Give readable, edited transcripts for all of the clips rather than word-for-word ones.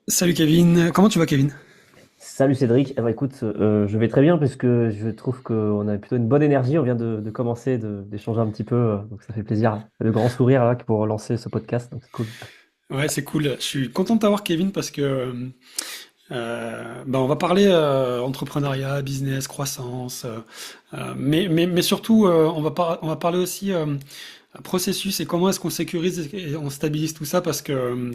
Salut Kevin, comment tu vas Kevin? Salut Cédric. Eh ben, écoute, je vais très bien parce que je trouve qu'on a plutôt une bonne énergie. On vient de commencer d'échanger un petit peu, donc ça fait plaisir. Le grand sourire là pour lancer ce podcast, donc c'est cool. Ouais, c'est cool. Je suis content de t'avoir Kevin parce que on va parler entrepreneuriat, business, croissance, mais surtout on va parler aussi processus et comment est-ce qu'on sécurise et on stabilise tout ça parce que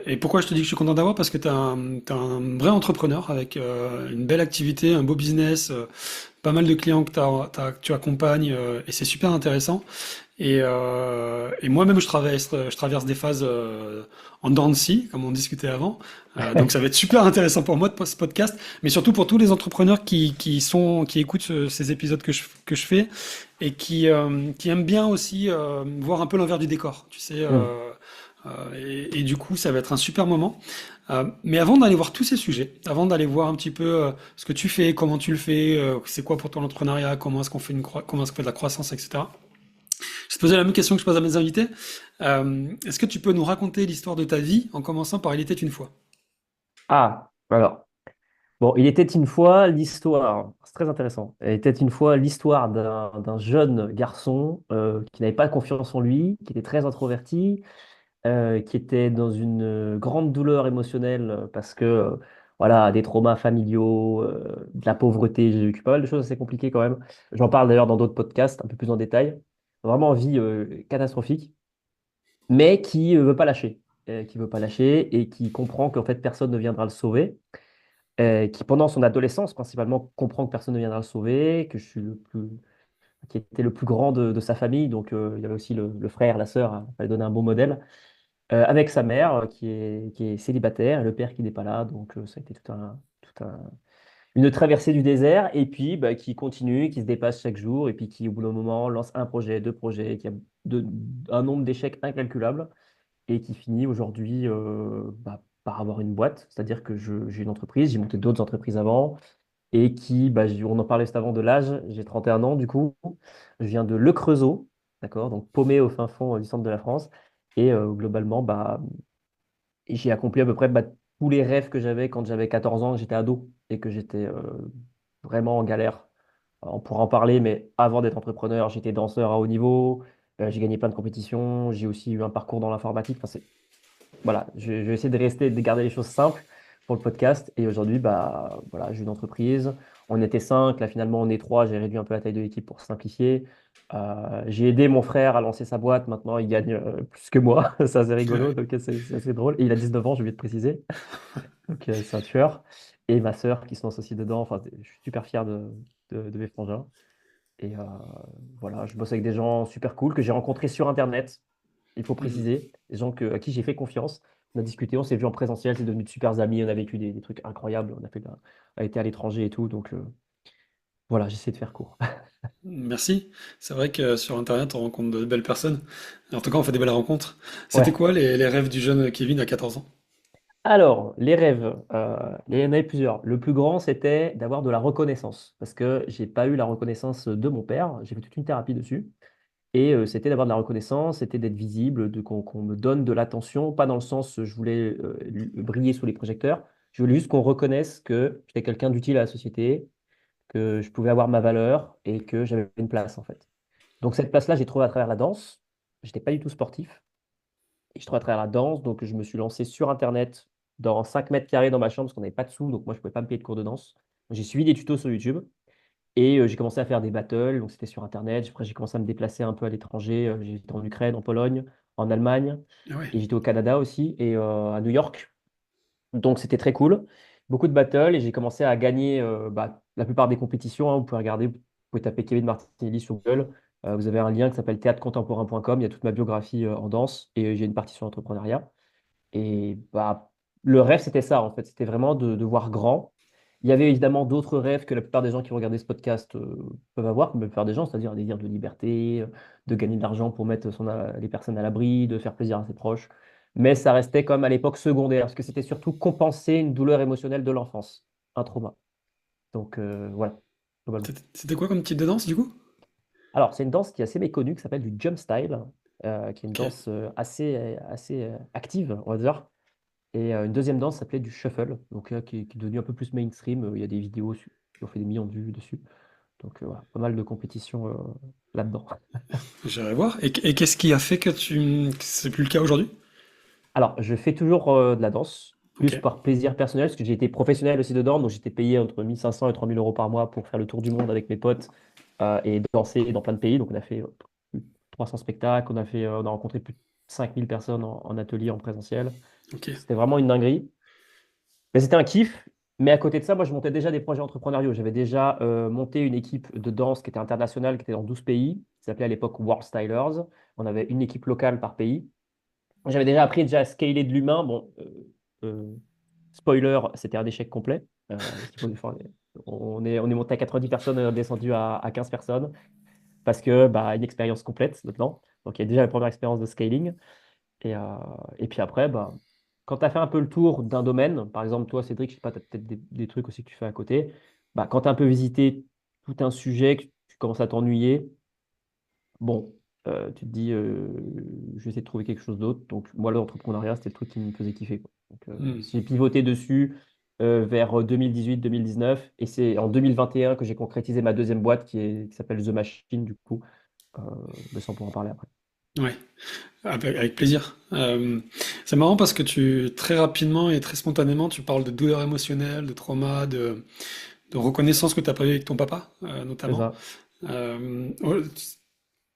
et pourquoi je te dis que je suis content d'avoir parce que t'es un vrai entrepreneur avec une belle activité, un beau business, pas mal de clients que que tu accompagnes et c'est super intéressant. Et moi-même, je traverse des phases en dents de scie, comme on discutait avant. Donc, ça va être super intéressant pour moi de ce podcast, mais surtout pour tous les entrepreneurs qui écoutent ces épisodes que je fais et qui aiment bien aussi voir un peu l'envers du décor. Tu sais, Hmm. et du coup, ça va être un super moment. Mais avant d'aller voir tous ces sujets, avant d'aller voir un petit peu ce que tu fais, comment tu le fais, c'est quoi pour ton entrepreneuriat, comment est-ce qu'on fait de la croissance, etc. Je te posais la même question que je pose à mes invités. Est-ce que tu peux nous raconter l'histoire de ta vie en commençant par Il était une fois? Ah, alors, bon, il était une fois l'histoire, c'est très intéressant. Il était une fois l'histoire d'un jeune garçon qui n'avait pas confiance en lui, qui était très introverti, qui était dans une grande douleur émotionnelle parce que, voilà, des traumas familiaux, de la pauvreté, j'ai vécu pas mal de choses assez compliquées quand même. J'en parle d'ailleurs dans d'autres podcasts, un peu plus en détail. Vraiment vie catastrophique, mais qui veut pas lâcher. Qui veut pas lâcher et qui comprend qu'en fait personne ne viendra le sauver. Qui pendant son adolescence principalement comprend que personne ne viendra le sauver, que je suis le plus, qui était le plus grand de sa famille, donc il y avait aussi le frère, la sœur, il fallait donner un bon modèle avec sa mère qui est célibataire et le père qui n'est pas là. Donc ça a été une traversée du désert et puis bah, qui continue, qui se dépasse chaque jour et puis qui au bout d'un moment lance un projet, deux projets, qui a de- un nombre d'échecs incalculable et qui finit aujourd'hui par avoir une boîte. C'est-à-dire que j'ai une entreprise, j'ai monté d'autres entreprises avant et qui, bah, on en parlait juste avant de l'âge, j'ai 31 ans du coup, je viens de Le Creusot, d'accord, donc paumé au fin fond du centre de la France. Et globalement, bah, et j'ai accompli à peu près tous les rêves que j'avais quand j'avais 14 ans, que j'étais ado et que j'étais vraiment en galère. On pourra en parler, mais avant d'être entrepreneur, j'étais danseur à haut niveau, j'ai gagné plein de compétitions, j'ai aussi eu un parcours dans l'informatique. Enfin, voilà, je vais essayer de rester, de garder les choses simples pour le podcast. Et aujourd'hui, bah, voilà, j'ai une entreprise. On était cinq, là finalement on est trois. J'ai réduit un peu la taille de l'équipe pour simplifier. J'ai aidé mon frère à lancer sa boîte. Maintenant, il gagne plus que moi. Ça, c'est rigolo, Ouais. donc c'est assez drôle. Et il a 19 ans, je vais te préciser. Donc, c'est un tueur. Et ma sœur qui se lance aussi dedans. Enfin, je suis super fier de mes frangins. Et voilà, je bosse avec des gens super cool que j'ai rencontrés sur Internet, il faut Mhm. préciser, des gens à qui j'ai fait confiance. On a discuté, on s'est vu en présentiel, c'est devenu de super amis, on a vécu des trucs incroyables, on a été à l'étranger et tout, donc voilà, j'essaie de faire court. Merci. C'est vrai que sur Internet, on rencontre de belles personnes. En tout cas, on fait des belles rencontres. C'était Ouais. quoi les rêves du jeune Kevin à 14 ans? Alors, les rêves, il y en avait plusieurs. Le plus grand, c'était d'avoir de la reconnaissance, parce que j'ai pas eu la reconnaissance de mon père, j'ai fait toute une thérapie dessus. Et c'était d'avoir de la reconnaissance, c'était d'être visible, qu'on me donne de l'attention, pas dans le sens je voulais briller sous les projecteurs, je voulais juste qu'on reconnaisse que j'étais quelqu'un d'utile à la société, que je pouvais avoir ma valeur et que j'avais une place en fait. Donc cette place-là, j'ai trouvé à travers la danse. J'étais pas du tout sportif et je trouvais à travers la danse, donc je me suis lancé sur Internet dans 5 mètres carrés dans ma chambre parce qu'on n'avait pas de sous, donc moi je pouvais pas me payer de cours de danse. J'ai suivi des tutos sur YouTube. Et j'ai commencé à faire des battles, donc c'était sur Internet. Après, j'ai commencé à me déplacer un peu à l'étranger. J'étais en Ukraine, en Pologne, en Allemagne, Ah ouais. et j'étais au Canada aussi, et à New York. Donc c'était très cool. Beaucoup de battles, et j'ai commencé à gagner la plupart des compétitions, hein. Vous pouvez regarder, vous pouvez taper Kevin Martinelli sur Google. Vous avez un lien qui s'appelle théâtrecontemporain.com. Il y a toute ma biographie en danse, et j'ai une partie sur l'entrepreneuriat. Et bah, le rêve, c'était ça, en fait. C'était vraiment de voir grand. Il y avait évidemment d'autres rêves que la plupart des gens qui vont regarder ce podcast peuvent avoir, comme la plupart des gens, c'est-à-dire un désir de liberté, de gagner de l'argent pour mettre les personnes à l'abri, de faire plaisir à ses proches. Mais ça restait comme à l'époque secondaire, parce que c'était surtout compenser une douleur émotionnelle de l'enfance, un trauma. Donc voilà, globalement. C'était quoi comme type de danse du coup? Alors, c'est une danse qui est assez méconnue, qui s'appelle du jump style, qui est une Ok. danse assez active, on va dire. Et une deuxième danse s'appelait du shuffle, donc qui est devenu un peu plus mainstream. Il y a des vidéos qui ont fait des millions de vues dessus. Donc voilà, pas mal de compétitions là-dedans. J'irai voir. Et qu'est-ce qui a fait que c'est plus le cas aujourd'hui? Alors, je fais toujours de la danse, Ok, plus par plaisir personnel, parce que j'ai été professionnel aussi dedans, donc j'étais payé entre 1500 et 3000 euros par mois pour faire le tour du monde avec mes potes et danser dans plein de pays. Donc on a fait plus de 300 spectacles, on a rencontré plus de 5000 personnes en atelier, en présentiel. ok. C'était vraiment une dinguerie. Mais c'était un kiff. Mais à côté de ça, moi, je montais déjà des projets entrepreneuriaux. J'avais déjà monté une équipe de danse qui était internationale, qui était dans 12 pays, qui s'appelait à l'époque World Stylers. On avait une équipe locale par pays. J'avais déjà appris déjà à scaler de l'humain. Bon, spoiler, c'était un échec complet. Parce qu'il faut, enfin, on est monté à 90 personnes, on est descendu à 15 personnes parce que bah, une expérience complète maintenant. Donc il y a déjà la première expérience de scaling. Et, euh, et puis après, bah, quand tu as fait un peu le tour d'un domaine, par exemple, toi, Cédric, je sais pas, tu as peut-être des trucs aussi que tu fais à côté. Bah, quand tu as un peu visité tout un sujet, que tu commences à t'ennuyer, bon, tu te dis, je vais essayer de trouver quelque chose d'autre. Donc, moi, l'entrepreneuriat, c'était le truc qui me faisait kiffer, quoi. Donc, Hmm. j'ai pivoté dessus vers 2018-2019. Et c'est en 2021 que j'ai concrétisé ma deuxième boîte qui s'appelle The Machine, du coup. Euh, mais ça, on pourra en parler après. Ouais, avec plaisir. C'est marrant parce que très rapidement et très spontanément, tu parles de douleur émotionnelle, de trauma, de reconnaissance que tu as pas eu avec ton papa, C'est notamment. ça. Ouais,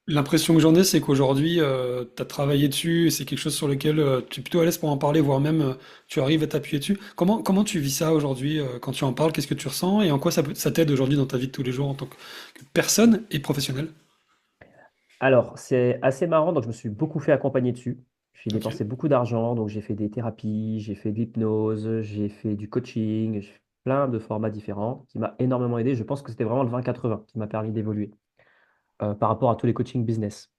l'impression que j'en ai, c'est qu'aujourd'hui, tu as travaillé dessus, et c'est quelque chose sur lequel tu es plutôt à l'aise pour en parler, voire même tu arrives à t'appuyer dessus. Comment tu vis ça aujourd'hui quand tu en parles? Qu'est-ce que tu ressens et en quoi ça t'aide aujourd'hui dans ta vie de tous les jours en tant que personne et professionnel? Alors, c'est assez marrant. Donc, je me suis beaucoup fait accompagner dessus. J'ai Ok. dépensé beaucoup d'argent. Donc, j'ai fait des thérapies, j'ai fait de l'hypnose, j'ai fait du coaching, j'ai fait plein de formats différents qui m'a énormément aidé. Je pense que c'était vraiment le 20-80 qui m'a permis d'évoluer par rapport à tous les coachings business.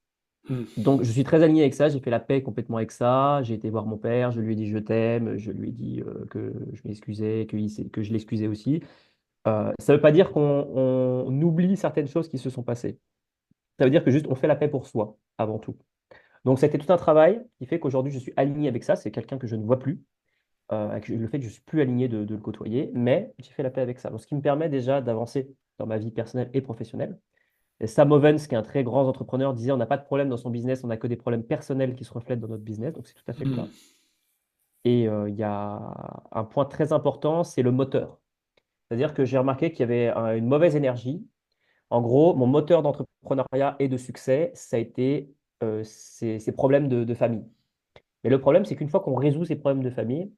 Hmm. Donc, je suis très aligné avec ça. J'ai fait la paix complètement avec ça. J'ai été voir mon père. Je lui ai dit je t'aime. Je lui ai dit que je m'excusais, que je l'excusais aussi. Ça ne veut pas dire qu'on oublie certaines choses qui se sont passées. Ça veut dire que juste on fait la paix pour soi avant tout. Donc, c'était tout un travail qui fait qu'aujourd'hui, je suis aligné avec ça. C'est quelqu'un que je ne vois plus. Avec le fait que je ne suis plus aligné de le côtoyer, mais j'ai fait la paix avec ça. Donc, ce qui me permet déjà d'avancer dans ma vie personnelle et professionnelle. Et Sam Ovens, qui est un très grand entrepreneur, disait on n'a pas de problème dans son business, on n'a que des problèmes personnels qui se reflètent dans notre business. Donc, c'est tout à fait le Hmm. cas. Et il y a un point très important, c'est le moteur. C'est-à-dire que j'ai remarqué qu'il y avait une mauvaise énergie. En gros, mon moteur d'entrepreneuriat et de succès, ça a été ces problèmes de famille. Mais le problème, c'est qu'une fois qu'on résout ces problèmes de famille,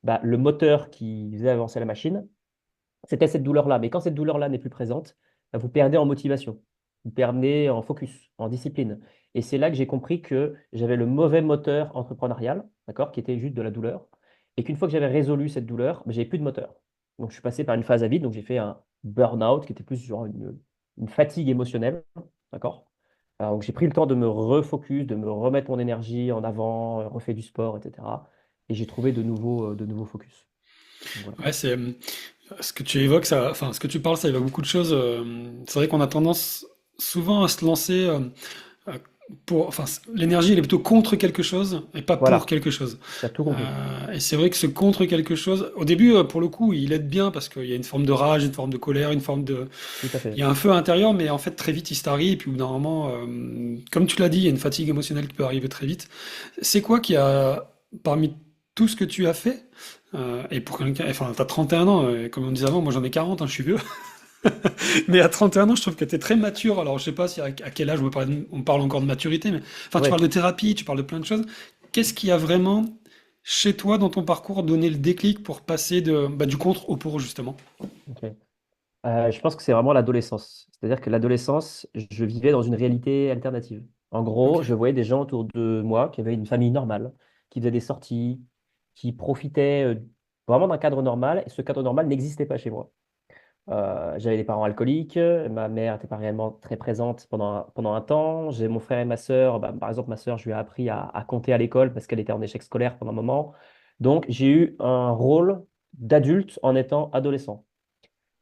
bah, le moteur qui faisait avancer la machine, c'était cette douleur-là. Mais quand cette douleur-là n'est plus présente, bah, vous perdez en motivation, vous perdez en focus, en discipline. Et c'est là que j'ai compris que j'avais le mauvais moteur entrepreneurial, d'accord, qui était juste de la douleur. Et qu'une fois que j'avais résolu cette douleur, bah, j'avais plus de moteur. Donc je suis passé par une phase à vide, donc j'ai fait un burn-out qui était plus genre une fatigue émotionnelle, d'accord? Donc j'ai pris le temps de me refocus, de me remettre mon énergie en avant, refait du sport, etc. Et j'ai trouvé de nouveaux focus. Donc, voilà. Ouais, ce que tu évoques, enfin, ce que tu parles, ça évoque beaucoup de choses. C'est vrai qu'on a tendance souvent à se lancer euh, enfin, l'énergie, elle est plutôt contre quelque chose et pas pour Voilà, quelque chose. tu as tout compris. Et c'est vrai que ce contre quelque chose, au début, pour le coup, il aide bien parce qu'il y a une forme de rage, une forme de colère, Tout à il fait. y a un feu intérieur, mais en fait, très vite, il se tarit. Et puis, au bout d'un moment, comme tu l'as dit, il y a une fatigue émotionnelle qui peut arriver très vite. C'est quoi qui a, parmi tout ce que tu as fait, et pour quelqu'un, enfin, t'as 31 ans, comme on disait avant, moi j'en ai 40, hein, je suis vieux. Mais à 31 ans, je trouve que tu es très mature. Alors, je sais pas si à quel âge on parle encore de maturité, mais enfin, tu parles Oui. de thérapie, tu parles de plein de choses. Qu'est-ce qui a vraiment, chez toi, dans ton parcours, donné le déclic pour passer du contre au pour, justement? Ok. Je pense que c'est vraiment l'adolescence. C'est-à-dire que l'adolescence, je vivais dans une réalité alternative. En Ok. gros, je voyais des gens autour de moi qui avaient une famille normale, qui faisaient des sorties, qui profitaient vraiment d'un cadre normal, et ce cadre normal n'existait pas chez moi. J'avais des parents alcooliques, ma mère n'était pas réellement très présente pendant un temps. J'ai mon frère et ma sœur, bah, par exemple, ma sœur, je lui ai appris à compter à l'école parce qu'elle était en échec scolaire pendant un moment. Donc, j'ai eu un rôle d'adulte en étant adolescent.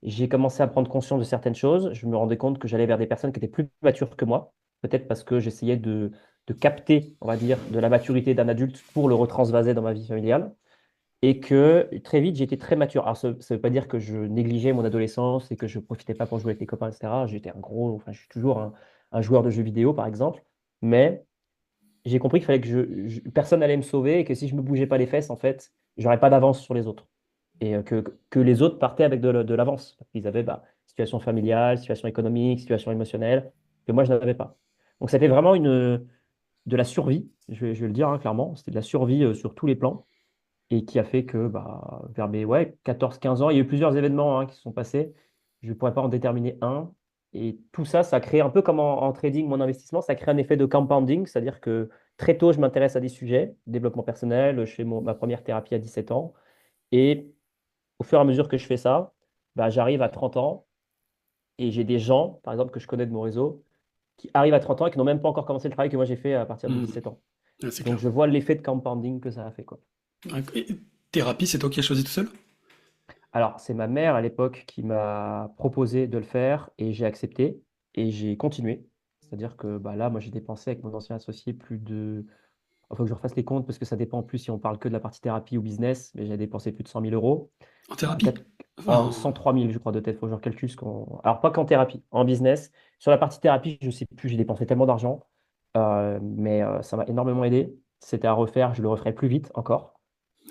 J'ai commencé à prendre conscience de certaines choses. Je me rendais compte que j'allais vers des personnes qui étaient plus matures que moi, peut-être parce que j'essayais de capter, on va dire, de la maturité d'un adulte pour le retransvaser dans ma vie familiale. et que très vite, j'étais très mature. Alors, ça ne veut pas dire que je négligeais mon adolescence et que je profitais pas pour jouer avec les copains, etc. J'étais un gros, enfin, je suis toujours un joueur de jeux vidéo, par exemple, mais j'ai compris qu'il fallait que personne n'allait me sauver et que si je me bougeais pas les fesses, en fait, j'aurais pas d'avance sur les autres. Et que les autres partaient avec de l'avance. Parce qu'ils avaient bah, situation familiale, situation économique, situation émotionnelle, que moi, je n'avais pas. Donc, c'était vraiment de la survie, je vais le dire hein, clairement. C'était de la survie sur tous les plans et qui a fait que bah, vers mes ouais, 14-15 ans, il y a eu plusieurs événements hein, qui se sont passés. Je ne pourrais pas en déterminer un. Et tout ça, ça a créé un peu comme en trading, mon investissement, ça crée un effet de compounding, c'est-à-dire que très tôt, je m'intéresse à des sujets, développement personnel, je fais ma première thérapie à 17 ans. Et au fur et à mesure que je fais ça, bah, j'arrive à 30 ans et j'ai des gens, par exemple, que je connais de mon réseau, qui arrivent à 30 ans et qui n'ont même pas encore commencé le travail que moi j'ai fait à partir de Hmm. 17 ans. Ouais, c'est Donc clair. je vois l'effet de compounding que ça a fait, quoi. Et thérapie, c'est toi qui as choisi tout seul? Alors, c'est ma mère à l'époque qui m'a proposé de le faire et j'ai accepté et j'ai continué. C'est-à-dire que bah, là, moi, j'ai dépensé avec mon ancien associé plus de. Il faut que je refasse les comptes parce que ça dépend plus si on parle que de la partie thérapie ou business, mais j'ai dépensé plus de 100 000 euros. En thérapie? Peut-être en Enfin, 103 000, je crois, de tête. Il faut que je recalcule ce qu'on. Alors, pas qu'en thérapie, en business. Sur la partie thérapie, je ne sais plus, j'ai dépensé tellement d'argent, mais ça m'a énormément aidé. C'était à refaire, je le referai plus vite encore.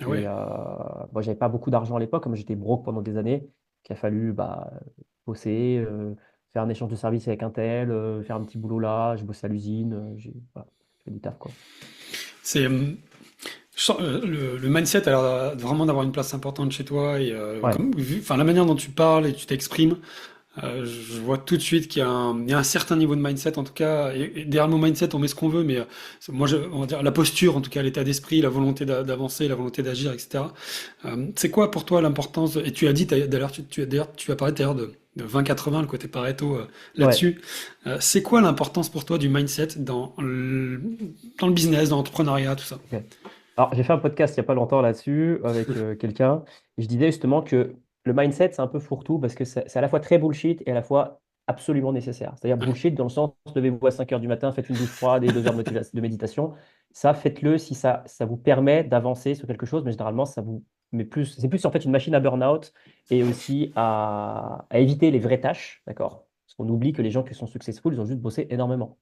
ah Et ouais. moi, j'avais pas beaucoup d'argent à l'époque, comme j'étais broke pendant des années, qu'il a fallu bah, bosser, faire un échange de services avec un tel, faire un petit boulot là, je bossais à l'usine, voilà, je fais du taf, quoi. C'est le mindset a l'air vraiment d'avoir une place importante chez toi et Ouais, comme, enfin la manière dont tu parles et tu t'exprimes, je vois tout de suite qu'il y a un certain niveau de mindset en tout cas. Et derrière le mot mindset, on met ce qu'on veut, mais on va dire la posture, en tout cas l'état d'esprit, la volonté d'avancer, la volonté d'agir, etc. C'est quoi pour toi l'importance et tu as dit d'ailleurs, d'ailleurs, tu as parlé d'ailleurs de 20-80, le côté Pareto ouais. là-dessus. C'est quoi l'importance pour toi du mindset dans le business, dans l'entrepreneuriat, tout ça? Ok. Alors, j'ai fait un podcast il n'y a pas longtemps là-dessus avec quelqu'un. Et je disais justement que le mindset, c'est un peu fourre-tout parce que c'est à la fois très bullshit et à la fois absolument nécessaire. C'est-à-dire Ouais. bullshit dans le sens, levez-vous à 5 heures du matin, faites une douche froide et 2 heures de méditation. Ça, faites-le si ça vous permet d'avancer sur quelque chose, mais généralement, ça vous met plus, c'est plus en fait une machine à burn-out et aussi à éviter les vraies tâches, d'accord? Parce qu'on oublie que les gens qui sont successful, ils ont juste bossé énormément.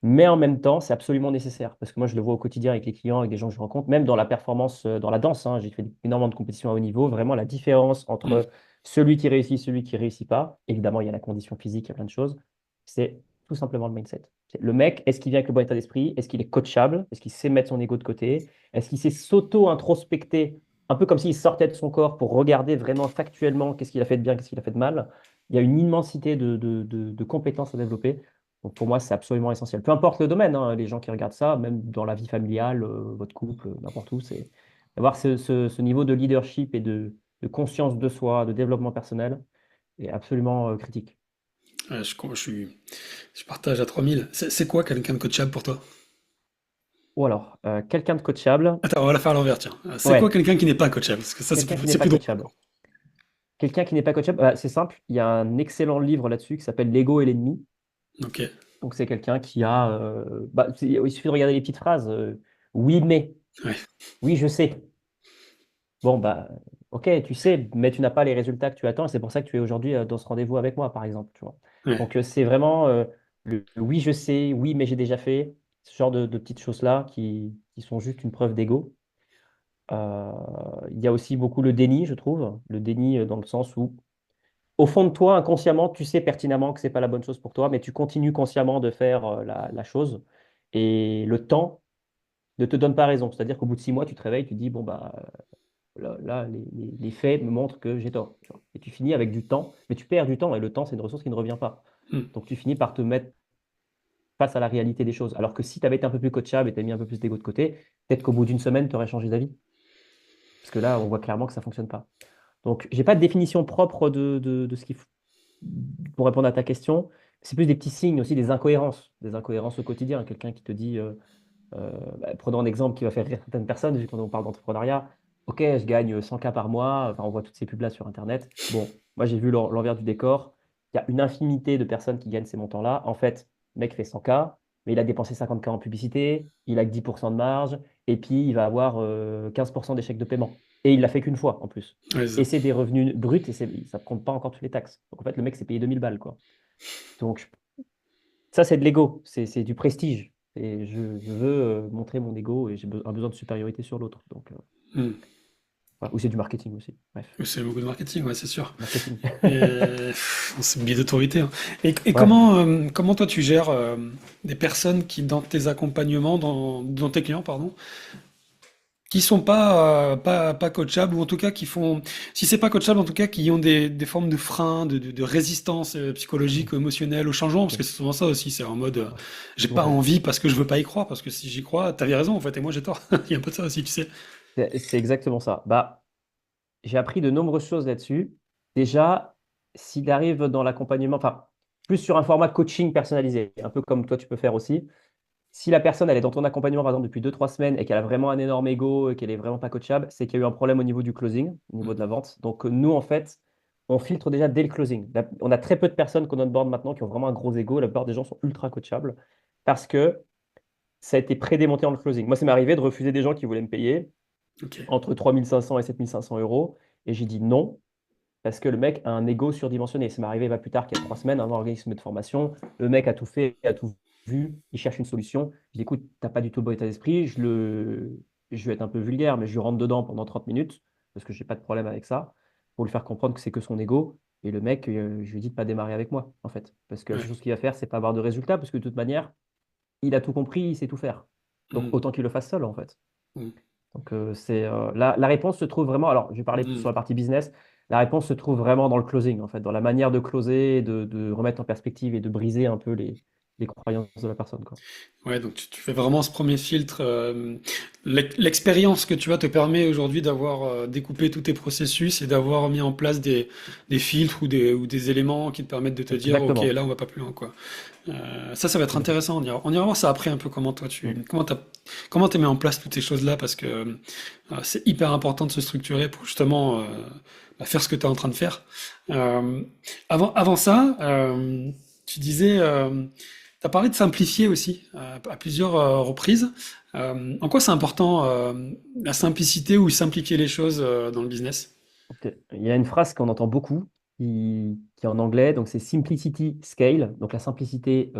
Mais en même temps, c'est absolument nécessaire parce que moi, je le vois au quotidien avec les clients, avec des gens que je rencontre, même dans la performance, dans la danse. Hein, j'ai fait énormément de compétitions à haut niveau. Vraiment, la différence Mm. entre celui qui réussit et celui qui réussit pas, évidemment, il y a la condition physique, il y a plein de choses, c'est tout simplement le mindset. Le mec, est-ce qu'il vient avec le bon état d'esprit? Est-ce qu'il est coachable? Est-ce qu'il sait mettre son ego de côté? Est-ce qu'il sait s'auto-introspecter, un peu comme s'il sortait de son corps pour regarder vraiment factuellement qu'est-ce qu'il a fait de bien, qu'est-ce qu'il a fait de mal? Il y a une immensité de compétences à développer. Donc pour moi, c'est absolument essentiel. Peu importe le domaine, hein, les gens qui regardent ça, même dans la vie familiale, votre couple, n'importe où, c'est d'avoir ce niveau de leadership et de conscience de soi, de développement personnel est absolument critique. Ouais, je partage à 3000. C'est quoi quelqu'un de coachable pour toi? Ou alors, quelqu'un de coachable, Attends, on va la faire à l'envers, tiens. C'est quoi ouais, quelqu'un qui n'est pas coachable? Parce que ça, quelqu'un qui n'est c'est pas plus drôle. coachable. Quelqu'un qui n'est pas coachable, c'est simple, il y a un excellent livre là-dessus qui s'appelle L'ego et l'ennemi. Ok. Donc c'est quelqu'un qui a, il suffit de regarder les petites phrases. Oui, mais, Ouais. oui, je sais. Bon, bah, ok, tu sais, mais tu n'as pas les résultats que tu attends, et c'est pour ça que tu es aujourd'hui dans ce rendez-vous avec moi, par exemple, tu vois. Ouais. Donc, c'est vraiment le oui, je sais, oui, mais j'ai déjà fait, ce genre de petites choses-là qui sont juste une preuve d'ego. Euh, il y a aussi beaucoup le déni, je trouve, le déni dans le sens où, au fond de toi, inconsciemment, tu sais pertinemment que c'est pas la bonne chose pour toi, mais tu continues consciemment de faire la chose, et le temps ne te donne pas raison. C'est-à-dire qu'au bout de 6 mois, tu te réveilles, tu te dis, bon, bah, là, les faits me montrent que j'ai tort. Tu vois. Et tu finis avec du temps, mais tu perds du temps, et le temps, c'est une ressource qui ne revient pas. Hmm. Donc tu finis par te mettre face à la réalité des choses. Alors que si tu avais été un peu plus coachable et tu mis un peu plus d'ego de côté, peut-être qu'au bout d'une semaine, tu aurais changé d'avis. Parce que là, on voit clairement que ça ne fonctionne pas. Donc, j'ai pas de définition propre de ce pour répondre à ta question. C'est plus des petits signes aussi, des incohérences au quotidien. Quelqu'un qui te dit, prenons un exemple qui va faire rire certaines personnes, vu qu'on parle d'entrepreneuriat. Ok, je gagne 100K par mois. Enfin, on voit toutes ces pubs-là sur Internet. Bon, moi, j'ai vu l'envers du décor. Il y a une infinité de personnes qui gagnent ces montants-là. En fait, le mec fait 100K. mais il a dépensé 50K en publicité, il a que 10% de marge, et puis il va avoir 15% d'échec de paiement. Et il l'a fait qu'une fois en plus. Ouais, Et c'est des revenus bruts et ça ne compte pas encore toutes les taxes. Donc en fait, le mec s'est payé 2000 balles, quoi. Donc ça, c'est de l'ego, c'est du prestige. Et je veux montrer mon ego et j'ai un besoin de supériorité sur l'autre. Donc, hmm. voilà. Ou c'est du marketing aussi. Bref, C'est beaucoup de marketing, ouais, c'est sûr. marketing. Et c'est une biais d'autorité, hein. Et Ouais. comment toi tu gères des personnes qui, dans tes accompagnements, dans tes clients, pardon, qui sont pas coachables, ou en tout cas qui font, si c'est pas coachable, en tout cas qui ont des formes de freins, de résistance psychologique ou émotionnelle au changement, parce Ok. que c'est souvent ça aussi, c'est en mode Ouais. j'ai pas Ouais. envie parce que je veux pas y croire, parce que si j'y crois, t'avais raison en fait, et moi j'ai tort. Il y a un peu de ça aussi, tu sais. C'est exactement ça. Bah, j'ai appris de nombreuses choses là-dessus. Déjà, s'il arrive dans l'accompagnement, enfin, plus sur un format coaching personnalisé, un peu comme toi tu peux faire aussi. Si la personne, elle est dans ton accompagnement, par exemple, depuis 2 3 semaines et qu'elle a vraiment un énorme ego et qu'elle est vraiment pas coachable, c'est qu'il y a eu un problème au niveau du closing, au niveau de la vente. Donc, nous, en fait, on filtre déjà dès le closing. On a très peu de personnes qu'on onboard maintenant qui ont vraiment un gros ego. La plupart des gens sont ultra coachables parce que ça a été prédémonté dans le closing. Moi, ça m'est arrivé de refuser des gens qui voulaient me payer Ok. entre 3500 et 7500 euros. Et j'ai dit non parce que le mec a un ego surdimensionné. Ça m'est arrivé pas plus tard qu'il y a 3 semaines, un organisme de formation. Le mec a tout fait, a tout vu, il cherche une solution. Je dis, écoute, t'as pas du tout le bon état d'esprit. Je vais être un peu vulgaire, mais je lui rentre dedans pendant 30 minutes parce que j'ai pas de problème avec ça pour lui faire comprendre que c'est que son ego. Et le mec, je lui ai dit de pas démarrer avec moi, en fait. Parce que la seule Ouais. chose qu'il va faire, c'est pas avoir de résultat, parce que de toute manière, il a tout compris, il sait tout faire. Donc Hmm. autant qu'il le fasse seul, en fait. Hmm. Donc, la réponse se trouve vraiment. Alors, je vais parler plus Hmm. sur la partie business. La réponse se trouve vraiment dans le closing, en fait, dans la manière de closer, de remettre en perspective et de briser un peu les croyances de la personne, quoi. Ouais, donc tu fais vraiment ce premier filtre. L'expérience que tu as te permet aujourd'hui d'avoir découpé tous tes processus et d'avoir mis en place des filtres ou des éléments qui te permettent de te dire, ok, Exactement. là on va pas plus loin, quoi. Ça va être intéressant. On ira voir ça après un peu comment toi Mm. comment t'as mis en place toutes ces choses-là parce que c'est hyper important de se structurer pour justement faire ce que tu es en train de faire. Euh, avant ça, tu disais, tu as parlé de simplifier aussi à plusieurs reprises. En quoi c'est important la simplicité ou simplifier les choses dans le business? Ok. Il y a une phrase qu'on entend beaucoup, qui est en anglais, donc c'est simplicity scale, donc la simplicité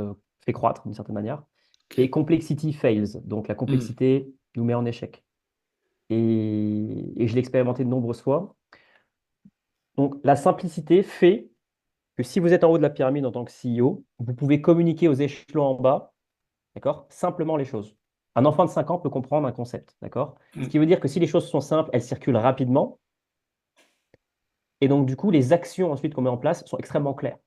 fait croître d'une certaine manière, Ok. et complexity fails, donc la Hmm. complexité nous met en échec. Et je l'ai expérimenté de nombreuses fois. Donc la simplicité fait que si vous êtes en haut de la pyramide en tant que CEO, vous pouvez communiquer aux échelons en bas, d'accord, simplement les choses. Un enfant de 5 ans peut comprendre un concept, d'accord? Ce Hmm. qui veut dire que si les choses sont simples, elles circulent rapidement. Et donc, du coup, les actions ensuite qu'on met en place sont extrêmement claires.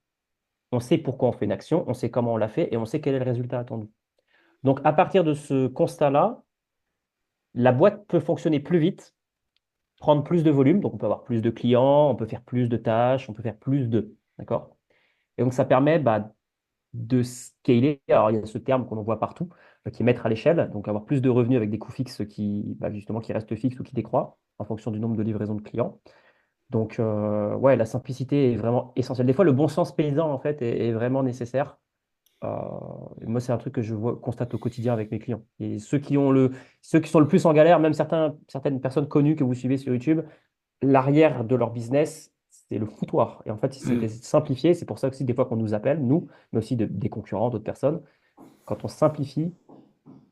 On sait pourquoi on fait une action, on sait comment on l'a fait et on sait quel est le résultat attendu. Donc, à partir de ce constat-là, la boîte peut fonctionner plus vite, prendre plus de volume. Donc, on peut avoir plus de clients, on peut faire plus de tâches, on peut faire plus de. D'accord? Et donc, ça permet de scaler. Alors, il y a ce terme qu'on en voit partout, qui est mettre à l'échelle, donc avoir plus de revenus avec des coûts fixes justement, qui restent fixes ou qui décroît en fonction du nombre de livraisons de clients. Donc, ouais, la simplicité est vraiment essentielle. Des fois, le bon sens paysan, en fait, est vraiment nécessaire. Euh, et moi, c'est un truc que constate au quotidien avec mes clients. Et ceux qui sont le plus en galère, même certaines personnes connues que vous suivez sur YouTube, l'arrière de leur business, c'est le foutoir. Et en fait, si Hmm. c'était simplifié, c'est pour ça aussi des fois qu'on nous appelle, nous, mais aussi des concurrents, d'autres personnes. Quand on simplifie,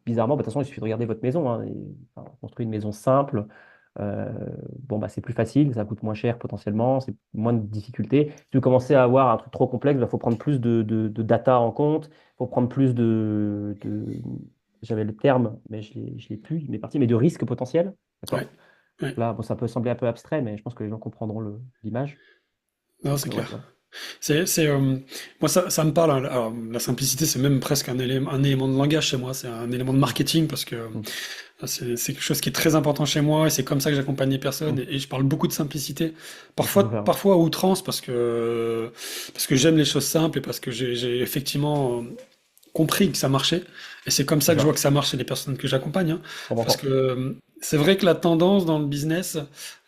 bizarrement, de toute façon, il suffit de regarder votre maison, hein, enfin, on construit une maison simple. euh, bon, bah, c'est plus facile, ça coûte moins cher potentiellement, c'est moins de difficultés. Si vous commencez à avoir un truc trop complexe, il faut prendre plus de data en compte, il faut prendre plus j'avais le terme, mais je l'ai plus, il m'est parti, mais de risques potentiels. Ouais. D'accord? Ouais. Là, bon, ça peut sembler un peu abstrait, mais je pense que les gens comprendront l'image. Non, Donc, c'est ouais, clair. voilà. Moi, ça me parle, hein. Alors, la simplicité, c'est même presque un élément de langage chez moi. C'est un élément de marketing parce que Mm, c'est quelque chose qui est très important chez moi et c'est comme ça que j'accompagne les personnes mm. et je parle beaucoup de simplicité. Je peux faire. Parfois à outrance parce que j'aime les choses simples et parce que j'ai effectivement compris que ça marchait. Et c'est comme C'est ça que je vois ça. que ça marche chez les personnes que j'accompagne, hein. On Parce que m'entend. c'est vrai que la tendance dans le business,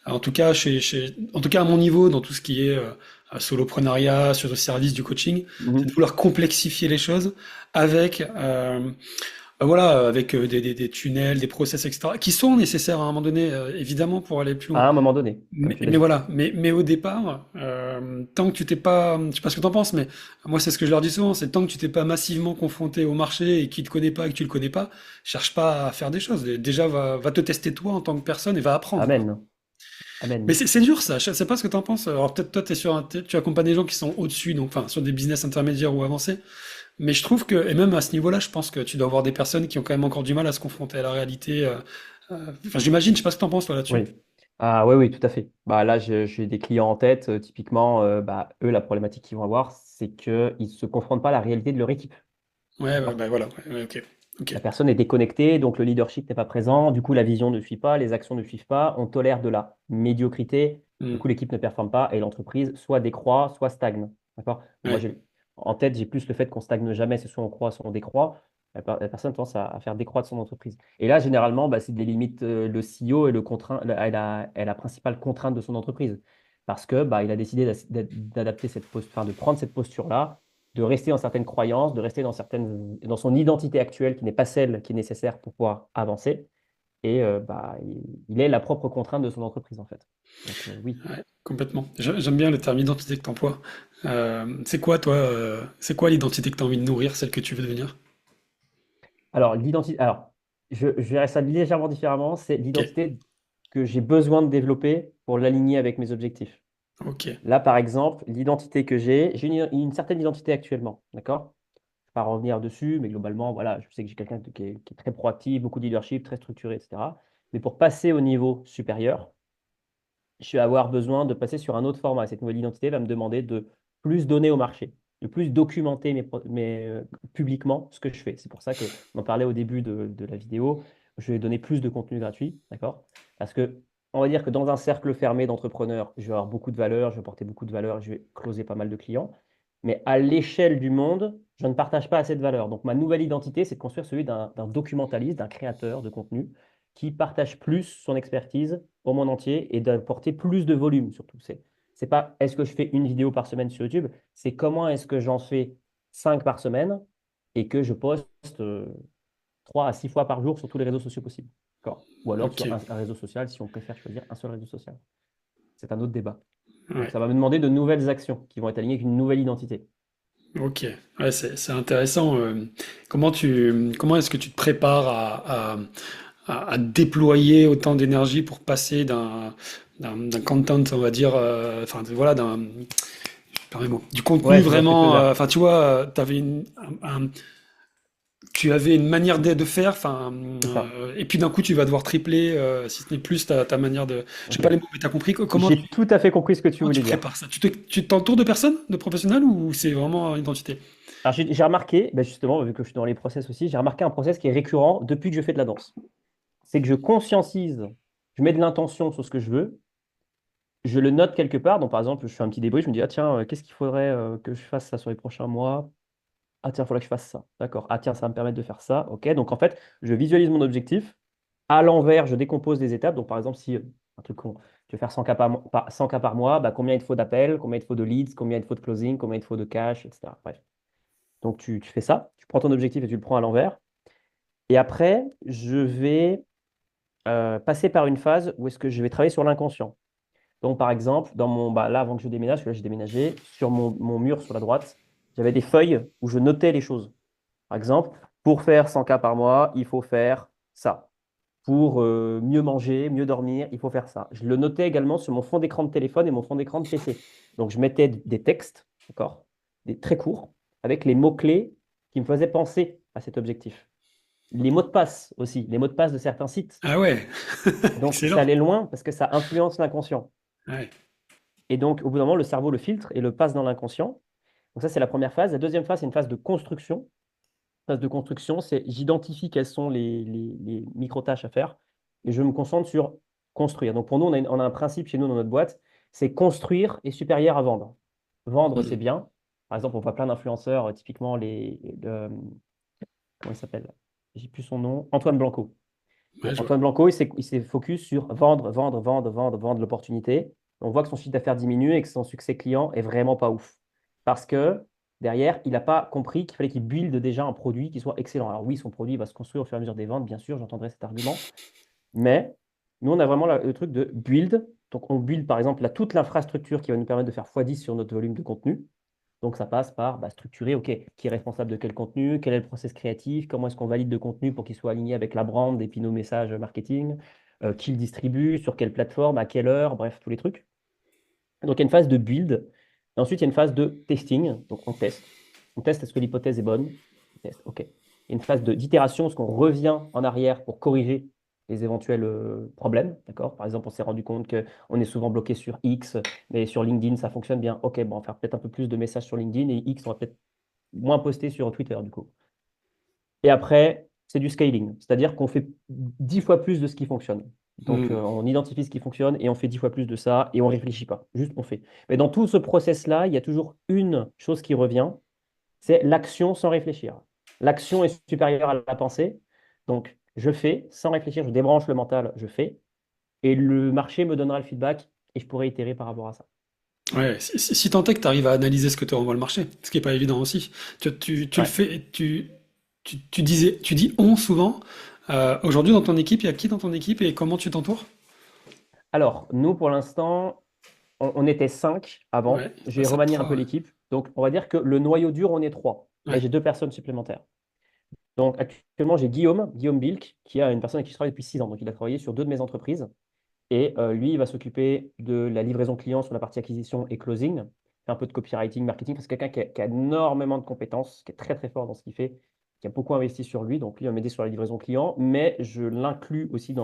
en tout cas à mon niveau, dans tout ce qui est soloprenariat, sur le service, du coaching, c'est de Mhm. vouloir complexifier les choses avec, voilà, avec des tunnels, des process, etc., qui sont nécessaires à un moment donné, évidemment, pour aller plus loin. À un moment donné, comme tu l'as Mais dit. voilà, mais au départ, tant que tu t'es pas, je sais pas ce que t'en penses, mais moi c'est ce que je leur dis souvent, c'est tant que tu t'es pas massivement confronté au marché et qu'il te connaît pas et que tu le connais pas, cherche pas à faire des choses. Déjà, va te tester toi en tant que personne et va apprendre, quoi. Amen. Mais Amen. c'est dur ça, je sais pas ce que t'en penses. Alors peut-être toi tu accompagnes des gens qui sont au-dessus, donc enfin sur des business intermédiaires ou avancés. Mais je trouve que, et même à ce niveau-là, je pense que tu dois avoir des personnes qui ont quand même encore du mal à se confronter à la réalité. Enfin, j'imagine, je sais pas ce que t'en penses toi là-dessus. Oui. Ah oui, oui, tout à fait. Bah, là, j'ai des clients en tête. Typiquement, bah, eux, la problématique qu'ils vont avoir, c'est qu'ils ne se confrontent pas à la réalité de leur équipe. Ouais, ouais, D'accord? bah voilà, ouais, ouais, ok, ok. La personne est déconnectée, donc le leadership n'est pas présent, du coup la vision ne suit pas, les actions ne suivent pas, on tolère de la médiocrité, du Hmm. coup l'équipe ne performe pas et l'entreprise soit décroît, soit stagne. D'accord? Bon, moi, Ouais, en tête, j'ai plus le fait qu'on stagne jamais, c'est soit on croît, soit on décroît. La personne tendance à faire décroître son entreprise. Et là, généralement, bah, c'est des limites, le CEO est est la principale contrainte de son entreprise. Parce que bah, il a décidé d'adapter cette enfin, de prendre cette posture-là de rester dans certaines croyances, de rester dans son identité actuelle qui n'est pas celle qui est nécessaire pour pouvoir avancer. Et bah, il est la propre contrainte de son entreprise, en fait. Donc, oui. ouais, complètement. J'aime bien le terme identité que t'emploies. C'est quoi, toi, c'est quoi l'identité que t'as envie de nourrir, celle que tu veux devenir? Alors, l'identité. Alors, je verrais ça légèrement différemment. C'est Ok, l'identité que j'ai besoin de développer pour l'aligner avec mes objectifs. ok, Là, par exemple, l'identité que j'ai une certaine identité actuellement. D'accord? Je ne vais pas revenir dessus, mais globalement, voilà, je sais que j'ai quelqu'un qui est très proactif, beaucoup de leadership, très structuré, etc. Mais pour passer au niveau supérieur, je vais avoir besoin de passer sur un autre format. Cette nouvelle identité va me demander de plus donner au marché, de plus documenter publiquement ce que je fais. C'est pour ça qu'on en parlait au début de la vidéo. Je vais donner plus de contenu gratuit, d'accord? Parce que on va dire que dans un cercle fermé d'entrepreneurs, je vais avoir beaucoup de valeur, je vais porter beaucoup de valeur, je vais closer pas mal de clients. Mais à l'échelle du monde, je ne partage pas assez de valeur. Donc ma nouvelle identité, c'est de construire celui d'un documentaliste, d'un créateur de contenu qui partage plus son expertise au monde entier et d'apporter plus de volume surtout. C'est pas est-ce que je fais une vidéo par semaine sur YouTube, c'est comment est-ce que j'en fais 5 par semaine et que je poste 3 à 6 fois par jour sur tous les réseaux sociaux possibles. D'accord. Ou alors ok, sur un réseau social si on préfère choisir un seul réseau social. C'est un autre débat. Donc ouais, ça va me demander de nouvelles actions qui vont être alignées avec une nouvelle identité. ok. Ouais, c'est intéressant. Comment est-ce que tu te prépares à déployer autant d'énergie pour passer d'un content, on va dire, enfin voilà, perds mes mots, du contenu Ouais, je vois ce que tu veux vraiment, dire. enfin tu vois, tu avais une manière de faire, enfin, C'est ça. et puis d'un coup tu vas devoir tripler, si ce n'est plus ta manière de, je sais Ok. pas les mots, mais t'as compris J'ai tout à fait compris ce que tu comment tu voulais dire. prépares ça? Tu t'entoures de personnes, de professionnels ou c'est vraiment identité? Alors, j'ai remarqué, ben justement, vu que je suis dans les process aussi, j'ai remarqué un process qui est récurrent depuis que je fais de la danse. C'est que je conscientise, je mets de l'intention sur ce que je veux, je le note quelque part. Donc, par exemple, je fais un petit débrief, je me dis, ah tiens, qu'est-ce qu'il faudrait que je fasse ça sur les prochains mois? Ah tiens, il faudrait que je fasse ça. D'accord. Ah tiens, ça va me permettre de faire ça. OK. Donc, en fait, je visualise mon objectif. À l'envers, je décompose les étapes. Donc, par exemple, si un truc tu veux faire 100 cas 100 cas par mois, bah, combien il te faut d'appels, combien il te faut de leads, combien il te faut de closing, combien il te faut de cash, etc. Bref. Donc, tu fais ça, tu prends ton objectif et tu le prends à l'envers. Et après, je vais passer par une phase où est-ce que je vais travailler sur l'inconscient. Donc, par exemple, bah, là, avant que je déménage, parce que là, j'ai déménagé, sur mon mur sur la droite, j'avais des feuilles où je notais les choses. Par exemple, pour faire 100 cas par mois, il faut faire ça. Pour mieux manger, mieux dormir, il faut faire ça. Je le notais également sur mon fond d'écran de téléphone et mon fond d'écran de PC. Donc, je mettais des textes, d'accord, des très courts, avec les mots-clés qui me faisaient penser à cet objectif. Les mots de passe aussi, les mots de passe de certains sites. Ah ouais, Donc, ça excellent. allait loin parce que ça influence l'inconscient. Ouais, Et donc, au bout d'un moment, le cerveau le filtre et le passe dans l'inconscient. Donc, ça, c'est la première phase. La deuxième phase, c'est une phase de construction. Phase de construction, c'est j'identifie quelles sont les micro-tâches à faire et je me concentre sur construire. Donc, pour nous, on a un principe chez nous dans notre boîte, c'est construire est supérieur à vendre. Vendre, c'est hmm. bien. Par exemple, on voit plein d'influenceurs, typiquement comment il s'appelle? J'ai plus son nom. Antoine Blanco. Ouais, je vois. Antoine Blanco, il s'est focus sur vendre, vendre, vendre, vendre, vendre l'opportunité. On voit que son chiffre d'affaires diminue et que son succès client est vraiment pas ouf. Parce que derrière, il n'a pas compris qu'il fallait qu'il build déjà un produit qui soit excellent. Alors oui, son produit va se construire au fur et à mesure des ventes, bien sûr, j'entendrai cet argument. Mais nous, on a vraiment le truc de build. Donc, on build, par exemple, là, toute l'infrastructure qui va nous permettre de faire x10 sur notre volume de contenu. Donc, ça passe par structurer, OK, qui est responsable de quel contenu, quel est le process créatif, comment est-ce qu'on valide le contenu pour qu'il soit aligné avec la brand et puis nos messages marketing, qui le distribue, sur quelle plateforme, à quelle heure, bref, tous les trucs. Donc, il y a une phase de build. Et ensuite, il y a une phase de testing. Donc, on teste. On teste est-ce que l'hypothèse est bonne. On teste, OK. Il y a une phase d'itération, est-ce qu'on revient en arrière pour corriger les éventuels problèmes. D'accord? Par exemple, on s'est rendu compte qu'on est souvent bloqué sur X, mais sur LinkedIn, ça fonctionne bien. OK, bon, on va faire peut-être un peu plus de messages sur LinkedIn et X, on va peut-être moins poster sur Twitter, du coup. Et après, c'est du scaling, c'est-à-dire qu'on fait 10 fois plus de ce qui fonctionne. Donc, Hmm. on identifie ce qui fonctionne et on fait 10 fois plus de ça et on ne réfléchit pas, juste on fait. Mais dans tout ce process-là, il y a toujours une chose qui revient, c'est l'action sans réfléchir. L'action est supérieure à la pensée. Donc, je fais sans réfléchir, je débranche le mental, je fais, et le marché me donnera le feedback et je pourrai itérer par rapport à ça. Ouais, si tant est que tu arrives à analyser ce que te renvoie le marché, ce qui est pas évident aussi. Tu le Ouais. fais, tu dis on souvent. Aujourd'hui, dans ton équipe, il y a qui dans ton équipe et comment tu t'entoures? Alors, nous, pour l'instant, on était 5 avant. Ouais, J'ai passer à remanié un 3. peu Ouais. l'équipe. Donc, on va dire que le noyau dur, on est 3. Mais Ouais. j'ai 2 personnes supplémentaires. Donc, actuellement, j'ai Guillaume Bilk, qui est une personne avec qui je travaille depuis 6 ans. Donc, il a travaillé sur 2 de mes entreprises. Et lui, il va s'occuper de la livraison client sur la partie acquisition et closing. Fait un peu de copywriting, marketing, parce que c'est quelqu'un qui a énormément de compétences, qui est très, très fort dans ce qu'il fait, qui a beaucoup investi sur lui. Donc, lui, il va m'aider sur la livraison client. Mais je l'inclus aussi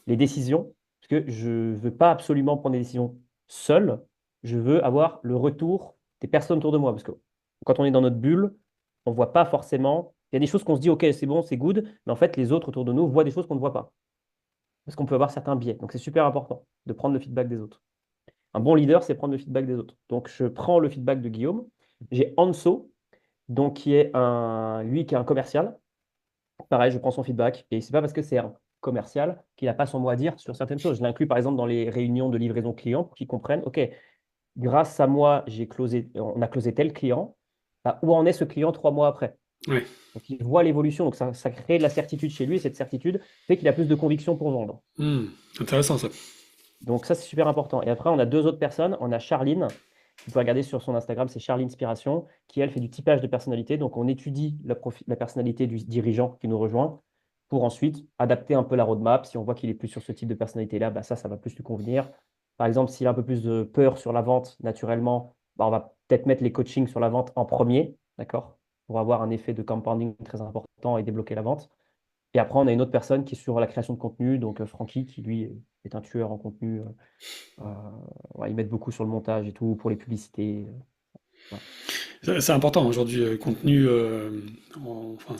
les décisions, parce que je ne veux pas absolument prendre des décisions seul. Je veux avoir le retour des personnes autour de moi. Parce que quand on est dans notre bulle, on ne voit pas forcément. Il y a des choses qu'on se dit, OK, c'est bon, c'est good, mais en fait, les autres autour de nous voient des choses qu'on ne voit pas. Parce qu'on peut avoir certains biais. Donc, c'est super important de prendre le feedback des autres. Un bon leader, c'est prendre le feedback des autres. Donc, je prends le feedback de Guillaume. J'ai Anso, donc lui qui est un commercial. Pareil, je prends son feedback. Et c'est pas parce que c'est un commercial qu'il n'a pas son mot à dire sur certaines choses. Je l'inclus par exemple dans les réunions de livraison client pour qu'ils comprennent, OK, grâce à moi, on a closé tel client. Bah, où en est ce client 3 mois après? Ouais. Donc, il voit l'évolution. Donc, ça crée de la certitude chez lui. Et cette certitude fait qu'il a plus de conviction pour vendre. Hmm. Intéressant ça. Donc ça, c'est super important. Et après, on a 2 autres personnes. On a Charline, vous pouvez regarder sur son Instagram, c'est Charline Inspiration, qui, elle, fait du typage de personnalité. Donc, on étudie la personnalité du dirigeant qui nous rejoint pour ensuite adapter un peu la roadmap. Si on voit qu'il est plus sur ce type de personnalité-là, bah ça va plus lui convenir. Par exemple, s'il a un peu plus de peur sur la vente, naturellement, bah, on va peut-être mettre les coachings sur la vente en premier, d'accord? Pour avoir un effet de compounding très important et débloquer la vente. Et après, on a une autre personne qui est sur la création de contenu, donc Francky, qui lui est un tueur en contenu. Ouais, ils mettent beaucoup sur le montage et tout, pour les publicités. Voilà. C'est important aujourd'hui, contenu. Enfin,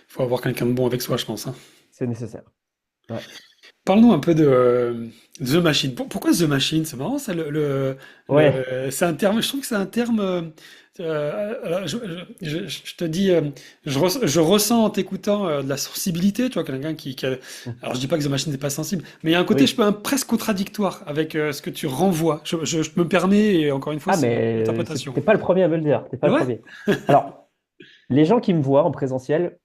faut avoir quelqu'un de bon avec soi, je pense, hein. C'est nécessaire. Ouais. Parlons un peu de The Machine. Pourquoi The Machine? C'est marrant, ça. Ouais, C'est un terme. Je trouve que c'est un terme. Je te dis, je ressens en t'écoutant de la sensibilité. Tu vois, quelqu'un alors, je dis pas que The Machine n'est pas sensible, mais il y a un côté, je oui. peux, presque contradictoire avec ce que tu renvoies. Je me permets, et encore une fois, Ah, c'est mon mais interprétation. t'es pas le premier à me le dire. T'es pas C'est le vrai? premier. Alors, les gens qui me voient en présentiel,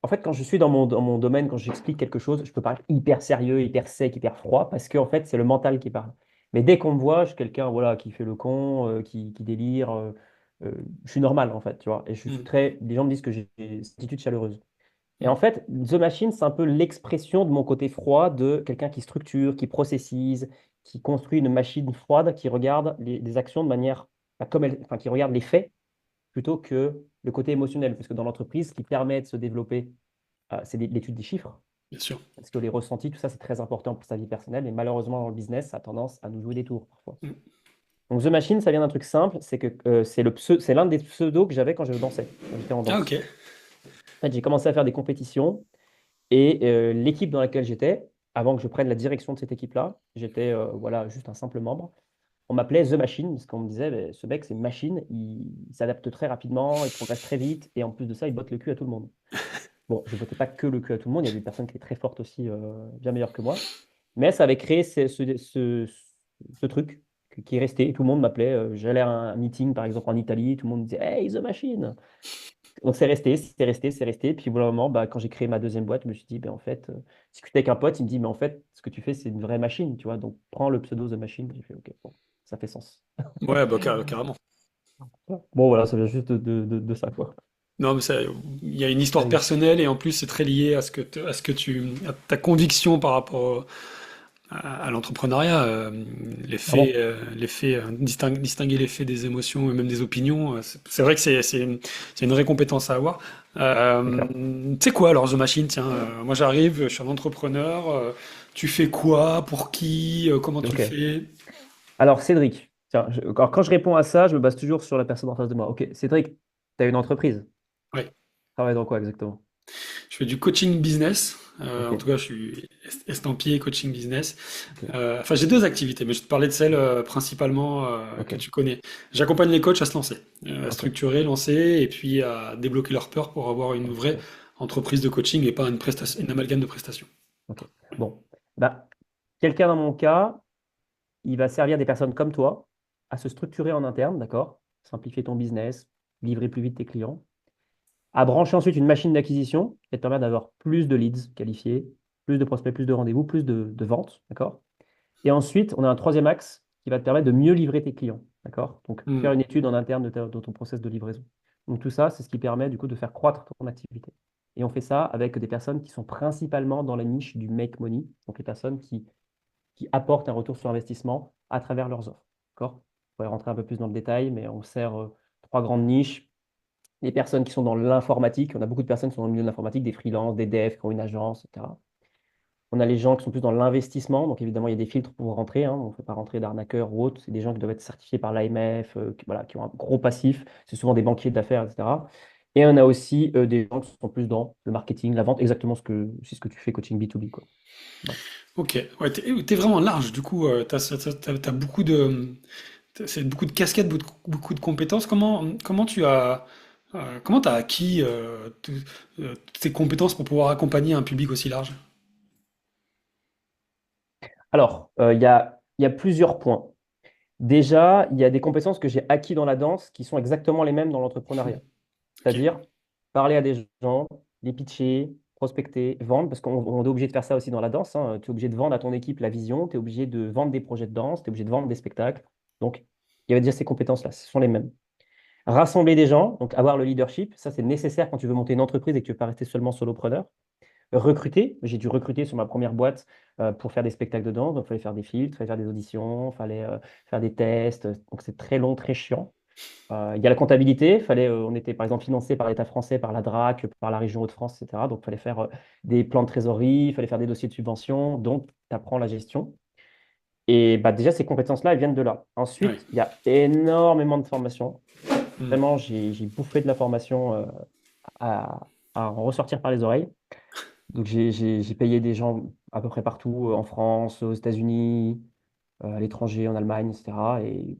en fait, quand je suis dans mon domaine, quand j'explique quelque chose, je peux paraître hyper sérieux, hyper sec, hyper froid, parce que en fait, c'est le mental qui parle. Mais dès qu'on me voit, je suis quelqu'un voilà, qui fait le con, qui délire. Euh, je suis normal, en fait, tu vois. Et je suis Hmm, très. Les gens me disent que j'ai cette attitude chaleureuse. Et en fait, The Machine, c'est un peu l'expression de mon côté froid, de quelqu'un qui structure, qui processise, qui construit une machine froide, qui regarde les actions de manière, enfin, qui regarde les faits plutôt que le côté émotionnel. Parce que dans l'entreprise, ce qui permet de se développer, c'est l'étude des chiffres. bien sûr. Parce que les ressentis, tout ça, c'est très important pour sa vie personnelle. Et malheureusement, dans le business, ça a tendance à nous jouer des tours parfois. Hmm. Donc, The Machine, ça vient d'un truc simple, c'est que c'est l'un des pseudos que j'avais quand je dansais, quand j'étais en Ah, ok. danse. En fait, j'ai commencé à faire des compétitions. Et l'équipe dans laquelle j'étais, avant que je prenne la direction de cette équipe-là, j'étais voilà, juste un simple membre. On m'appelait The Machine, parce qu'on me disait, mais ce mec, c'est une machine, il s'adapte très rapidement, il progresse très vite, et en plus de ça, il botte le cul à tout le monde. Bon, je ne bottais pas que le cul à tout le monde, il y avait des personnes qui étaient très fortes aussi, bien meilleures que moi. Mais ça avait créé ce truc qui est resté. Tout le monde m'appelait. J'allais à un meeting, par exemple, en Italie. Tout le monde me disait Hey, The Machine. Donc c'est resté, c'est resté, c'est resté. Puis au bout d'un moment, bah, quand j'ai créé ma deuxième boîte, je me suis dit, ben, en fait, discuter avec un pote, il me dit, mais en fait, ce que tu fais, c'est une vraie machine, tu vois. Donc prends le pseudo The Machine. J'ai fait, OK, bon, ça fait sens. Ouais, bah, carrément. Bon, voilà, ça vient juste de ça, quoi. Non, mais il y a une histoire Allez. personnelle et en plus c'est très lié à à ta conviction par rapport à l'entrepreneuriat. Ah bon? Distinguer les faits des émotions et même des opinions. C'est vrai que c'est une vraie compétence à avoir. C'est clair. Tu sais quoi alors, The Machine, tiens, moi j'arrive, je suis un entrepreneur. Tu fais quoi? Pour qui? Comment tu le OK. fais? Alors, Cédric, tiens, alors, quand je réponds à ça, je me base toujours sur la personne en face de moi. OK, Cédric, tu as une entreprise. Ouais. Tu travailles dans quoi exactement? Je fais du coaching business. En OK, tout cas, je suis estampillé coaching business. OK, Enfin, j'ai deux activités, mais je te parlais de celle principalement que OK, tu connais. J'accompagne les coachs à se lancer, à OK, structurer, lancer, et puis à débloquer leur peur pour avoir une vraie OK, entreprise de coaching et pas une amalgame de prestations. OK. Bon, bah, quelqu'un dans mon cas, il va servir des personnes comme toi à se structurer en interne, d'accord? Simplifier ton business, livrer plus vite tes clients, à brancher ensuite une machine d'acquisition qui te permet d'avoir plus de leads qualifiés, plus de prospects, plus de rendez-vous, plus de ventes, d'accord? Et ensuite, on a un troisième axe qui va te permettre de mieux livrer tes clients. D'accord? Donc, faire Hmm. une étude en interne de ton process de livraison. Donc, tout ça, c'est ce qui permet du coup de faire croître ton activité. Et on fait ça avec des personnes qui sont principalement dans la niche du make money, donc les personnes qui apportent un retour sur investissement à travers leurs offres. D'accord? On pourrait rentrer un peu plus dans le détail, mais on sert trois grandes niches. Les personnes qui sont dans l'informatique, on a beaucoup de personnes qui sont dans le milieu de l'informatique, des freelances, des devs qui ont une agence, etc. On a les gens qui sont plus dans l'investissement, donc évidemment, il y a des filtres pour rentrer, hein. On ne fait pas rentrer d'arnaqueurs ou autres. C'est des gens qui doivent être certifiés par l'AMF, voilà, qui ont un gros passif. C'est souvent des banquiers d'affaires, etc. Et on a aussi des gens qui sont plus dans le marketing, la vente, exactement c'est ce que tu fais, coaching B2B, quoi. Voilà. Ok, ouais, t'es vraiment large. Du coup, t'as c'est beaucoup de casquettes, beaucoup de compétences. Comment t'as acquis ces compétences pour pouvoir accompagner un public aussi large? Alors, il y a plusieurs points. Déjà, il y a des compétences que j'ai acquis dans la danse qui sont exactement les mêmes dans l'entrepreneuriat. Ok. C'est-à-dire parler à des gens, les pitcher, prospecter, vendre, parce qu'on est obligé de faire ça aussi dans la danse, hein. Tu es obligé de vendre à ton équipe la vision, tu es obligé de vendre des projets de danse, tu es obligé de vendre des spectacles. Donc, il y avait déjà ces compétences-là, ce sont les mêmes. Rassembler des gens, donc avoir le leadership, ça c'est nécessaire quand tu veux monter une entreprise et que tu ne veux pas rester seulement solopreneur. Recruter, j'ai dû recruter sur ma première boîte pour faire des spectacles de danse, donc il fallait faire des filtres, il fallait faire des auditions, il fallait faire des tests, donc c'est très long, très chiant. Il y a la comptabilité. On était par exemple financé par l'État français, par la DRAC, par la région Hauts-de-France, etc. Donc, il fallait faire des plans de trésorerie, il fallait faire des dossiers de subvention. Donc, tu apprends la gestion. Et bah, déjà, ces compétences-là, elles viennent de là. Ouais. Ensuite, il y a énormément de formations. Hmm. Vraiment, j'ai bouffé de la formation à en ressortir par les oreilles. Donc, j'ai payé des gens à peu près partout, en France, aux États-Unis, à l'étranger, en Allemagne, etc. Et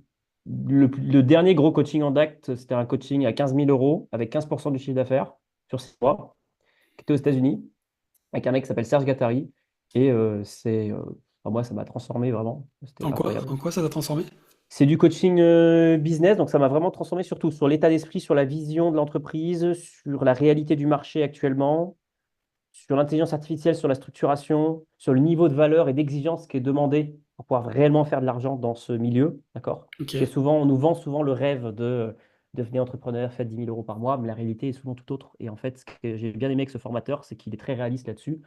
le dernier gros coaching en date, c'était un coaching à 15 000 euros avec 15% du chiffre d'affaires sur 6 mois, qui était aux États-Unis, avec un mec qui s'appelle Serge Gattari. Et enfin, moi, ça m'a transformé vraiment. C'était En quoi? incroyable. En quoi ça t'a transformé? C'est du coaching business, donc ça m'a vraiment transformé surtout sur l'état d'esprit, sur la vision de l'entreprise, sur la réalité du marché actuellement, sur l'intelligence artificielle, sur la structuration, sur le niveau de valeur et d'exigence qui est demandé pour pouvoir réellement faire de l'argent dans ce milieu, d'accord? Ok. Parce que souvent, on nous vend souvent le rêve de devenir entrepreneur, faites 10 000 euros par mois, mais la réalité est souvent tout autre. Et en fait, ce que j'ai bien aimé avec ce formateur, c'est qu'il est très réaliste là-dessus.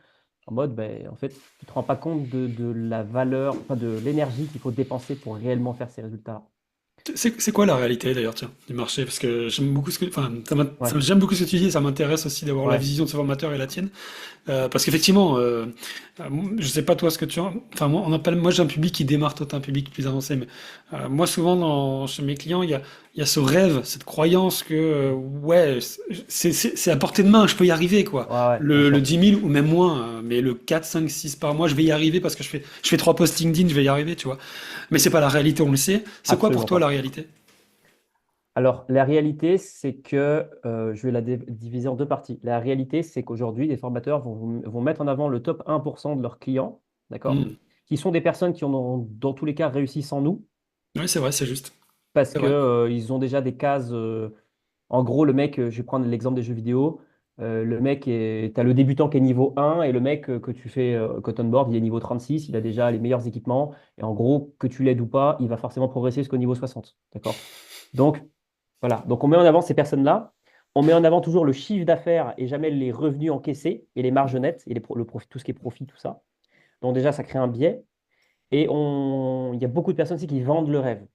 En mode, ben, en fait, tu ne te rends pas compte de la valeur, enfin, de l'énergie qu'il faut dépenser pour réellement faire ces résultats. C'est quoi la réalité d'ailleurs, tiens, du marché? Parce que j'aime beaucoup enfin, Ouais, j'aime beaucoup ce que tu dis, et ça m'intéresse aussi d'avoir la ouais, vision de ce formateur et la tienne. Parce qu'effectivement, je sais pas toi ce que tu as. Enfin, moi j'ai un public qui démarre, toi t'as un public plus avancé, mais moi souvent chez mes clients, il y a ce rêve, cette croyance que ouais, c'est à portée de main, je peux y arriver quoi. ouais, ouais, bien Le sûr. 10 000 ou même moins, mais le 4, 5, 6 par mois, je vais y arriver parce que je fais 3 posts LinkedIn, je vais y arriver, tu vois. Mais c'est pas la réalité, on le sait. C'est quoi pour Absolument toi la pas. réalité? Alors, la réalité, c'est que je vais la diviser en deux parties. La réalité, c'est qu'aujourd'hui, les formateurs vont mettre en avant le top 1% de leurs clients, d'accord? Hmm. qui sont des personnes qui ont, dans tous les cas, réussi sans nous, Oui, c'est vrai, c'est juste. parce C'est que, vrai. ils ont déjà des cases. En gros, le mec, je vais prendre l'exemple des jeux vidéo. Le mec t'as le débutant qui est niveau 1 et le mec que tu fais cotton board, il est niveau 36, il a déjà les meilleurs équipements. Et en gros, que tu l'aides ou pas, il va forcément progresser jusqu'au niveau 60. D'accord? Donc, voilà. Donc, on met en avant ces personnes-là. On met en avant toujours le chiffre d'affaires et jamais les revenus encaissés et les marges nettes et le profit, tout ce qui est profit, tout ça. Donc, déjà, ça crée un biais. Et il y a beaucoup de personnes aussi qui vendent le rêve.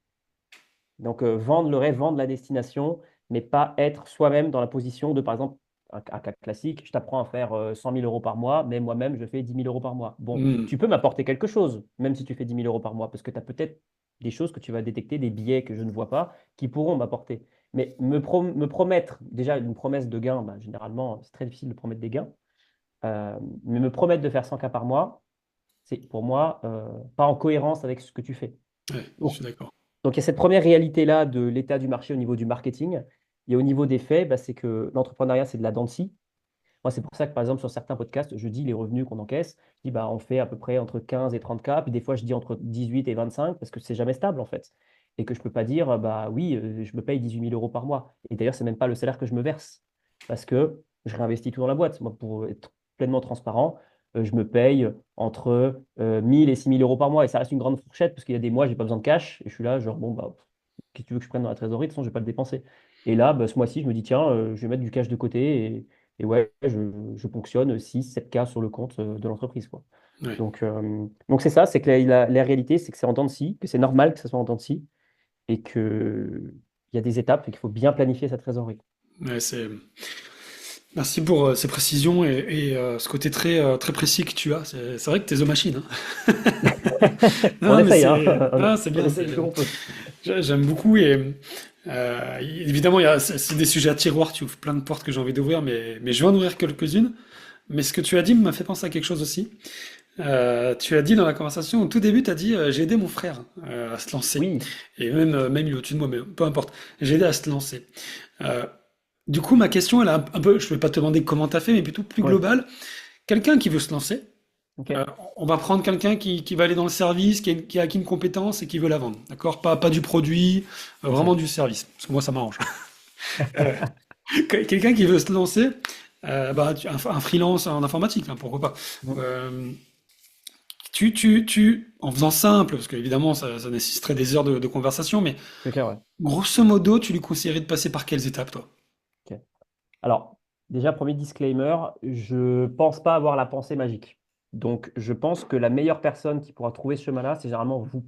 Donc, vendre le rêve, vendre la destination, mais pas être soi-même dans la position de, par exemple, un cas classique, je t'apprends à faire 100 000 euros par mois, mais moi-même, je fais 10 000 euros par mois. Bon, Hmm. tu peux m'apporter quelque chose, même si tu fais 10 000 euros par mois, parce que tu as peut-être des choses que tu vas détecter, des biais que je ne vois pas, qui pourront m'apporter. Mais me promettre, déjà une promesse de gain, bah, généralement, c'est très difficile de promettre des gains, mais me promettre de faire 100 cas par mois, c'est pour moi pas en cohérence avec ce que tu fais. Ouais, je Donc, suis d'accord. donc, il y a cette première réalité-là de l'état du marché au niveau du marketing. Et au niveau des faits, bah, c'est que l'entrepreneuriat, c'est de la dent de scie. Moi, c'est pour ça que, par exemple, sur certains podcasts, je dis les revenus qu'on encaisse. Je dis, bah, on fait à peu près entre 15 et 30 K. Puis des fois, je dis entre 18 et 25 parce que c'est jamais stable, en fait. Et que je ne peux pas dire, bah oui, je me paye 18 000 euros par mois. Et d'ailleurs, ce n'est même pas le salaire que je me verse parce que je réinvestis tout dans la boîte. Moi, pour être pleinement transparent, je me paye entre 1000 et 6000 euros par mois. Et ça reste une grande fourchette parce qu'il y a des mois, j'ai pas besoin de cash. Et je suis là, genre, bon, bah, qu'est-ce que tu veux que je prenne dans la trésorerie? De toute façon, je vais pas le dépenser. Et là, bah, ce mois-ci, je me dis, tiens, je vais mettre du cash de côté. Et ouais, je ponctionne 6 7 K sur le compte de l'entreprise, quoi. Ouais. Donc c'est ça, c'est que la réalité, c'est que c'est en dents de scie, que c'est normal que ce soit en dents de scie, et qu'il y a des étapes et qu'il faut bien planifier sa trésorerie. Ouais, Merci pour ces précisions et ce côté très précis que tu as. C'est vrai que t'es The Machine, hein. On Non, mais essaye, hein. c'est On bien. essaye du mieux qu'on peut. J'aime beaucoup et évidemment, c'est des sujets à tiroir. Tu ouvres plein de portes que j'ai envie d'ouvrir, mais je vais en ouvrir quelques-unes. Mais ce que tu as dit m'a fait penser à quelque chose aussi. Tu as dit dans la conversation, au tout début, tu as dit j'ai aidé mon frère à se lancer. Oui, Et même il est au-dessus de moi, mais peu importe. J'ai aidé à se lancer. Euh, du coup, ma question, elle est un peu, je ne vais pas te demander comment tu as fait, mais plutôt plus ouais, globale. Quelqu'un qui veut se lancer, ok, euh, on va prendre quelqu'un qui va aller dans le service, qui a acquis une compétence et qui veut la vendre. D'accord? Pas du produit, ok. vraiment du service. Parce que moi, ça m'arrange. Euh, quelqu'un qui veut se lancer, un freelance en informatique, hein, pourquoi pas. Mhm. Euh, en faisant simple, parce qu'évidemment, ça nécessiterait des heures de conversation, mais C'est clair, ouais. grosso modo, tu lui conseillerais de passer par quelles étapes, toi? Ok. Alors, déjà, premier disclaimer, je pense pas avoir la pensée magique. Donc, je pense que la meilleure personne qui pourra trouver ce chemin-là, c'est généralement vous.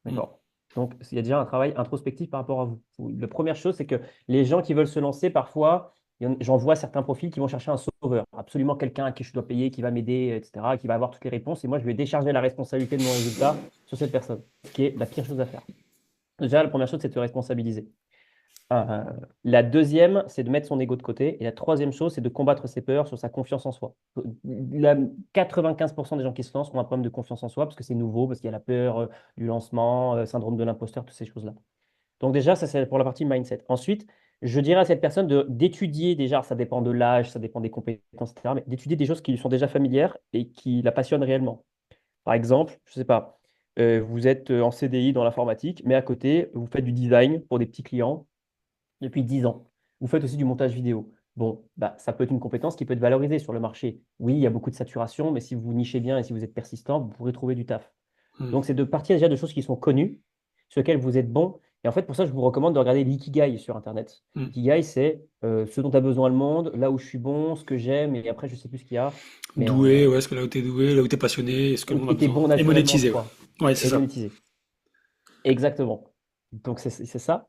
Hmm. D'accord? Donc, il y a déjà un travail introspectif par rapport à vous. La première chose, c'est que les gens qui veulent se lancer, parfois, j'en vois certains profils qui vont chercher un sauveur, absolument quelqu'un à qui je dois payer, qui va m'aider, etc., qui va avoir toutes les réponses. Et moi, je vais décharger la responsabilité de mon résultat sur cette personne, ce qui est la pire chose à faire. Déjà, la première chose, c'est de se responsabiliser. Euh, la deuxième, c'est de mettre son ego de côté. Et la troisième chose, c'est de combattre ses peurs sur sa confiance en soi. 95% des gens qui se lancent ont un problème de confiance en soi parce que c'est nouveau, parce qu'il y a la peur du lancement, syndrome de l'imposteur, toutes ces choses-là. Donc déjà, ça c'est pour la partie mindset. Ensuite, je dirais à cette personne d'étudier déjà, ça dépend de l'âge, ça dépend des compétences, etc., mais d'étudier des choses qui lui sont déjà familières et qui la passionnent réellement. Par exemple, je ne sais pas, vous êtes en CDI dans l'informatique, mais à côté, vous faites du design pour des petits clients depuis 10 ans. Vous faites aussi du montage vidéo. Bon, bah, ça peut être une compétence qui peut être valorisée sur le marché. Oui, il y a beaucoup de saturation, mais si vous vous nichez bien et si vous êtes persistant, vous pourrez trouver du taf. Hmm. Donc, c'est de partir déjà de choses qui sont connues, sur lesquelles vous êtes bon. Et en fait, pour ça, je vous recommande de regarder l'Ikigai sur Internet. Hmm. L'ikigai, c'est ce dont a besoin le monde, là où je suis bon, ce que j'aime, et après, je ne sais plus ce qu'il y a. Mais Doué, ouais, est-ce que là où t'es doué, là où t'es passionné, est-ce que le monde a et t'es besoin? bon Et naturellement, je monétisé, ouais. crois. Ouais, c'est Et ça. monétiser. Exactement. Donc, c'est ça.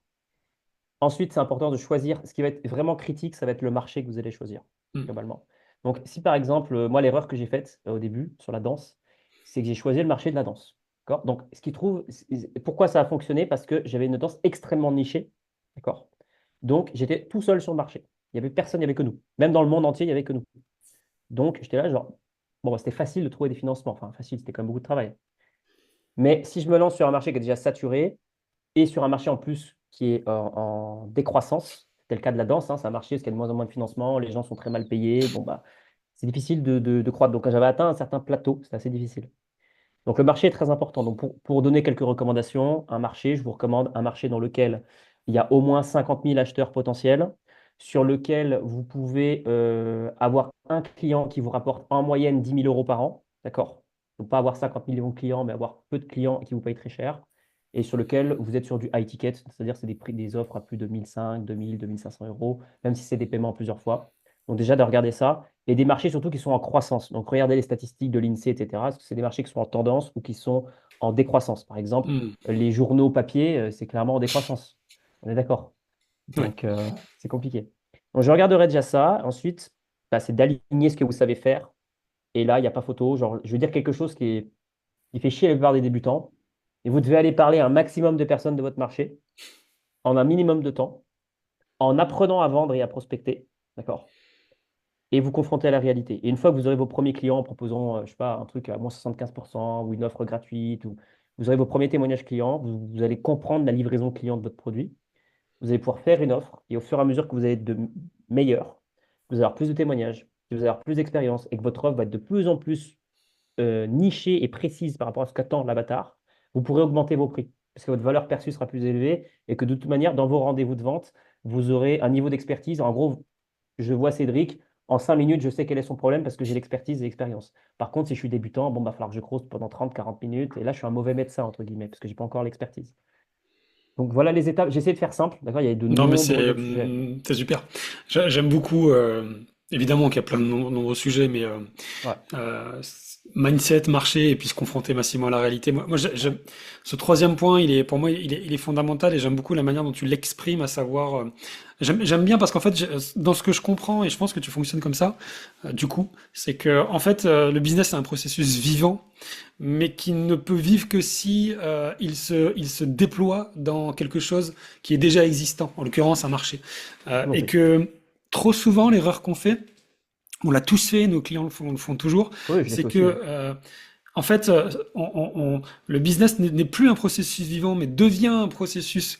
Ensuite, c'est important de choisir. Ce qui va être vraiment critique, ça va être le marché que vous allez choisir, Hmm. globalement. Donc, si par exemple, moi, l'erreur que j'ai faite au début sur la danse, c'est que j'ai choisi le marché de la danse. D'accord? Donc, pourquoi ça a fonctionné? Parce que j'avais une danse extrêmement nichée. D'accord? Donc, j'étais tout seul sur le marché. Il n'y avait personne, il n'y avait que nous. Même dans le monde entier, il n'y avait que nous. Donc, j'étais là, genre, bon, bah, c'était facile de trouver des financements. Enfin, facile, c'était quand même beaucoup de travail. Mais si je me lance sur un marché qui est déjà saturé, et sur un marché en plus qui est en décroissance. C'était le cas de la danse, hein, c'est un marché parce qu'il y a de moins en moins de financement, les gens sont très mal payés. Bon, bah, c'est difficile de croître. Donc, quand j'avais atteint un certain plateau, c'était assez difficile. Donc le marché est très important. Donc pour donner quelques recommandations, un marché, je vous recommande un marché dans lequel il y a au moins 50 000 acheteurs potentiels, sur lequel vous pouvez avoir un client qui vous rapporte en moyenne 10 000 euros par an, d'accord? Donc pas avoir 50 millions de clients, mais avoir peu de clients qui vous payent très cher, et sur lequel vous êtes sur du high ticket, c'est-à-dire c'est des prix, des offres à plus de 1500, 2000, 2500 euros, même si c'est des paiements en plusieurs fois. Donc déjà de regarder ça et des marchés surtout qui sont en croissance. Donc, regardez les statistiques de l'INSEE, etc. Est-ce que c'est des marchés qui sont en tendance ou qui sont en décroissance? Par exemple, Hmm. les journaux papier, c'est clairement en décroissance. On est d'accord. Ouais. Donc, c'est compliqué. Donc, je regarderai déjà ça. Ensuite, bah, c'est d'aligner ce que vous savez faire. Et là, il n'y a pas photo. Genre, je veux dire quelque chose qui fait chier la plupart des débutants. Et vous devez aller parler à un maximum de personnes de votre marché en un minimum de temps, en apprenant à vendre et à prospecter. D'accord? Et vous confronter à la réalité. Et une fois que vous aurez vos premiers clients en proposant, je sais pas, un truc à moins 75% ou une offre gratuite, ou vous aurez vos premiers témoignages clients, vous allez comprendre la livraison client de votre produit. Vous allez pouvoir faire une offre et au fur et à mesure que vous allez être de meilleur, vous allez avoir plus de témoignages, vous allez avoir plus d'expérience et que votre offre va être de plus en plus nichée et précise par rapport à ce qu'attend l'avatar, vous pourrez augmenter vos prix parce que votre valeur perçue sera plus élevée et que de toute manière, dans vos rendez-vous de vente, vous aurez un niveau d'expertise. En gros, je vois Cédric, en 5 minutes, je sais quel est son problème parce que j'ai l'expertise et l'expérience. Par contre, si je suis débutant, bon, va falloir que je creuse pendant 30, 40 minutes. Et là, je suis un mauvais médecin, entre guillemets, parce que j'ai pas encore l'expertise. Donc voilà les étapes. J'essaie de faire simple, d'accord? Il y a de Non, mais nombreux autres sujets. c'est super. J'aime beaucoup, évidemment qu'il y a plein de nombreux sujets, mais Ouais, mindset, marché, et puis se confronter massivement à la réalité. Ce troisième point, pour moi, il est fondamental, et j'aime beaucoup la manière dont tu l'exprimes, à savoir, j'aime bien parce qu'en fait, dans ce que je comprends, et je pense que tu fonctionnes comme ça, du coup, c'est que, en fait, le business, c'est un processus vivant, mais qui ne peut vivre que si il se déploie dans quelque chose qui est déjà existant, en l'occurrence un marché. tout Et compris. que trop souvent, l'erreur qu'on fait, on l'a tous fait, nos clients le font toujours, Oui, je l'ai c'est fait que aussi, hein. en fait, le business n'est plus un processus vivant, mais devient un processus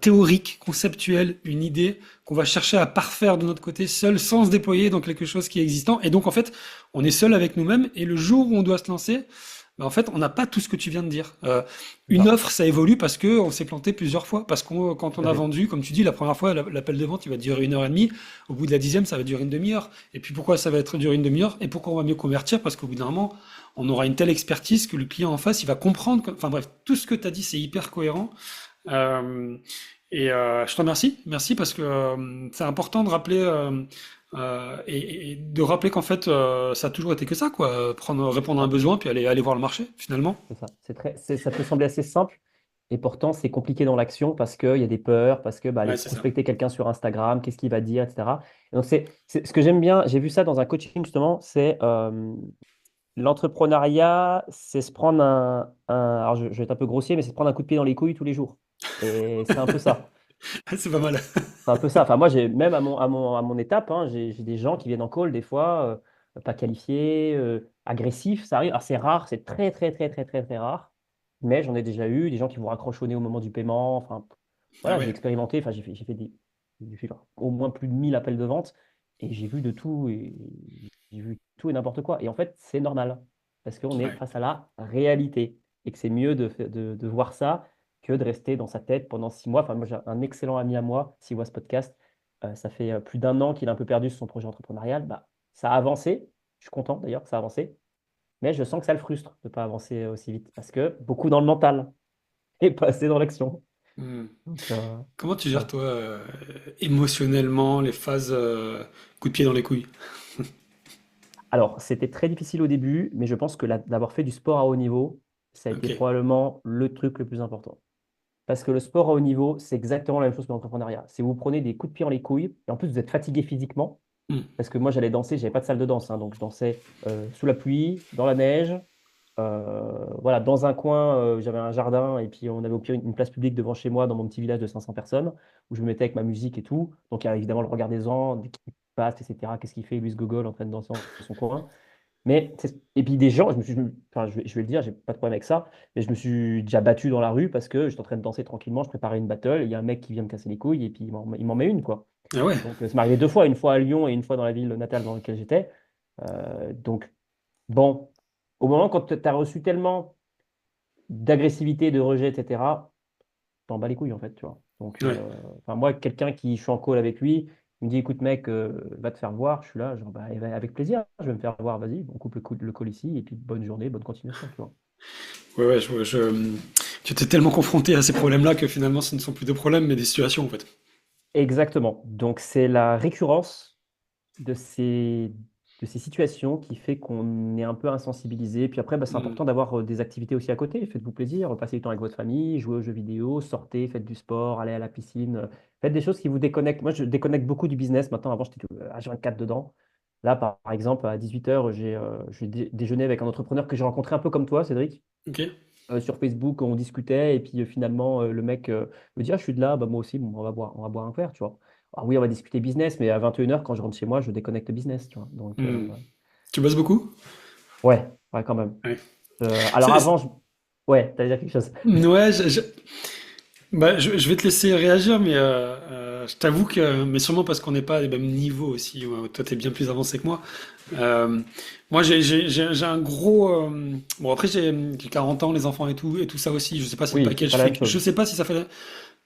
théorique, conceptuel, une idée qu'on va chercher à parfaire de notre côté seul, sans se déployer dans quelque chose qui est existant. Et donc, en fait, on est seul avec nous-mêmes. Et le jour où on doit se lancer, ben, en fait, on n'a pas tout ce que tu viens de dire. C'est Une ça, offre, ça évolue parce que on s'est planté plusieurs fois. Parce qu'on, quand tout on à a fait. vendu, comme tu dis, la première fois, l'appel de vente, il va durer 1 heure et demie. Au bout de la dixième, ça va durer une demi-heure. Et puis pourquoi ça va être durer une demi-heure? Et pourquoi on va mieux convertir? Parce qu'au bout d'un moment, on aura une telle expertise que le client en face, il va comprendre. Enfin bref, tout ce que tu as dit, c'est hyper cohérent. Euh, je te remercie. Merci parce que c'est important de rappeler et de rappeler qu'en fait, ça a toujours été que ça, quoi. Répondre à un Ça, besoin, puis aller voir le marché, finalement. c'est ça. Ça peut sembler assez simple. Et pourtant, c'est compliqué dans l'action parce qu'il y a des peurs, parce que bah, aller Ouais, c'est ça. prospecter quelqu'un sur Instagram, qu'est-ce qu'il va dire, etc. Et donc, ce que j'aime bien, j'ai vu ça dans un coaching justement, c'est l'entrepreneuriat, c'est se prendre alors je vais être un peu grossier, mais c'est se prendre un coup de pied dans les couilles tous les jours. Et c'est un peu ça. C'est pas mal. C'est un peu ça. Enfin, moi, j'ai même à mon étape, hein, j'ai des gens qui viennent en call des fois, pas qualifiés, agressifs, ça arrive. Alors, c'est rare, c'est très, très, très, très, très, très rare. Mais j'en ai déjà eu, des gens qui vont raccrocher au nez au moment du paiement. Enfin, Ah voilà, j'ai ouais. expérimenté, enfin, j'ai fait au moins plus de 1000 appels de vente et j'ai vu de tout et j'ai vu tout et n'importe quoi. Et en fait, c'est normal parce qu'on est Ouais. face à la réalité et que c'est mieux de voir ça que de rester dans sa tête pendant 6 mois. Enfin, moi, j'ai un excellent ami à moi, s'il voit ce podcast, ça fait plus d'1 an qu'il a un peu perdu sur son projet entrepreneurial. Bah, ça a avancé. Je suis content d'ailleurs que ça a avancé, mais je sens que ça le frustre de ne pas avancer aussi vite parce que beaucoup dans le mental et pas assez dans l'action. Hmm. Donc, Comment tu gères, voilà. toi, émotionnellement, les phases coup de pied dans les couilles? Alors, c'était très difficile au début, mais je pense que d'avoir fait du sport à haut niveau, ça a été Ok. probablement le truc le plus important. Parce que le sport à haut niveau, c'est exactement la même chose que l'entrepreneuriat. Si vous prenez des coups de pied dans les couilles, et en plus vous êtes fatigué physiquement, Hmm. parce que moi j'allais danser, j'avais pas de salle de danse, hein, donc je dansais sous la pluie, dans la neige, voilà, dans un coin, j'avais un jardin, et puis on avait au pire une place publique devant chez moi, dans mon petit village de 500 personnes, où je me mettais avec ma musique et tout. Donc il y a évidemment le regard des gens, des qui passent, etc. Qu'est-ce qu'il fait, Louis Gogol, en train de danser dans son coin. Et puis des gens, enfin, je vais le dire, j'ai pas de problème avec ça, mais je me suis déjà battu dans la rue parce que j'étais en train de danser tranquillement, je préparais une battle, il y a un mec qui vient me casser les couilles et puis il m'en met une, quoi. Ah ouais. Donc ça m'est arrivé 2 fois, une fois à Lyon et une fois dans la ville natale dans laquelle j'étais. Donc bon. au moment quand tu as reçu tellement d'agressivité, de rejet, etc., t'en bats les couilles, en fait, tu vois. Donc, Ouais. enfin, moi, quelqu'un qui, je suis en call avec lui, il me dit, écoute, mec, va te faire voir. Je suis là, genre, bah, eh ben, avec plaisir, je vais me faire voir, vas-y, on coupe le call ici, et puis bonne journée, bonne continuation, tu vois. Ouais, ouais, tu t'es tellement confronté à ces problèmes-là que finalement, ce ne sont plus des problèmes, mais des situations, en fait. Exactement. Donc, c'est la récurrence de ces situations qui fait qu'on est un peu insensibilisé. Puis après, bah, c'est Hmm. important d'avoir des activités aussi à côté. Faites-vous plaisir, passez du temps avec votre famille, jouez aux jeux vidéo, sortez, faites du sport, allez à la piscine. Faites des choses qui vous déconnectent. Moi, je déconnecte beaucoup du business. Maintenant, avant, j'étais H24 dedans. Là, par exemple, à 18h, je vais déjeuner avec un entrepreneur que j'ai rencontré un peu comme toi, Cédric. Ok. Sur Facebook, on discutait, et puis finalement, le mec me dit, ah, je suis de là, bah, moi aussi, bon, on va boire un verre, tu vois. Ah oui, on va discuter business, mais à 21h, quand je rentre chez moi, je déconnecte business, tu vois. Donc, Hmm. Tu bosses beaucoup? ouais, quand même. Ouais. Alors C'est- avant, ouais, t'allais dire quelque chose. Ouais, bah, je vais te laisser réagir, mais je t'avoue que, mais sûrement parce qu'on n'est pas des mêmes niveaux aussi. Ouais, toi, t'es bien plus avancé que moi. Euh, moi, j'ai un gros. Bon, après, j'ai 40 ans, les enfants et tout ça aussi. Je sais pas si le Oui, c'est package pas la fait. même Je chose. sais pas si ça fait.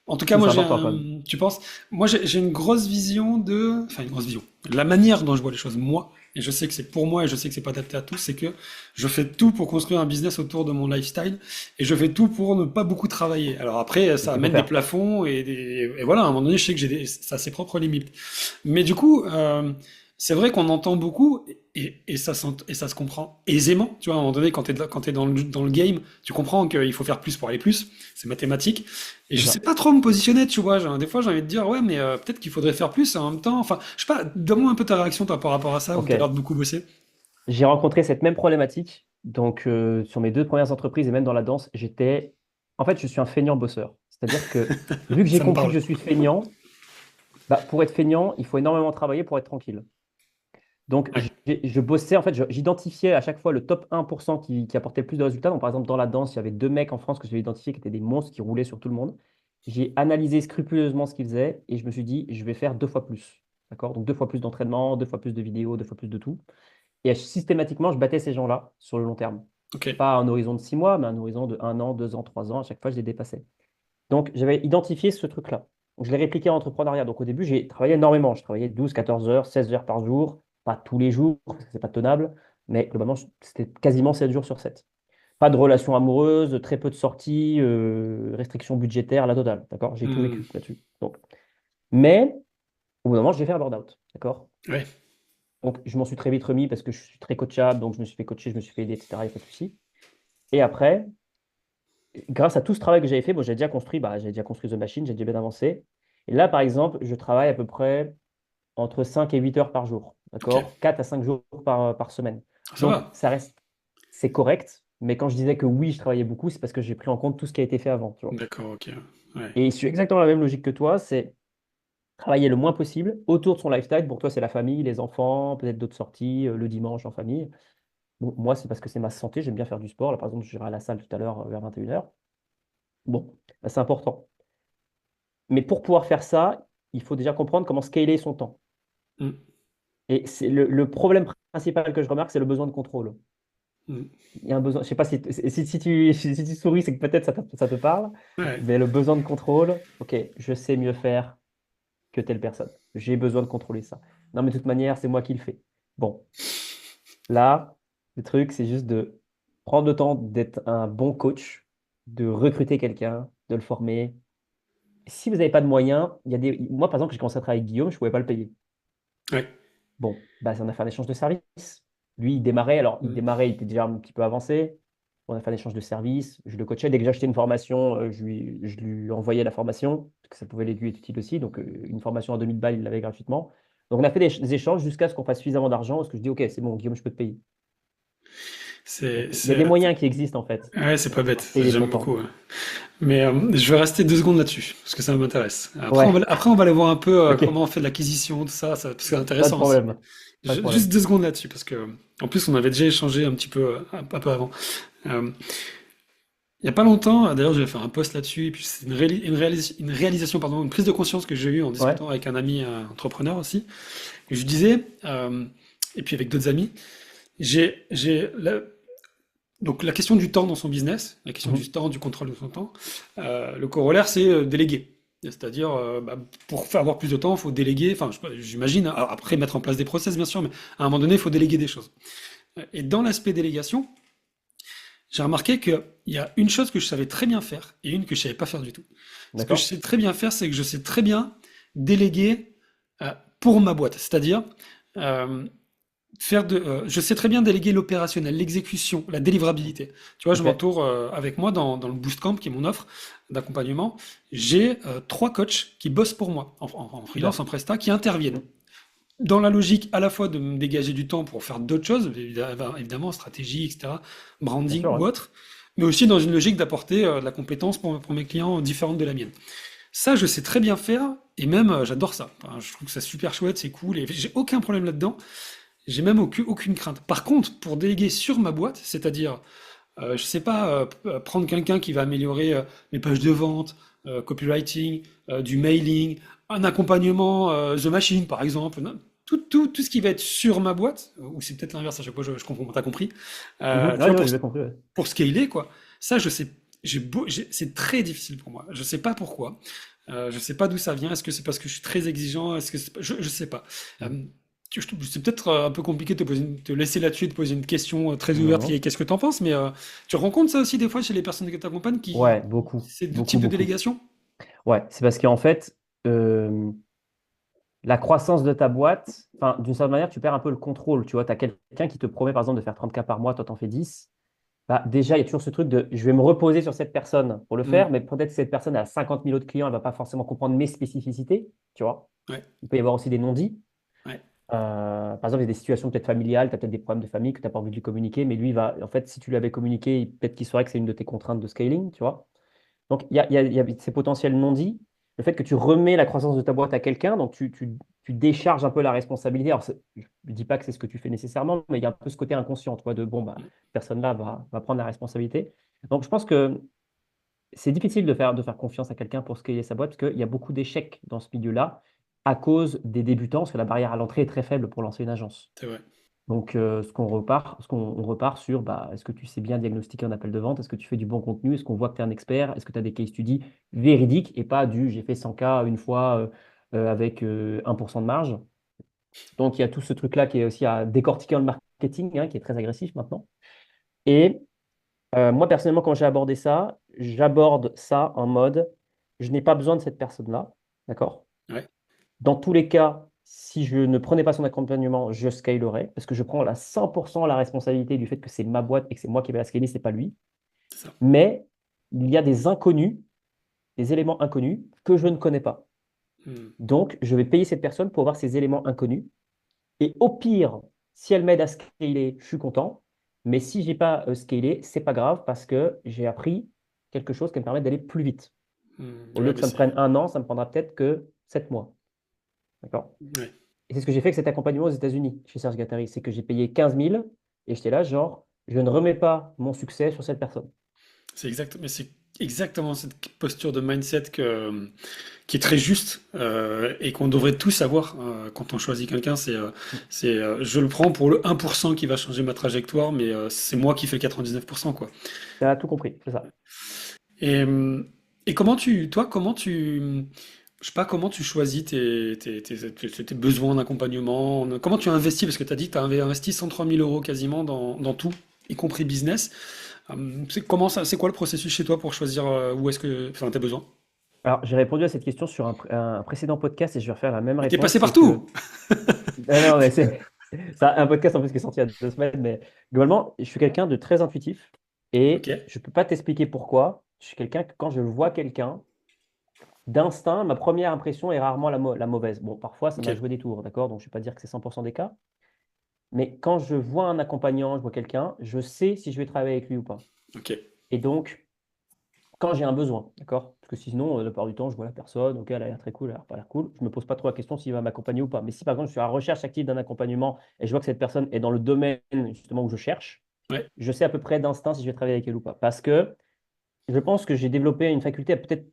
En tout cas, Oui, moi, c'est important quand même. tu penses, moi, j'ai une grosse vision de, enfin, une grosse vision. La manière dont je vois les choses, moi, et je sais que c'est pour moi et je sais que c'est pas adapté à tous, c'est que je fais tout pour construire un business autour de mon lifestyle et je fais tout pour ne pas beaucoup travailler. Alors après, C'est ce ça qu'il faut amène des faire. plafonds et voilà, à un moment donné, je sais que ça a ses propres limites. Mais du coup, c'est vrai qu'on entend beaucoup et ça se comprend aisément. Tu vois, à un moment donné, quand t'es dans le game, tu comprends qu'il faut faire plus pour aller plus. C'est mathématique. Et C'est je sais ça. pas trop me positionner, tu vois. Des fois, j'ai envie de dire, ouais, mais peut-être qu'il faudrait faire plus et en même temps. Enfin, je sais pas, donne-moi un peu ta réaction toi, par rapport à ça, où Ok. t'as l'air de beaucoup bosser. J'ai rencontré cette même problématique. Donc, sur mes deux premières entreprises et même dans la danse, j'étais. En fait, je suis un feignant bosseur. C'est-à-dire que, vu que j'ai Ça me compris que parle. je suis feignant, bah, pour être feignant, il faut énormément travailler pour être tranquille. Donc, Ouais. je bossais, en fait, j'identifiais à chaque fois le top 1% qui apportait le plus de résultats. Donc, par exemple, dans la danse, il y avait deux mecs en France que j'avais identifiés qui étaient des monstres qui roulaient sur tout le monde. J'ai analysé scrupuleusement ce qu'ils faisaient et je me suis dit, je vais faire deux fois plus. D'accord? Donc, deux fois plus d'entraînement, deux fois plus de vidéos, deux fois plus de tout. Et systématiquement, je battais ces gens-là sur le long terme. Ok. Pas un horizon de 6 mois, mais un horizon de 1 an, 2 ans, 3 ans. À chaque fois, je les dépassais. Donc, j'avais identifié ce truc-là. Donc, je l'ai répliqué en entrepreneuriat. Donc, au début, j'ai travaillé énormément. Je travaillais 12, 14 heures, 16 heures par jour. Pas tous les jours, parce que c'est pas tenable. Mais globalement, c'était quasiment 7 jours sur 7. Pas de relation amoureuse, très peu de sorties, restrictions budgétaires, la totale. D'accord? J'ai tout Hmm. vécu là-dessus. Donc, mais, au bout d'un moment, j'ai fait un burn-out. D'accord? Ouais. Donc, je m'en suis très vite remis parce que je suis très coachable. Donc, je me suis fait coacher, je me suis fait aider, etc. Il n'y a pas de souci. Et après, grâce à tout ce travail que j'avais fait, bon, j'avais déjà construit The Machine, j'ai déjà bien avancé. Et là, par exemple, je travaille à peu près entre 5 et 8 heures par jour, Ok. d'accord? 4 à 5 jours par semaine. Ça Donc, va. ça reste, c'est correct. Mais quand je disais que oui, je travaillais beaucoup, c'est parce que j'ai pris en compte tout ce qui a été fait avant, tu vois. D'accord. Ok. Ouais. Et je suis exactement la même logique que toi, c'est travailler le moins possible autour de son lifestyle. Pour toi, c'est la famille, les enfants, peut-être d'autres sorties, le dimanche en famille. Bon, moi, c'est parce que c'est ma santé, j'aime bien faire du sport. Là, par exemple, je vais à la salle tout à l'heure vers 21h. Bon, bah, c'est important. Mais pour pouvoir faire ça, il faut déjà comprendre comment scaler son temps. Hmm. Et c'est le problème principal que je remarque, c'est le besoin de contrôle. Hmm. Il y a un besoin, je sais pas si tu souris, c'est que peut-être ça te parle, Ouais. mais le besoin de contrôle, ok, je sais mieux faire que telle personne. J'ai besoin de contrôler ça. Non, mais de toute manière, c'est moi qui le fais. Bon, là, le truc, c'est juste de prendre le temps d'être un bon coach, de recruter quelqu'un, de le former. Si vous n'avez pas de moyens, il y a des... Moi, par exemple, j'ai commencé à travailler avec Guillaume, je ne pouvais pas le payer. Ouais. Bon, bah, on a fait un échange de services. Lui, il démarrait, alors il Hmm. démarrait, il était déjà un petit peu avancé. On a fait un échange de services, je le coachais. Dès que j'achetais une formation, je lui envoyais la formation, parce que ça pouvait lui être utile aussi. Donc, une formation à 2000 balles, il l'avait gratuitement. Donc, on a fait des échanges jusqu'à ce qu'on fasse suffisamment d'argent, parce que je dis, OK, c'est bon, Guillaume, je peux te payer. C'est, Donc, il y a c'est, des moyens qui existent, en fait, ouais, c'est pas pour bête. pouvoir scaler son J'aime temps. beaucoup. Ouais. Mais je vais rester 2 secondes là-dessus, parce que ça m'intéresse. Ouais, Après, on va aller voir un peu OK, comment on fait de l'acquisition, tout ça, parce que c'est pas de intéressant aussi. problème. Pas de Juste problème. 2 secondes là-dessus, parce que en plus, on avait déjà échangé un petit peu, un peu avant. Euh, il y a pas longtemps, d'ailleurs, j'avais fait un post là-dessus, et puis c'est une réalisation, pardon, une prise de conscience que j'ai eue en Ouais, discutant avec un ami entrepreneur aussi. Et je disais, et puis avec d'autres amis, j'ai, j'ai, Donc la question du temps dans son business, la question du Mhm. temps, du contrôle de son temps, le corollaire c'est déléguer. C'est-à-dire, bah, pour faire avoir plus de temps, il faut déléguer, enfin j'imagine, après mettre en place des process bien sûr, mais à un moment donné, il faut déléguer des choses. Et dans l'aspect délégation, j'ai remarqué qu'il y a une chose que je savais très bien faire et une que je savais pas faire du tout. Ce que je D'accord? sais très bien faire, c'est que je sais très bien déléguer pour ma boîte. C'est-à-dire, euh, je sais très bien déléguer l'opérationnel, l'exécution, la délivrabilité. Tu vois, je Ok. m'entoure avec moi dans le Bootcamp, qui est mon offre d'accompagnement. J'ai trois coachs qui bossent pour moi, en freelance, Super. en presta, qui interviennent. Mhm. Dans la logique à la fois de me dégager du temps pour faire d'autres choses, évidemment, stratégie, etc., Bien branding sûr, ou ouais. autre, mais aussi dans une logique d'apporter de la compétence pour mes clients différente de la mienne. Ça, je sais très bien faire, et même j'adore ça. Enfin, je trouve que c'est super chouette, c'est cool, et j'ai aucun problème là-dedans. J'ai même aucune crainte. Par contre, pour déléguer sur ma boîte, c'est-à-dire, je sais pas, prendre quelqu'un qui va améliorer mes pages de vente, copywriting, du mailing, un accompagnement, The Machine par exemple, tout ce qui va être sur ma boîte, ou c'est peut-être l'inverse à chaque fois, je comprends, t'as compris, Mhm. tu Ouais, vois, ouais, j'ai bien compris. Ouais. pour scaler, quoi. Ça, je sais, c'est très difficile pour moi. Je sais pas pourquoi. Je sais pas d'où ça vient. Est-ce que c'est parce que je suis très exigeant? Est-ce que je sais pas. Mhm. Euh, c'est peut-être un peu compliqué de te laisser là-dessus et de poser une question très Non, ouverte qui est non. qu'est-ce que t'en penses, mais tu rencontres ça aussi des fois chez les personnes que tu accompagnes Ouais, beaucoup. c'est deux Beaucoup, types de beaucoup. délégation? Ouais, c'est parce qu'en fait, euh, la croissance de ta boîte, enfin, d'une certaine manière, tu perds un peu le contrôle. Tu vois, tu as quelqu'un qui te promet, par exemple, de faire 30K par mois, toi, t'en fais 10. Bah, déjà, il y a toujours ce truc de je vais me reposer sur cette personne pour le Hmm, faire, mais peut-être que cette personne a 50 000 autres clients, elle ne va pas forcément comprendre mes spécificités. Tu vois, ouais, il peut y avoir aussi des non-dits. ouais, Par exemple, il y a des situations peut-être familiales, tu as peut-être des problèmes de famille que tu n'as pas envie de lui communiquer, mais lui, en fait, si tu lui avais communiqué, peut-être qu'il saurait que c'est une de tes contraintes de scaling, tu vois. Donc, il y a ces potentiels non-dits. Le fait que tu remets la croissance de ta boîte à quelqu'un, donc tu décharges un peu la responsabilité. Alors, je ne dis pas que c'est ce que tu fais nécessairement, mais il y a un peu ce côté inconscient, tu vois, de bon, bah, hmm, personne-là va prendre la responsabilité. Donc, je pense que c'est difficile de faire confiance à quelqu'un pour scaler sa boîte, parce qu'il y a beaucoup d'échecs dans ce milieu-là à cause des débutants, parce que la barrière à l'entrée est très faible pour lancer une agence. c'est vrai. Donc, ce qu'on repart sur, bah, est-ce que tu sais bien diagnostiquer un appel de vente? Est-ce que tu fais du bon contenu? Est-ce qu'on voit que tu es un expert? Est-ce que tu as des case studies véridiques et pas du j'ai fait 100K une fois avec 1% de marge? Donc, il y a tout ce truc-là qui est aussi à décortiquer dans le marketing, hein, qui est très agressif maintenant. Et moi, personnellement, quand j'ai abordé ça, j'aborde ça en mode je n'ai pas besoin de cette personne-là. D'accord? Ouais, Dans tous les cas, si je ne prenais pas son accompagnement, je scalerais parce que je prends la 100% la responsabilité du fait que c'est ma boîte et que c'est moi qui vais la scaler, c'est pas lui. c'est ça. Mais il y a des inconnus, des éléments inconnus que je ne connais pas. Hmm, Donc, je vais payer cette personne pour voir ces éléments inconnus. Et au pire, si elle m'aide à scaler, je suis content. Mais si j'ai pas scalé, c'est pas grave parce que j'ai appris quelque chose qui me permet d'aller plus vite. Au lieu ouais, que mais ça me prenne 1 an, ça me prendra peut-être que 7 mois. D'accord? ouais. Et c'est ce que j'ai fait avec cet accompagnement aux États-Unis, chez Serge Gattari. C'est que j'ai payé 15 000 et j'étais là, genre, je ne remets pas mon succès sur cette personne. Mais c'est exactement cette posture de mindset qui est très juste et qu'on devrait tous avoir quand on choisit quelqu'un. Je le prends pour le 1% qui va changer ma trajectoire, mais c'est moi qui fais le 99%, quoi. Tu as tout compris, c'est ça. Et, euh, et je sais pas, comment tu choisis tes besoins d'accompagnement, comment tu investis, parce que tu as dit que tu avais investi 103 000 euros quasiment dans tout, y compris business. C'est quoi le processus chez toi pour choisir où est-ce que, enfin, tes besoins? Alors, j'ai répondu à cette question sur un précédent podcast et je vais refaire la même Mais t'es réponse. passé C'est que, partout! non, non, mais c'est un podcast en plus qui est sorti il y a 2 semaines, mais globalement, je suis quelqu'un de très intuitif Ok, et je ne peux pas t'expliquer pourquoi. Je suis quelqu'un que quand je vois quelqu'un, d'instinct, ma première impression est rarement la mauvaise. Bon, parfois, ça ok, m'a joué des tours, d'accord? Donc, je ne vais pas dire que c'est 100% des cas. Mais quand je vois un accompagnant, je vois quelqu'un, je sais si je vais travailler avec lui ou pas. ok. Et donc, quand j'ai un besoin, d'accord? Parce que sinon, la plupart du temps, je vois la personne, ok, elle a l'air très cool, elle a l'air pas l'air cool. Je ne me pose pas trop la question s'il va m'accompagner ou pas. Mais si par exemple, je suis à la recherche active d'un accompagnement et je vois que cette personne est dans le domaine justement où je cherche, Ouais, je sais à peu près d'instinct si je vais travailler avec elle ou pas. Parce que je pense que j'ai développé une faculté à peut-être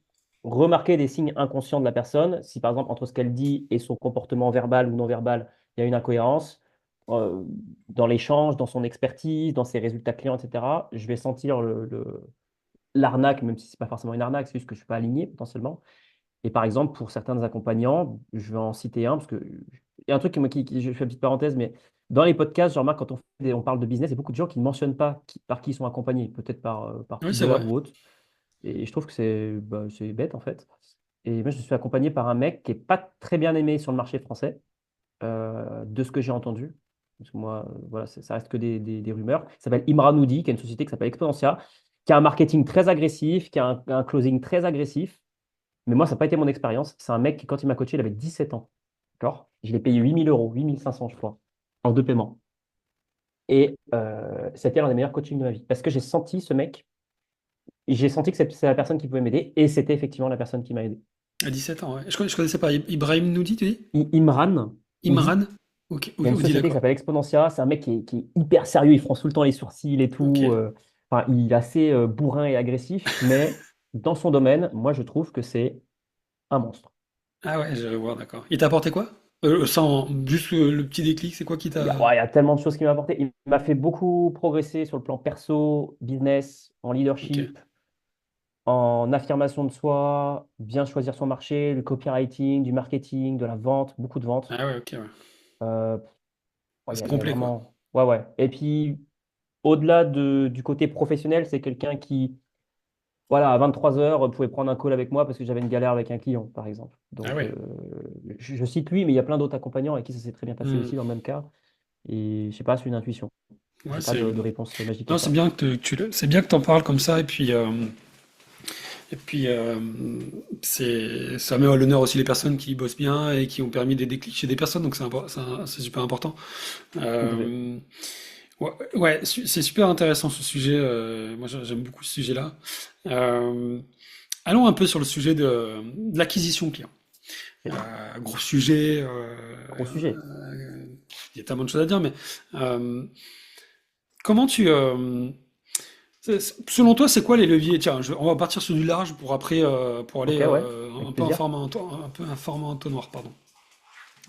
remarquer des signes inconscients de la personne. Si par exemple, entre ce qu'elle dit et son comportement verbal ou non verbal, il y a une incohérence, euh, dans l'échange, dans son expertise, dans ses résultats clients, etc., je vais sentir l'arnaque, même si ce n'est pas forcément une arnaque, c'est juste que je ne suis pas aligné potentiellement. Et par exemple, pour certains accompagnants, je vais en citer un, parce que il y a un truc je fais une petite parenthèse, mais dans les podcasts, je remarque quand on parle de business, il y a beaucoup de gens qui ne mentionnent pas par qui ils sont accompagnés, peut-être par Oui, c'est pudeur vrai. ou autre. Et je trouve que c'est bête en fait. Et moi, je suis accompagné par un mec qui n'est pas très bien aimé sur le marché français, de ce que j'ai entendu. Parce que moi, voilà, ça reste que des rumeurs. Il s'appelle Imran Oudi, qui a une société qui s'appelle Exponentia, qui a un marketing très agressif, qui a un closing très agressif. Mais moi, ça n'a pas été mon expérience. C'est un mec qui, quand il m'a coaché, il avait 17 ans. D'accord? Je l'ai payé 8 000 euros, 8 500, je crois, en deux paiements. Et c'était l'un des meilleurs coachings de ma vie. Parce que j'ai senti ce mec, j'ai senti que c'est la personne qui pouvait m'aider. Et c'était effectivement la personne qui m'a aidé. À 17 ans, ouais. Je connaissais pas. Ibrahim Noudi, tu dis? Imran Oudi, Imran? Ok, il y a une Oudi, société qui d'accord. s'appelle Exponentia. C'est un mec qui est hyper sérieux. Il fronce tout le temps les sourcils et Ok. tout. Enfin, il est assez bourrin et agressif. Mais dans son domaine, moi, je trouve que c'est un monstre. Ah ouais, je vais voir, d'accord. Il t'a apporté quoi? Sans juste le petit déclic, c'est quoi qui t'a. Ouais, il y a tellement de choses qu'il m'a apporté. Il m'a fait beaucoup progresser sur le plan perso, business, en Ok. leadership, en affirmation de soi, bien choisir son marché, le copywriting, du marketing, de la vente, beaucoup de ventes. Ah ouais, ok, ouais. Euh, ouais, C'est il y a complet, quoi. vraiment. Ouais, ouais. Et puis, au-delà du côté professionnel, c'est quelqu'un qui, voilà, à 23 heures, pouvait prendre un call avec moi parce que j'avais une galère avec un client, par exemple. Ah Donc, ouais. je cite lui, mais il y a plein d'autres accompagnants avec qui ça s'est très bien passé Hmm. aussi dans le même cas. Et je sais pas, c'est une intuition. Ouais, J'ai pas c'est. de réponse magique à Non, c'est ça. bien que c'est bien que t'en parles comme ça, et puis ça met à l'honneur aussi les personnes qui bossent bien et qui ont permis des déclics chez des personnes, donc c'est super important. Tout à fait. Euh, ouais, ouais, c'est super intéressant ce sujet. Moi, j'aime beaucoup ce sujet-là. Euh, Allons un peu sur le sujet de l'acquisition client. Ok. Gros sujet. Gros sujet. Il y a tellement de choses à dire, mais euh, comment selon toi, c'est quoi les leviers? Tiens, on va partir sur du large pour après, pour aller Ok, ouais, avec un peu plaisir. un format entonnoir, pardon.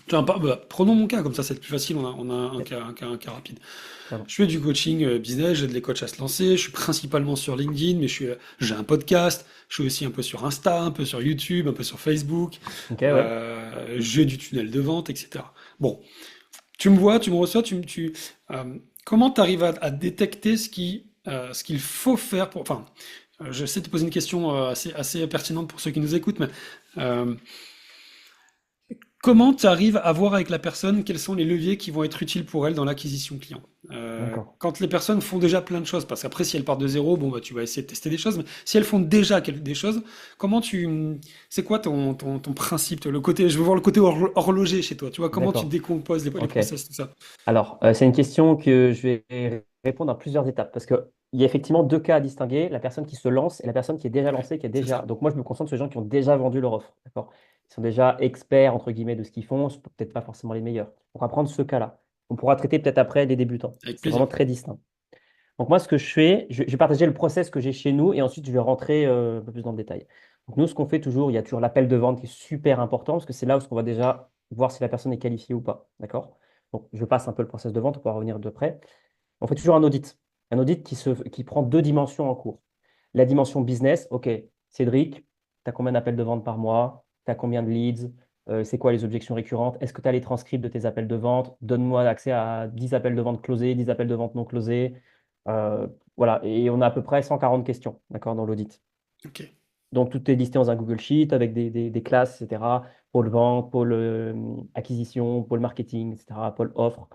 Tiens, prenons mon cas, comme ça c'est plus facile, on a Ok, un cas rapide. carrément. Je fais du coaching business, j'aide les coachs à se lancer, je suis principalement sur LinkedIn, mais j'ai un podcast, je suis aussi un peu sur Insta, un peu sur YouTube, un peu sur Facebook, Ok, ouais. j'ai du tunnel de vente, etc. Bon, tu me vois, tu me reçois, euh, comment tu arrives à détecter ce qu'il faut faire pour, enfin, je sais te poser une question assez pertinente pour ceux qui nous écoutent, mais euh, comment tu arrives à voir avec la personne quels sont les leviers qui vont être utiles pour elle dans l'acquisition client? D'accord. Quand les personnes font déjà plein de choses, parce qu'après si elles partent de zéro, bon bah tu vas essayer de tester des choses, mais si elles font déjà des choses, c'est quoi ton principe, le côté, je veux voir le côté horloger chez toi, tu vois, comment tu D'accord. décomposes les Ok. process, tout ça. Alors, c'est une question que je vais répondre à plusieurs étapes parce qu'il y a effectivement deux cas à distinguer, la personne qui se lance et la personne qui est déjà Ouais, lancée, qui est c'est déjà. ça. Donc, moi, je me concentre sur les gens qui ont déjà vendu leur offre. D'accord? Ils sont déjà experts, entre guillemets, de ce qu'ils font, c'est peut-être pas forcément les meilleurs. On va prendre ce cas-là. On pourra traiter peut-être après les débutants. Avec C'est plaisir. vraiment très distinct. Donc moi, ce que je fais, je vais partager le process que j'ai chez nous et ensuite je vais rentrer un peu plus dans le détail. Donc nous, ce qu'on fait toujours, il y a toujours l'appel de vente qui est super important parce que c'est là où on va déjà voir si la personne est qualifiée ou pas. D'accord? Donc je passe un peu le process de vente, on pourra revenir de près. On fait toujours un audit. Un audit qui prend deux dimensions en cours. La dimension business, OK, Cédric, tu as combien d'appels de vente par mois? Tu as combien de leads? C'est quoi les objections récurrentes? Est-ce que tu as les transcripts de tes appels de vente? Donne-moi accès à 10 appels de vente closés, 10 appels de vente non closés. Euh, voilà, et on a à peu près 140 questions, d'accord, dans l'audit. Ok. Donc, tout est listé dans un Google Sheet avec des classes, etc. Pôle vente, pôle acquisition, pôle marketing, etc. Pôle offre.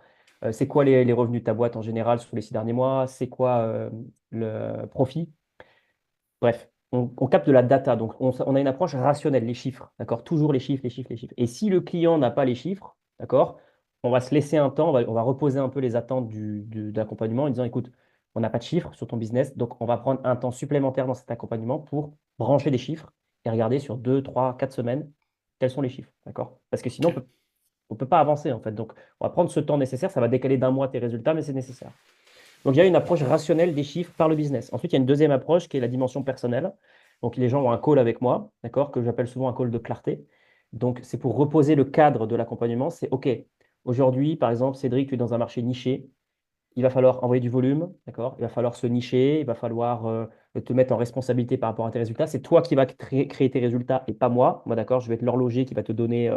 C'est quoi les revenus de ta boîte en général sur les 6 derniers mois? C'est quoi le profit? Bref, on capte de la data. Donc, on a une approche rationnelle, les chiffres, d'accord? Toujours les chiffres, les chiffres, les chiffres. Et si le client n'a pas les chiffres, d'accord, on va se laisser un temps, on va reposer un peu les attentes d'accompagnement en disant, écoute, on n'a pas de chiffres sur ton business, donc on va prendre un temps supplémentaire dans cet accompagnement pour brancher des chiffres et regarder sur 2, 3, 4 semaines quels sont les chiffres, d'accord? Parce que sinon, Ok. on peut pas avancer, en fait. Donc, on va prendre ce temps nécessaire, ça va décaler d'un mois tes résultats, mais c'est nécessaire. Donc, il y a une approche rationnelle des chiffres par le business. Ensuite, il y a une deuxième approche qui est la dimension personnelle. Donc, les gens ont un call avec moi, d'accord, que j'appelle souvent un call de clarté. Donc, c'est pour reposer le cadre de l'accompagnement. C'est OK. Aujourd'hui, par exemple, Cédric, tu es dans un marché niché. Il va falloir envoyer du volume, d'accord? Il va falloir se nicher, il va falloir te mettre en responsabilité par rapport à tes résultats. C'est toi qui vas créer tes résultats et pas moi. Moi, d'accord, je vais être l'horloger qui va te donner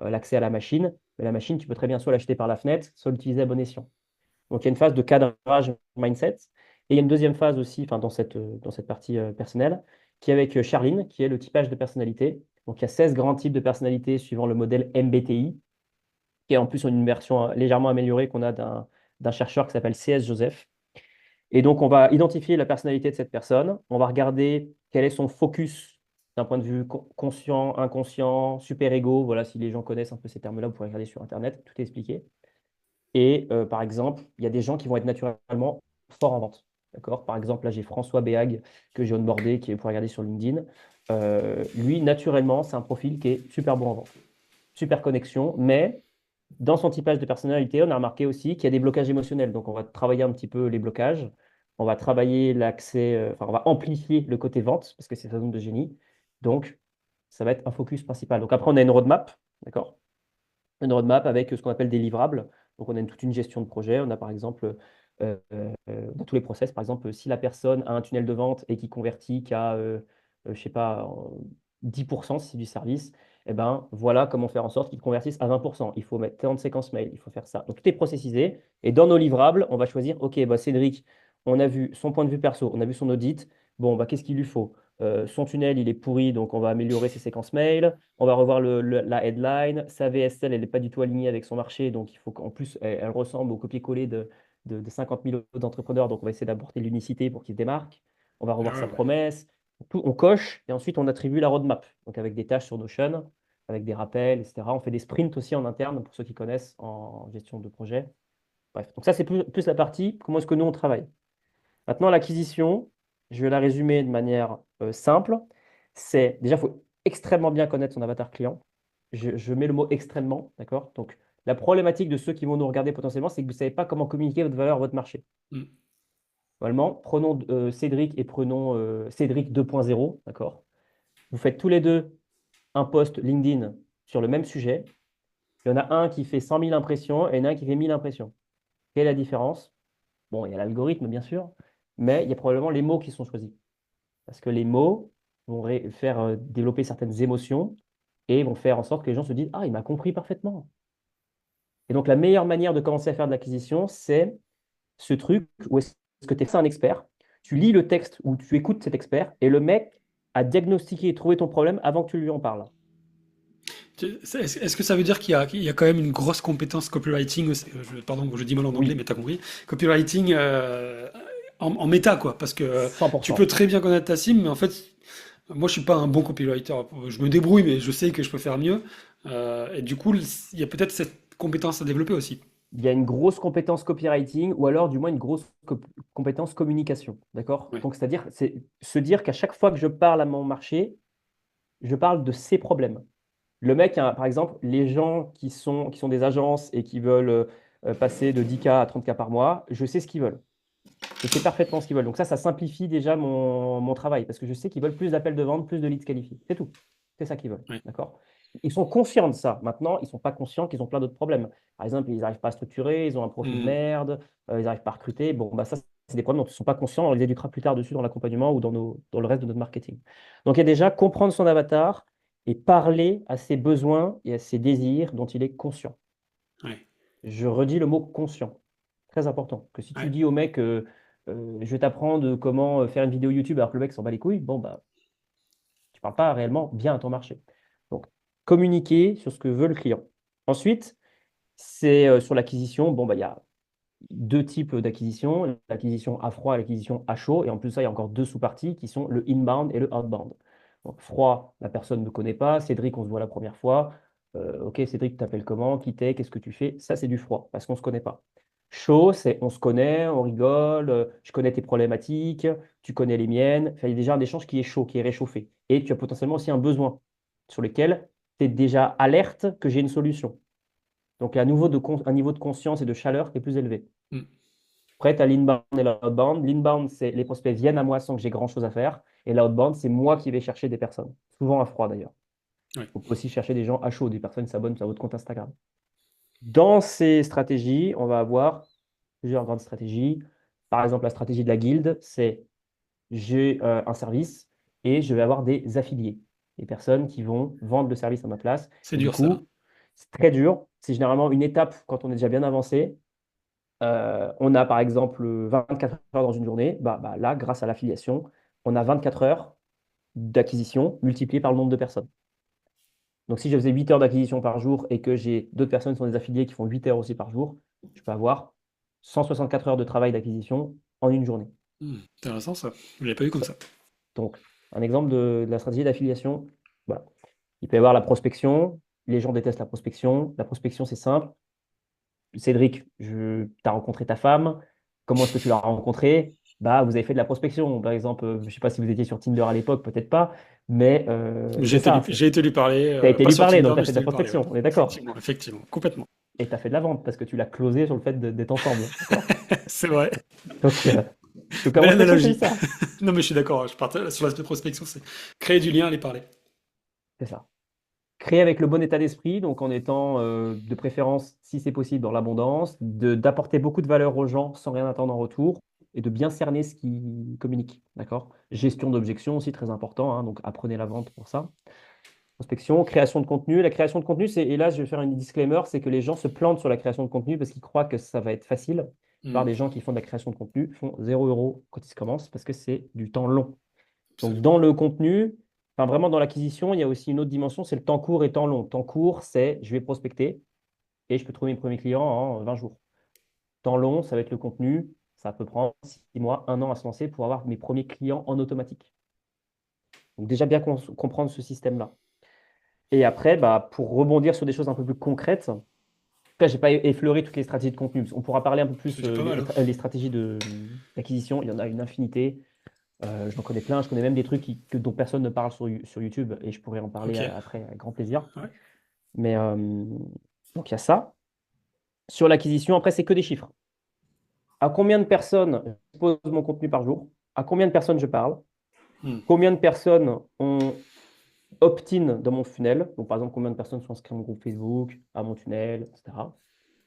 l'accès à la machine. Mais la machine, tu peux très bien soit l'acheter par la fenêtre, soit l'utiliser à bon escient. Donc, il y a une phase de cadrage mindset. Et il y a une deuxième phase aussi, enfin, dans cette partie personnelle, qui est avec Charline, qui est le typage de personnalité. Donc, il y a 16 grands types de personnalités suivant le modèle MBTI, qui est en plus une version légèrement améliorée qu'on a d'un chercheur qui s'appelle C.S. Joseph. Et donc, on va identifier la personnalité de cette personne. On va regarder quel est son focus d'un point de vue conscient, inconscient, super-ego. Voilà, si les gens connaissent un peu ces termes-là, vous pourrez regarder sur Internet, tout est expliqué. Et par exemple, il y a des gens qui vont être naturellement forts en vente. D'accord? Par exemple, là, j'ai François Béag que j'ai onboardé, qui vous pourrez regarder sur LinkedIn. Lui, naturellement, c'est un profil qui est super bon en vente. Super connexion, mais dans son typage de personnalité, on a remarqué aussi qu'il y a des blocages émotionnels. Donc, on va travailler un petit peu les blocages. On va travailler l'accès, enfin, on va amplifier le côté vente parce que c'est sa zone de génie. Donc, ça va être un focus principal. Donc, après, on a une roadmap, d'accord? Une roadmap avec ce qu'on appelle des livrables. Donc, on a toute une gestion de projet. On a par exemple, dans tous les process, par exemple, si la personne a un tunnel de vente et qui convertit qu'à, je sais pas, 10% si c'est du service, eh ben, voilà comment faire en sorte qu'il convertisse à 20%. Il faut mettre tant de séquences mail, il faut faire ça. Donc, tout est processisé. Et dans nos livrables, on va choisir, OK, bah, Cédric, on a vu son point de vue perso, on a vu son audit. Bon, bah, qu'est-ce qu'il lui faut? Son tunnel, il est pourri, donc on va améliorer ses séquences mail. On va revoir la headline. Sa VSL, elle n'est pas du tout alignée avec son marché, donc il faut qu'en plus, elle ressemble au copier-coller de 50 000 autres entrepreneurs. Donc, on va essayer d'apporter l'unicité pour qu'il se démarque. On va Ah revoir ouais, sa ouais. promesse. On coche et ensuite, on attribue la roadmap. Donc, avec des tâches sur Notion, avec des rappels, etc. On fait des sprints aussi en interne pour ceux qui connaissent en gestion de projet. Bref, donc ça, c'est plus la partie comment est-ce que nous, on travaille. Maintenant, l'acquisition, je vais la résumer de manière simple. C'est déjà, il faut extrêmement bien connaître son avatar client. Je mets le mot extrêmement, d'accord? Donc, la problématique de ceux qui vont nous regarder potentiellement, c'est que vous ne savez pas comment communiquer votre valeur à votre marché. Mm. Normalement, prenons Cédric et prenons Cédric 2.0, d'accord? Vous faites tous les deux un post LinkedIn sur le même sujet. Il y en a un qui fait 100 000 impressions et il y en a un qui fait 1000 impressions. Quelle est la différence? Bon, il y a l'algorithme, bien sûr, mais il y a probablement les mots qui sont choisis. Parce que les mots vont faire développer certaines émotions et vont faire en sorte que les gens se disent, ah, il m'a compris parfaitement. Et donc, la meilleure manière de commencer à faire de l'acquisition, c'est ce truc où est-ce que tu es un expert, tu lis le texte ou tu écoutes cet expert et le mec a diagnostiqué et trouvé ton problème avant que tu lui en parles. Est-ce que ça veut dire qu'il y a quand même une grosse compétence copywriting aussi, pardon, je dis mal en anglais, Oui, mais t'as compris. Copywriting en méta, quoi. Parce que tu peux 100%. très bien connaître ta cible, mais en fait, moi, je suis pas un bon copywriter. Je me débrouille, mais je sais que je peux faire mieux. Et du coup, il y a peut-être cette compétence à développer aussi. Il y a une grosse compétence copywriting ou alors du moins une grosse compétence communication. D'accord? Ouais. Donc, c'est-à-dire, c'est se dire qu'à chaque fois que je parle à mon marché, je parle de ses problèmes. Le mec, hein, par exemple, les gens qui sont des agences et qui veulent passer de 10K à 30K par mois, je sais ce qu'ils veulent. Je sais parfaitement ce qu'ils veulent. Donc ça simplifie déjà mon travail parce que je sais qu'ils veulent plus d'appels de vente, plus de leads qualifiés. C'est tout. C'est ça qu'ils veulent. Ouais. D'accord? Ils sont conscients de ça. Maintenant, ils ne sont pas conscients qu'ils ont plein d'autres problèmes. Par exemple, ils n'arrivent pas à structurer, ils ont un profil de Hmm. merde, ils n'arrivent pas à recruter. Bon, bah ça, c'est des problèmes dont ils ne sont pas conscients. On les éduquera plus tard dessus dans l'accompagnement ou dans le reste de notre marketing. Donc, il y a déjà comprendre son avatar et parler à ses besoins et à ses désirs dont il est conscient. Ouais. Je redis le mot conscient. Très important. Que si tu Ouais. dis au mec, je vais t'apprendre comment faire une vidéo YouTube alors que le mec s'en bat les couilles, bon, bah, tu ne parles pas réellement bien à ton marché. Donc, communiquer sur ce que veut le client. Ensuite, c'est sur l'acquisition. Bon, bah, il y a deux types d'acquisition, l'acquisition à froid et l'acquisition à chaud. Et en plus, ça, il y a encore deux sous-parties qui sont le inbound et le outbound. Donc, froid, la personne ne me connaît pas. Cédric, on se voit la première fois. Ok, Cédric, tu t'appelles comment? Qui t'es? Qu'est-ce que tu fais? Ça, c'est du froid parce qu'on ne se connaît pas. Chaud, c'est on se connaît, on rigole, je connais tes problématiques, tu connais les miennes. Enfin, il y a déjà un échange qui est chaud, qui est réchauffé. Et tu as potentiellement aussi un besoin sur lequel tu es déjà alerte que j'ai une solution. Donc, il y a un niveau de conscience et de chaleur qui est plus élevé. Hmm. Après, tu as l'inbound et l'outbound. L'inbound, c'est les prospects viennent à moi sans que j'ai grand-chose à faire. Et l'outbound, c'est moi qui vais chercher des personnes. Souvent à froid d'ailleurs. Ouais. On peut aussi chercher des gens à chaud, des personnes qui s'abonnent sur votre compte Instagram. Dans ces stratégies, on va avoir plusieurs grandes stratégies. Par exemple, la stratégie de la guilde, c'est j'ai un service et je vais avoir des affiliés, des personnes qui vont vendre le service à ma place. C'est Et du dur ça, hein. coup, c'est très dur. C'est généralement une étape quand on est déjà bien avancé. On a par exemple 24 heures dans une journée. Là, grâce à l'affiliation, on a 24 heures d'acquisition multipliées par le nombre de personnes. Donc, si je faisais 8 heures d'acquisition par jour et que j'ai d'autres personnes qui sont des affiliés qui font 8 heures aussi par jour, je peux avoir 164 heures de travail d'acquisition en une journée. Intéressant ça. Je l'avais pas vu comme Ça- ça. Donc, un exemple de la stratégie d'affiliation, voilà. Il peut y avoir la prospection. Les gens détestent la prospection. La prospection, c'est simple. Cédric, tu as rencontré ta femme. Comment est-ce que tu l'as rencontrée? Bah, vous avez fait de la prospection. Par exemple, je ne sais pas si vous étiez sur Tinder à l'époque, peut-être pas, mais c'est ça. J'ai été lui parler, Tu as été pas lui sur parler, Tinder, donc tu as mais fait de j'étais la lui parler, ouais. prospection. On est d'accord. Effectivement, effectivement, complètement. Et tu as fait de la vente parce que tu l'as closé sur le fait d'être ensemble. D'accord? C'est vrai. Donc, euh, donc la Belle prospection, c'est analogie. ça. Non, mais je suis d'accord. Je partais sur l'aspect prospection, c'est créer du lien, aller parler. C'est ça. Créer avec le bon état d'esprit, donc en étant de préférence, si c'est possible, dans l'abondance, d'apporter beaucoup de valeur aux gens sans rien attendre en retour et de bien cerner ce qu'ils communiquent. D'accord? Gestion d'objections aussi très important, hein, donc apprenez la vente pour ça. Prospection, création de contenu. La création de contenu, et là je vais faire une disclaimer, c'est que les gens se plantent sur la création de contenu parce qu'ils croient que ça va être facile. La plupart Hmm. des gens qui font de la création de contenu font 0 € quand ils commencent parce que c'est du temps long. Donc, Absolument. dans le contenu, enfin vraiment dans l'acquisition, il y a aussi une autre dimension, c'est le temps court et temps long. Temps court, c'est je vais prospecter et je peux trouver mes premiers clients en 20 jours. Temps long, ça va être le contenu. Ça peut prendre 6 mois, 1 an à se lancer pour avoir mes premiers clients en automatique. Donc, déjà bien comprendre ce système-là. Et après, pour rebondir sur des choses un peu plus concrètes, après, je n'ai pas effleuré toutes les stratégies de contenu. On pourra parler un peu C'est plus déjà pas mal, hein. les stratégies d'acquisition. Il y en a une infinité. J'en connais plein, je connais même des trucs dont personne ne parle sur YouTube et je pourrais en parler Ok. après avec grand plaisir. Ouais. Mais donc il y a ça. Sur l'acquisition, après, c'est que des chiffres. À combien de personnes je pose mon contenu par jour? À combien de personnes je parle? Hmm. Combien de personnes ont opt-in dans mon funnel? Donc par exemple, combien de personnes sont inscrites à mon groupe Facebook, à mon tunnel, etc.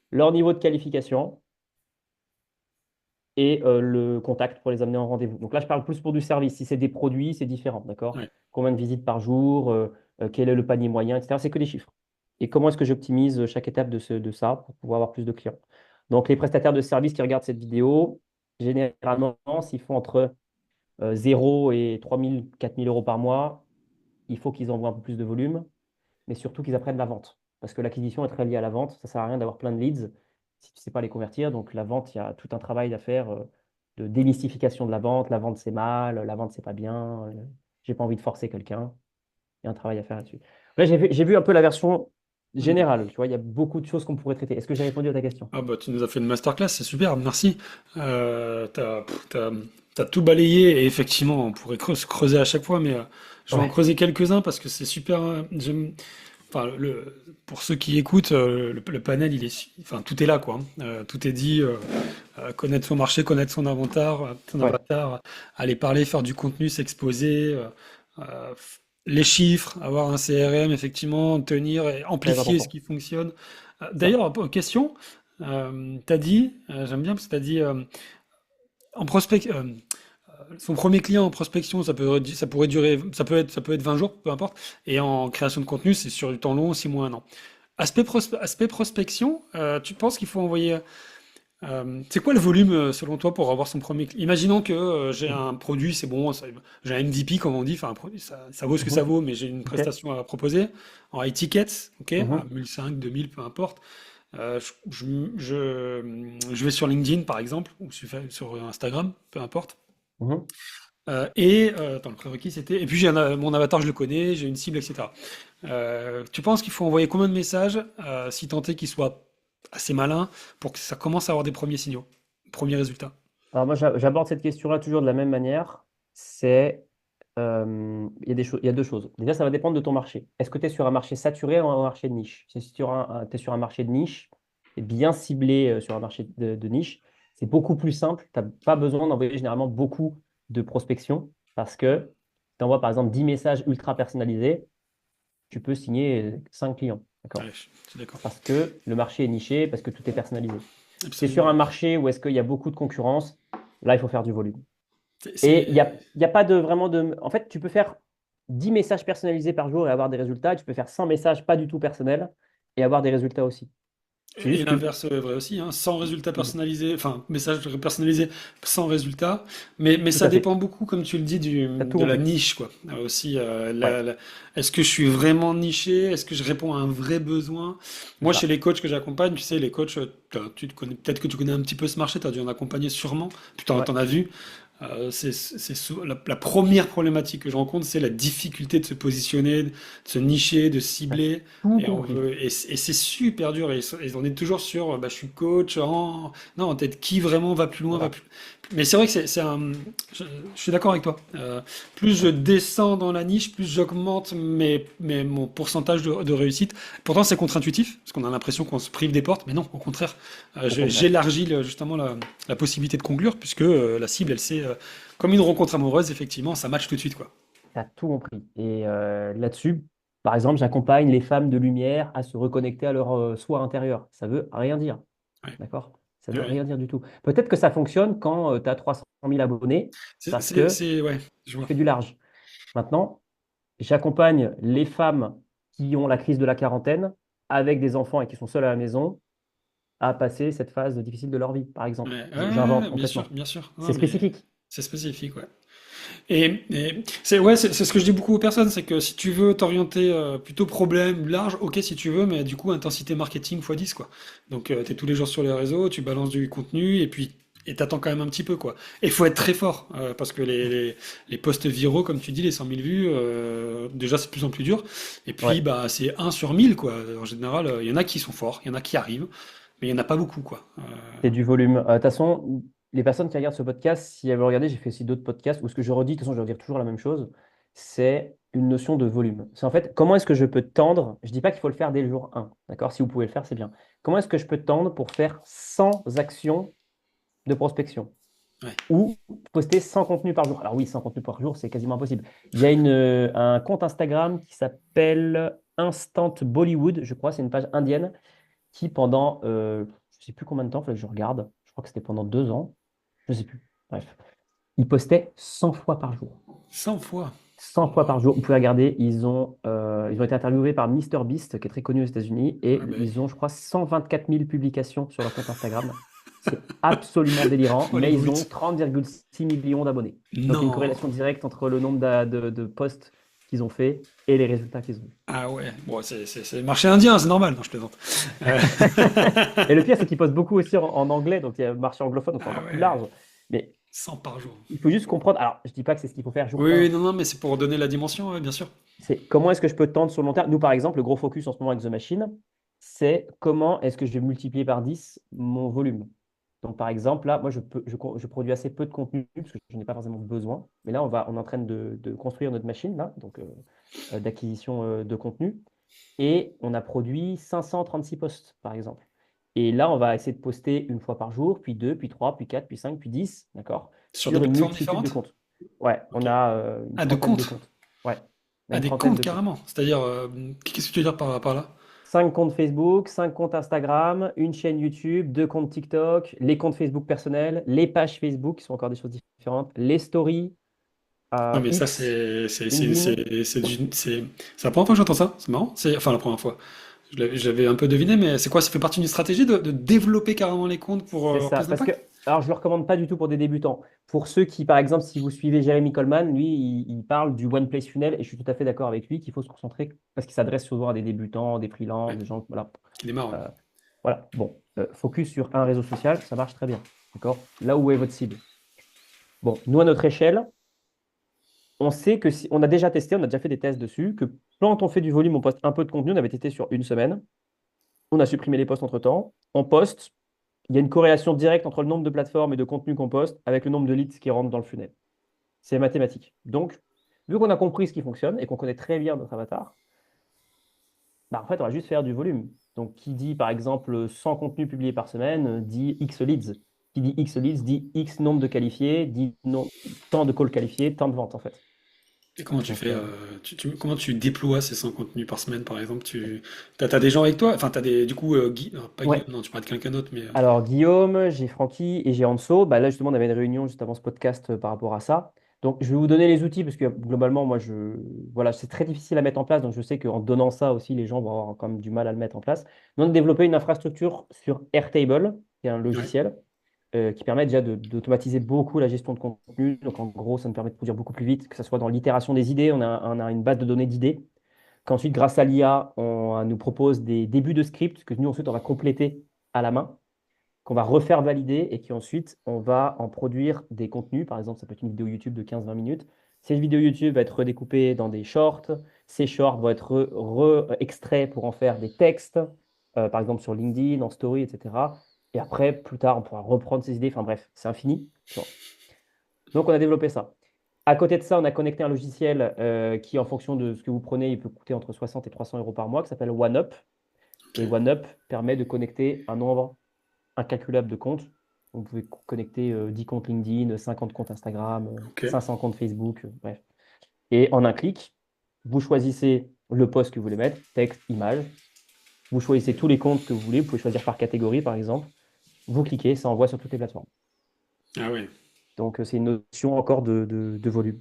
Leur niveau de qualification et le contact pour les amener en rendez-vous. Donc là, je parle plus pour du service. Si c'est des produits, c'est différent, d'accord? Ouais. Combien de visites par jour, quel est le panier moyen, etc. C'est que des chiffres. Et comment est-ce que j'optimise chaque étape de ça pour pouvoir avoir plus de clients? Donc les prestataires de services qui regardent cette vidéo, généralement, s'ils font entre 0 et 3 000, 4 000 € par mois, il faut qu'ils envoient un peu plus de volume, mais surtout qu'ils apprennent la vente. Parce que l'acquisition est très liée à la vente. Ça ne sert à rien d'avoir plein de leads si tu ne sais pas les convertir. Donc la vente, il y a tout un travail à faire de démystification de la vente. La vente, c'est mal, la vente, c'est pas bien. J'ai pas envie de forcer quelqu'un. Il y a un travail à faire là-dessus. Là, j'ai vu un peu la version Hmm. générale. Tu vois, il y a beaucoup de choses qu'on pourrait traiter. Est-ce que j'ai répondu à ta question? Ah bah tu nous as fait une masterclass, c'est super, merci. T'as tout balayé et effectivement on pourrait se creuser à chaque fois, mais je vais en Ouais, creuser quelques-uns parce que c'est super. Enfin, pour ceux qui écoutent, le panel enfin tout est là quoi, hein. Tout est dit. Connaître son marché, connaître son ouais, avatar, aller parler, faire du contenu, s'exposer, les chiffres, avoir un CRM, effectivement, tenir et très amplifier ce important. qui fonctionne. Ça. D'ailleurs, question, t'as dit, j'aime bien parce que t'as dit, en prospect, son premier client en prospection, ça pourrait durer, ça peut être 20 jours, peu importe, et en création de contenu, c'est sur du temps long, 6 mois, un an. Aspect prospection, tu penses qu'il faut envoyer c'est quoi le volume selon toi pour avoir son premier client? Imaginons que j'ai un produit, c'est bon, j'ai un MVP comme on dit, enfin un produit, ça vaut ce que ça Mhm. vaut, mais j'ai une OK. prestation à proposer en high ticket, ok, à Mhm. 1005, 2000, peu importe. Je vais sur LinkedIn par exemple, ou sur Instagram, peu importe. Mhm. Attends, le prérequis c'était, et puis mon avatar, je le connais, j'ai une cible, etc. Tu penses qu'il faut envoyer combien de messages, si tant est qu'il soit assez malin, pour que ça commence à avoir des premiers signaux, premiers résultats? Alors moi, j'aborde cette question-là toujours de la même manière. C'est, il y a deux choses. Déjà, ça va dépendre de ton marché. Est-ce que tu es sur un marché saturé ou un marché de niche? Si tu es sur un marché de niche, et bien ciblé sur un marché de niche, c'est beaucoup plus simple. Tu n'as pas besoin d'envoyer généralement beaucoup de prospection parce que tu envoies par exemple 10 messages ultra personnalisés. tu peux signer 5 clients. Ouais, D'accord? je suis d'accord. Parce que le marché est niché, parce que tout est personnalisé. C'est sur un Absolument. marché où est-ce qu'il y a beaucoup de concurrence, là, il faut faire du volume. C'est, Et c'est- il y a pas de vraiment de. En fait, tu peux faire 10 messages personnalisés par jour et avoir des résultats. Tu peux faire 100 messages pas du tout personnels et avoir des résultats aussi. C'est Et juste que. l'inverse est vrai aussi, hein, sans résultat personnalisé, enfin, message personnalisé sans résultat, mais Tout ça à fait. dépend beaucoup, comme tu le dis, Tu as tout de la compris. niche, quoi. Aussi, Ouais, est-ce que je suis vraiment niché? Est-ce que je réponds à un vrai besoin? c'est Moi, chez ça. les coachs que j'accompagne, tu sais, les coachs, peut-être que tu connais un petit peu ce marché, tu as dû en accompagner sûrement, puis Ouais, t'en as vu. La première problématique que je rencontre, c'est la difficulté de se positionner, de se nicher, de tu as cibler. tout Et, compris. et c'est super dur. Et on est toujours sur, bah, je suis coach. Non, peut-être qui vraiment va plus loin, va Voilà. plus. Mais c'est vrai que c'est un. Je suis d'accord avec toi. Plus je Ouais, descends dans la niche, plus j'augmente mon pourcentage de réussite. Pourtant, c'est contre-intuitif, parce qu'on a l'impression qu'on se prive des portes. Mais non, au contraire. au contraire. J'élargis justement la possibilité de conclure, puisque la cible, elle sait, comme une rencontre amoureuse, effectivement, ça match tout de suite, quoi. Tu as tout compris. Et là-dessus, par exemple, j'accompagne les femmes de lumière à se reconnecter à leur soi intérieur. Ça veut rien dire. Ouais. D'accord? Ça veut Ouais. rien dire du tout. Peut-être que ça fonctionne quand tu as 300 000 abonnés parce que Ouais, je tu vois. fais du large. Maintenant, j'accompagne les femmes qui ont la crise de la quarantaine avec des enfants et qui sont seules à la maison à passer cette phase difficile de leur vie, par exemple. Ouais, J'invente ouais, bien sûr, complètement. bien sûr. C'est Non, mais spécifique. c'est spécifique, ouais. Et c'est ce que je dis beaucoup aux personnes, c'est que si tu veux t'orienter plutôt problème large, ok si tu veux, mais du coup intensité marketing x 10 quoi. Donc tu es tous les jours sur les réseaux, tu balances du contenu et puis et t'attends quand même un petit peu quoi. Et il faut être très fort parce que les posts viraux, comme tu dis, les 100 000 vues, déjà c'est de plus en plus dur. Et puis Ouais. bah c'est 1 sur 1000 quoi. En général, il y en a qui sont forts, il y en a qui arrivent, mais il y en a pas beaucoup quoi. C'est du volume. De toute façon, les personnes qui regardent ce podcast, si elles veulent regarder, j'ai fait aussi d'autres podcasts où ce que je redis, de toute façon, je vais redire toujours la même chose, c'est une notion de volume. C'est en fait, comment est-ce que je peux tendre? Je ne dis pas qu'il faut le faire dès le jour 1, d'accord? Si vous pouvez le faire, c'est bien. Comment est-ce que je peux tendre pour faire 100 actions de prospection Ouais. ou poster 100 contenus par jour? Alors oui, 100 contenus par jour, c'est quasiment impossible. Il y a un compte Instagram qui s'appelle Instant Bollywood, je crois, c'est une page indienne qui pendant, je ne sais plus combien de temps, il fallait que je regarde, je crois que c'était pendant 2 ans, je ne sais plus. Bref, ils postaient 100 fois par jour. 100 fois. 100 fois par Waouh. jour. Vous pouvez regarder, ils ont été interviewés par MrBeast, qui est très connu aux États-Unis, et Ouais, bah oui. ils ont, je crois, 124 000 publications sur leur compte Instagram. C'est absolument délirant, Oh les mais ils ont brutes. 30,6 millions d'abonnés. Donc, il y a une Non. corrélation directe entre le nombre de posts qu'ils ont fait et les résultats qu'ils ont eu. Ah ouais, bon, c'est le marché indien, c'est normal, non, je plaisante. Euh, Et le pire, c'est qu'ils postent beaucoup aussi en anglais, donc il y a le marché anglophone, donc c'est Ah encore plus ouais, large. Mais 100 par jour. il faut juste comprendre. Alors, je dis pas que c'est ce qu'il faut faire jour Oui, oui, 1. non, non, mais c'est pour donner la dimension, ouais, bien sûr. C'est comment est-ce que je peux tendre sur le long terme. Nous, par exemple, le gros focus en ce moment avec The Machine, c'est comment est-ce que je vais multiplier par 10 mon volume. Donc, par exemple, là, moi, je produis assez peu de contenu parce que je n'ai pas forcément besoin. Mais là, on est en train de construire notre machine, là, donc d'acquisition de contenu. Et on a produit 536 posts, par exemple. Et là, on va essayer de poster une fois par jour, puis deux, puis trois, puis quatre, puis cinq, puis 10, d'accord, Sur des sur une plateformes multitude de différentes? comptes. Ouais, on Ok. a une Ah, de trentaine de comptes? comptes. Ouais, on a Ah, une des trentaine comptes de comptes. carrément. C'est-à-dire, qu'est-ce que tu veux dire par là? 5 comptes Facebook, 5 comptes Instagram, une chaîne YouTube, 2 comptes TikTok, les comptes Facebook personnels, les pages Facebook qui sont encore des choses différentes, les stories, Non, mais ça, X, LinkedIn. c'est la première fois que j'entends ça. C'est marrant. Enfin, la première fois. Je l'avais un peu deviné, mais c'est quoi? Ça fait partie d'une stratégie de développer carrément les comptes pour C'est avoir ça. plus Parce que, d'impact? alors, je ne le recommande pas du tout pour des débutants. Pour ceux qui, par exemple, si vous suivez Jeremy Coleman, lui, il parle du One Place Funnel et je suis tout à fait d'accord avec lui qu'il faut se concentrer parce qu'il s'adresse souvent à des débutants, des freelances, Ouais, des gens. Voilà. qui démarre, ouais. Euh, voilà. Bon, focus sur un réseau social, ça marche très bien. D'accord? Là où est votre cible. Bon, nous, à notre échelle, on sait que si on a déjà testé, on a déjà fait des tests dessus, que quand on fait du volume, on poste un peu de contenu. On avait testé sur une semaine. On a supprimé les posts entre-temps. On poste. Il y a une corrélation directe entre le nombre de plateformes et de contenus qu'on poste avec le nombre de leads qui rentrent dans le funnel. C'est mathématique. Donc, vu qu'on a compris ce qui fonctionne et qu'on connaît très bien notre avatar, bah, en fait, on va juste faire du volume. Donc, qui dit par exemple 100 contenus publiés par semaine dit X leads. Qui dit X leads dit X nombre de qualifiés, dit tant de calls qualifiés, tant de ventes en fait. Et comment tu Donc, fais, comment tu déploies ces 100 contenus par semaine, par exemple? T'as des gens avec toi? Enfin, t'as des, du coup, pas Guillaume, ouais. non, tu parles de quelqu'un d'autre, mais Alors, Guillaume, j'ai Francky et j'ai Anso. Bah, là, justement, on avait une réunion juste avant ce podcast par rapport à ça. Donc, je vais vous donner les outils parce que globalement, moi, voilà, c'est très difficile à mettre en place. Donc, je sais qu'en donnant ça aussi, les gens vont avoir quand même du mal à le mettre en place. Nous, on a développé une infrastructure sur Airtable, qui est un ouais. logiciel qui permet déjà d'automatiser beaucoup la gestion de contenu. Donc, en gros, ça nous permet de produire beaucoup plus vite, que ce soit dans l'itération des idées. On a une base de données d'idées qu'ensuite, grâce à l'IA, on nous propose des débuts de script que nous, ensuite, on va compléter à la main, qu'on va refaire valider et qui ensuite, on va en produire des contenus. Par exemple, ça peut être une vidéo YouTube de 15-20 minutes. Cette vidéo YouTube va être redécoupée dans des shorts. Ces shorts vont être extraits pour en faire des textes, par exemple sur LinkedIn, en story, etc. Et après, plus tard, on pourra reprendre ces idées. Enfin bref, c'est infini. Tu vois. Donc, on a développé ça. À côté de ça, on a connecté un logiciel qui, en fonction de ce que vous prenez, il peut coûter entre 60 et 300 euros par mois, qui s'appelle OneUp. Ok. Et OneUp permet de connecter un nombre incalculable de comptes. Vous pouvez connecter 10 comptes LinkedIn, 50 comptes Instagram, Ok. 500 comptes Facebook, bref. Et en un clic, vous choisissez le post que vous voulez mettre, texte, image. Vous choisissez tous les comptes que vous voulez. Vous pouvez choisir par catégorie, par exemple. Vous cliquez, ça envoie sur toutes les plateformes. Ah ouais. Donc, c'est une notion encore de volume.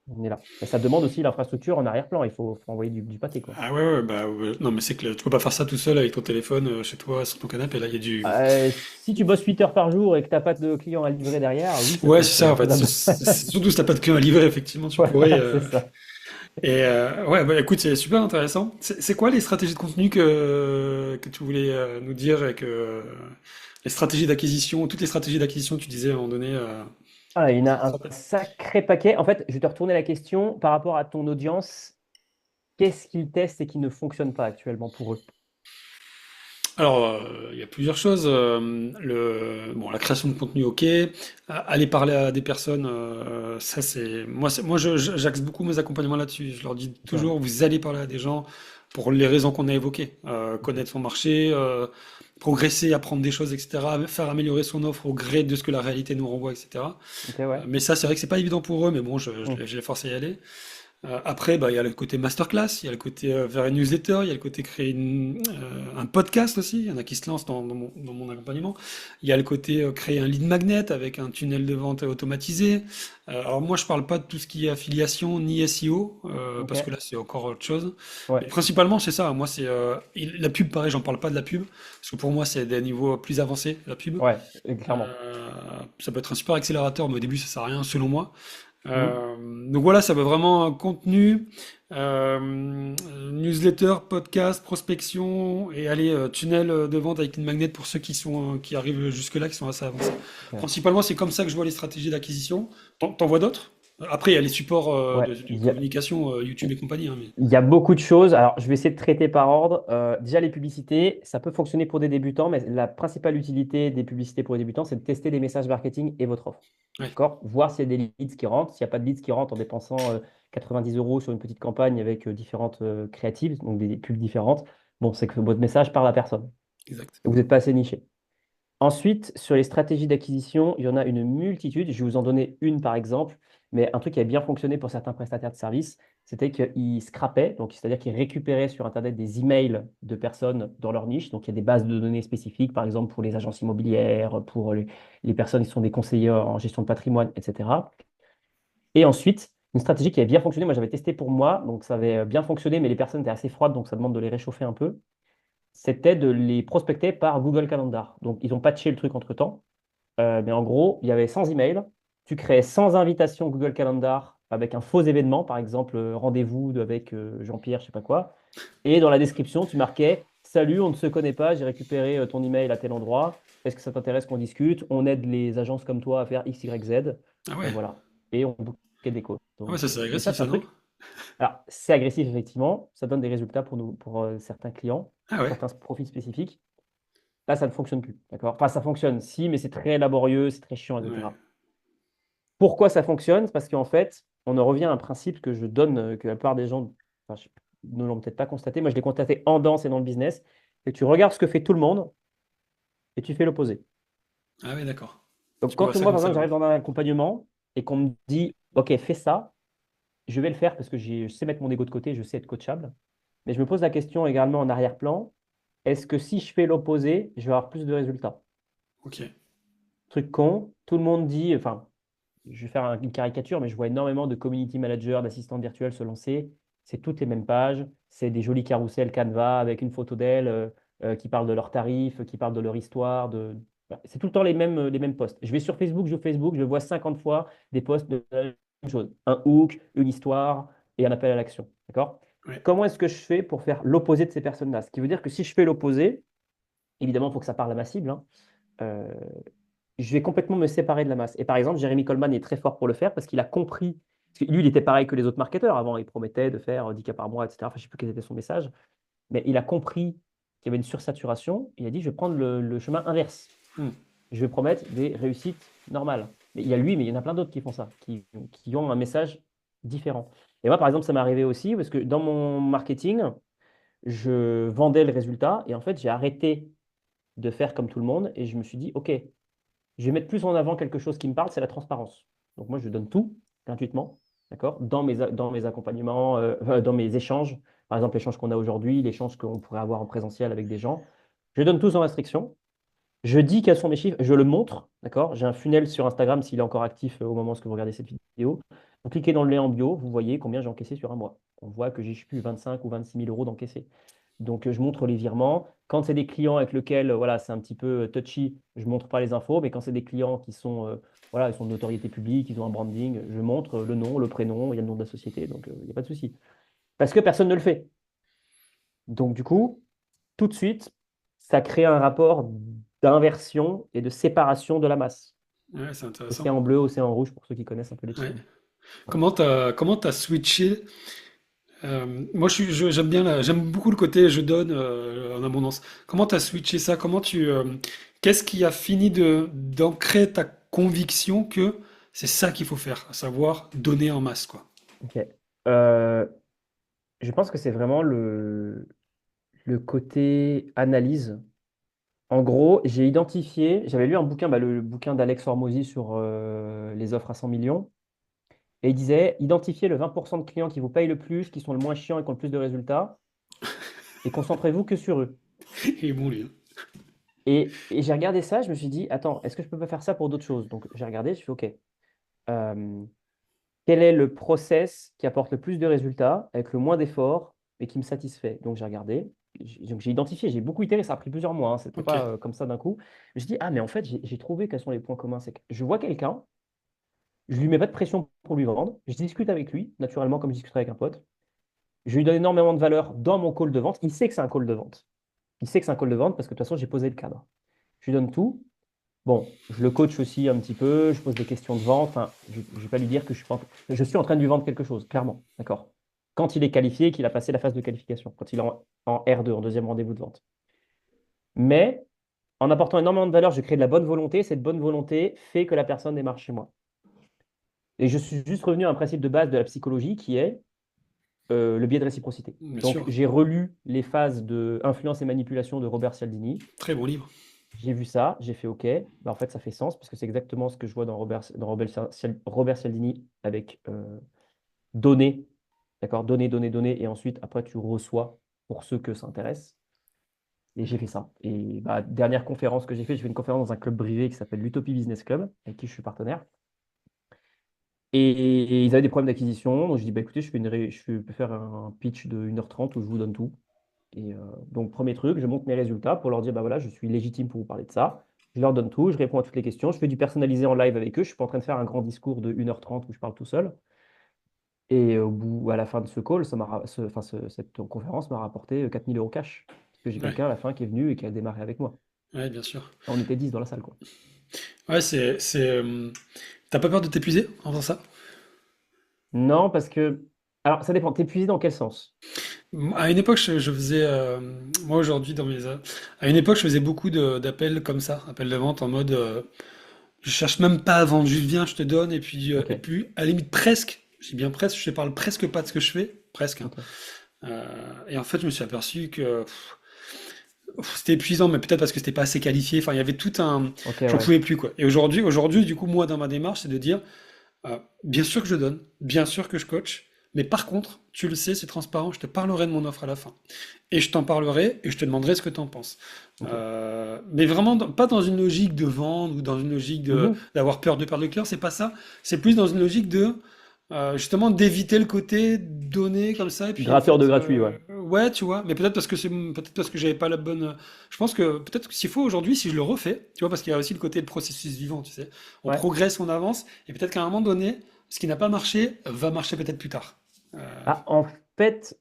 On est là. Mais ça demande aussi l'infrastructure en arrière-plan. Il faut envoyer du pâté, quoi. Ah ouais, ouais, bah ouais. Non, mais c'est que tu peux pas faire ça tout seul avec ton téléphone chez toi, sur ton canapé. Là, il y a du. Si tu bosses 8 heures par jour et que tu n'as pas de clients à livrer derrière, oui, ça peut Ouais, c'est être ça en fait. faisable. Surtout si t'as pas de client à livrer, effectivement, tu pourrais. Voilà, c'est ça. Et ouais, bah écoute, c'est super intéressant. C'est quoi les stratégies de contenu que tu voulais nous dire et que les stratégies d'acquisition, toutes les stratégies d'acquisition que tu disais à un moment donné. Ah, il y en a un sacré paquet. En fait, je vais te retourner la question par rapport à ton audience. Qu'est-ce qu'ils testent et qui ne fonctionne pas actuellement pour eux? Alors, il y a plusieurs choses. Bon, la création de contenu, ok. Aller parler à des personnes, ça moi, j'axe beaucoup mes accompagnements là-dessus. Je leur dis Ouais. toujours, vous allez parler à des gens pour les raisons qu'on a évoquées. Ok. Connaître son marché, progresser, apprendre des choses, etc. Faire améliorer son offre au gré de ce que la réalité nous renvoie, etc. Ok, ouais. Mais ça, c'est vrai que c'est pas évident pour eux, mais bon, Hmm. je les force à y aller. Après, bah, il y a le côté masterclass, il y a le côté faire une newsletter, il y a le côté créer un podcast aussi. Il y en a qui se lancent dans mon accompagnement. Il y a le côté créer un lead magnet avec un tunnel de vente automatisé. Alors moi, je parle pas de tout ce qui est affiliation ni SEO Ok. parce que là, c'est encore autre chose. Mais Ouais. principalement, c'est ça. Moi, c'est la pub. Pareil, j'en parle pas de la pub parce que pour moi, c'est des niveaux plus avancés la pub. Ouais. Clairement. Ça peut être un super accélérateur, mais au début, ça sert à rien selon moi. Hmm. Donc voilà, ça veut vraiment un contenu, newsletter, podcast, prospection et aller tunnel de vente avec une magnet pour ceux qui arrivent jusque-là, qui sont assez avancés. Ok. Principalement, c'est comme ça que je vois les stratégies d'acquisition. T'en vois d'autres? Après, il y a les supports Ouais. de communication, YouTube et compagnie, hein, mais Il y a beaucoup de choses. Alors, je vais essayer de traiter par ordre. Déjà, les publicités, ça peut fonctionner pour des débutants, mais la principale utilité des publicités pour les débutants, c'est de tester des messages marketing et votre offre. ouais, D'accord? Voir s'il y a des leads qui rentrent. S'il n'y a pas de leads qui rentrent en dépensant 90 euros sur une petite campagne avec différentes créatives, donc des pubs différentes, bon, c'est que votre message parle à personne. exact. Vous n'êtes pas assez niché. Ensuite, sur les stratégies d'acquisition, il y en a une multitude. Je vais vous en donner une par exemple, mais un truc qui a bien fonctionné pour certains prestataires de services, c'était qu'ils scrapaient, donc c'est-à-dire qu'ils récupéraient sur Internet des emails de personnes dans leur niche. Donc il y a des bases de données spécifiques, par exemple pour les agences immobilières, pour les personnes qui sont des conseillers en gestion de patrimoine, etc. Et ensuite, une stratégie qui avait bien fonctionné, moi j'avais testé pour moi, donc ça avait bien fonctionné, mais les personnes étaient assez froides, donc ça demande de les réchauffer un peu, c'était de les prospecter par Google Calendar. Donc, ils ont patché le truc entre-temps. Mais en gros, il y avait 100 emails. Tu créais 100 invitations Google Calendar avec un faux événement, par exemple, rendez-vous avec Jean-Pierre, je sais pas quoi. Et dans la description, tu marquais: Salut, on ne se connaît pas, j'ai récupéré ton email à tel endroit. Est-ce que ça t'intéresse qu'on discute? On aide les agences comme toi à faire X, Y, Z. Ah ouais, Voilà. Et on bouquait des calls. ah ouais, Donc, ça c'est et ça, agressif, c'est un ça, non? truc. Alors, c'est agressif, effectivement. Ça donne des résultats pour nous, pour certains clients, Ah pour ouais, certains profils spécifiques. Là, ça ne fonctionne plus. D'accord? Enfin, ça fonctionne, si, mais c'est très laborieux, c'est très chiant, ouais, etc. Pourquoi ça fonctionne? C'est parce qu'en fait, on en revient à un principe que je donne, que la plupart des gens enfin, ne l'ont peut-être pas constaté. Moi, je l'ai constaté en danse et dans le business. C'est que tu regardes ce que fait tout le monde et tu fais l'opposé. ah ouais, d'accord. Donc, Tu vois quand ça moi, comme par ça, exemple, ouais. j'arrive dans un accompagnement et qu'on me dit, OK, fais ça, je vais le faire parce que je sais mettre mon ego de côté, je sais être coachable. Mais je me pose la question également en arrière-plan, est-ce que si je fais l'opposé, je vais avoir plus de résultats? Ok. Truc con, tout le monde dit, enfin, je vais faire une caricature, mais je vois énormément de community managers, d'assistants virtuels se lancer. C'est toutes les mêmes pages, c'est des jolis carousels Canva avec une photo d'elles qui parlent de leurs tarifs, qui parlent de leur histoire. Voilà. C'est tout le temps les mêmes posts. Je vais sur Facebook, je Facebook, je vois 50 fois des posts de la même chose. Un hook, une histoire et un appel à l'action. D'accord? Ouais. Comment est-ce que je fais pour faire l'opposé de ces personnes-là? Ce qui veut dire que si je fais l'opposé, évidemment, il faut que ça parle à ma cible, hein. Euh, je vais complètement me séparer de la masse. Et par exemple, Jeremy Coleman est très fort pour le faire parce qu'il a compris. Parce que lui, il était pareil que les autres marketeurs avant. Il promettait de faire 10 cas par mois, etc. Enfin, je ne sais plus quel était son message. Mais il a compris qu'il y avait une sursaturation. Il a dit, je vais prendre le chemin inverse. Hmm. Je vais promettre des réussites normales. Mais il y a lui, mais il y en a plein d'autres qui font ça, qui ont un message différent. Et moi, par exemple, ça m'est arrivé aussi parce que dans mon marketing, je vendais le résultat et en fait, j'ai arrêté de faire comme tout le monde et je me suis dit, OK, je vais mettre plus en avant quelque chose qui me parle, c'est la transparence. Donc moi, je donne tout gratuitement, d'accord, dans mes accompagnements, dans mes échanges. Par exemple, l'échange qu'on a aujourd'hui, l'échange qu'on pourrait avoir en présentiel avec des gens. Je donne tout sans restriction. Je dis quels sont mes chiffres, je le montre, d'accord. J'ai un funnel sur Instagram s'il est encore actif au moment où vous regardez cette vidéo. Vous cliquez dans le lien en bio, vous voyez combien j'ai encaissé sur un mois. On voit que j'ai, je sais plus, 25 ou 26 000 euros d'encaissé. Donc, je montre les virements. Quand c'est des clients avec lesquels voilà, c'est un petit peu touchy, je ne montre pas les infos. Mais quand c'est des clients qui sont, voilà, ils sont de notoriété publique, ils ont un branding, je montre le nom, le prénom, il y a le nom de la société. Donc, il n'y a pas de souci. Parce que personne ne le fait. Donc, du coup, tout de suite, ça crée un rapport d'inversion et de séparation de la masse. Ouais, c'est intéressant. Océan bleu, océan rouge, pour ceux qui connaissent un peu les Ouais. termes. Voilà. Comment t'as switché? Moi, j'aime bien j'aime beaucoup le côté je donne en abondance. Comment tu as switché ça? Qu'est-ce qui a fini d'ancrer ta conviction que c'est ça qu'il faut faire, à savoir donner en masse, quoi. Ok. Euh, je pense que c'est vraiment le côté analyse. En gros, j'ai identifié, j'avais lu un bouquin, bah, le bouquin d'Alex Hormozy sur les offres à 100 millions, et il disait, identifiez le 20% de clients qui vous payent le plus, qui sont le moins chiants et qui ont le plus de résultats, et concentrez-vous que sur eux. Et bon, lui. Et j'ai regardé ça, je me suis dit, attends, est-ce que je peux pas faire ça pour d'autres choses? Donc j'ai regardé, je fais, OK, euh, quel est le process qui apporte le plus de résultats, avec le moins d'efforts, et qui me satisfait? Donc j'ai regardé, donc j'ai identifié, j'ai beaucoup itéré, ça a pris plusieurs mois, hein, c'était Ok. pas comme ça d'un coup. Je me suis dit, ah, mais en fait, j'ai trouvé quels sont les points communs. C'est que je vois quelqu'un, je lui mets pas de pression pour lui vendre, je discute avec lui, naturellement, comme je discuterais avec un pote. Je lui donne énormément de valeur dans mon call de vente. Il sait que c'est un call de vente. Il sait que c'est un call de vente parce que de toute façon, j'ai posé le cadre. Je lui donne tout. Bon, je le coach aussi un petit peu, je pose des questions de vente. Enfin, je ne vais pas lui dire que je suis en train de lui vendre quelque chose, clairement. D'accord. Quand il est qualifié, qu'il a passé la phase de qualification, quand il est en R2, en deuxième rendez-vous de vente. Mais en apportant énormément de valeur, je crée de la bonne volonté. Cette bonne volonté fait que la personne démarre chez moi. Et je suis juste revenu à un principe de base de la psychologie qui est le biais de réciprocité. Bien Donc, sûr. j'ai relu les phases de influence et manipulation de Robert Cialdini. Très bon livre. J'ai vu ça, j'ai fait OK. Bah, en fait, ça fait sens parce que c'est exactement ce que je vois dans Robert Cialdini avec donner, d'accord? Donner, donner, donner. Et ensuite, après, tu reçois pour ceux que ça intéresse. Et j'ai fait ça. Et bah, dernière conférence que j'ai fait une conférence dans un club privé qui s'appelle l'Utopie Business Club, avec qui je suis partenaire. Et ils avaient des problèmes d'acquisition. Donc, je dis, bah, écoutez, je peux faire un pitch de 1h30 où je vous donne tout. Et donc, premier truc, je montre mes résultats pour leur dire, bah voilà, je suis légitime pour vous parler de ça. Je leur donne tout, je réponds à toutes les questions. Je fais du personnalisé en live avec eux. Je suis pas en train de faire un grand discours de 1h30 où je parle tout seul. Et à la fin de ce call, cette conférence m'a rapporté 4 000 euros cash. Parce que j'ai Ouais. quelqu'un à la fin qui est venu et qui a démarré avec moi. Ouais, bien sûr. On était 10 dans la salle, quoi. Ouais, t'as pas peur de t'épuiser en faisant ça? Non, parce que. Alors, ça dépend. T'es épuisé dans quel sens? À une époque, je faisais, moi aujourd'hui, à une époque, je faisais beaucoup d'appels comme ça, appels de vente en mode, je cherche même pas à vendre, juste viens, je te donne, et Ok, puis à la limite presque, je dis bien presque, je te parle presque pas de ce que je fais, presque, hein. ok, Et en fait, je me suis aperçu que c'était épuisant, mais peut-être parce que c'était pas assez qualifié. Enfin, il y avait tout un, ok, j'en ouais. pouvais plus quoi. Et aujourd'hui, du coup, moi, dans ma démarche, c'est de dire, bien sûr que je donne, bien sûr que je coach, Mais par contre, tu le sais, c'est transparent, je te parlerai de mon offre à la fin. Et je t'en parlerai et je te demanderai ce que tu en penses. Ok. Mais vraiment, pas dans une logique de vendre ou dans une logique Mhm. d'avoir peur de perdre le client, c'est pas ça. C'est plus dans une logique de justement d'éviter le côté donner comme ça et puis en Gratteur de fait gratuit, ouais. ouais tu vois mais peut-être parce que j'avais pas la bonne je pense que peut-être que s'il faut aujourd'hui si je le refais tu vois parce qu'il y a aussi le côté de processus vivant tu sais on Ouais. progresse on avance et peut-être qu'à un moment donné ce qui n'a pas marché va marcher peut-être plus tard. Ah, en fait,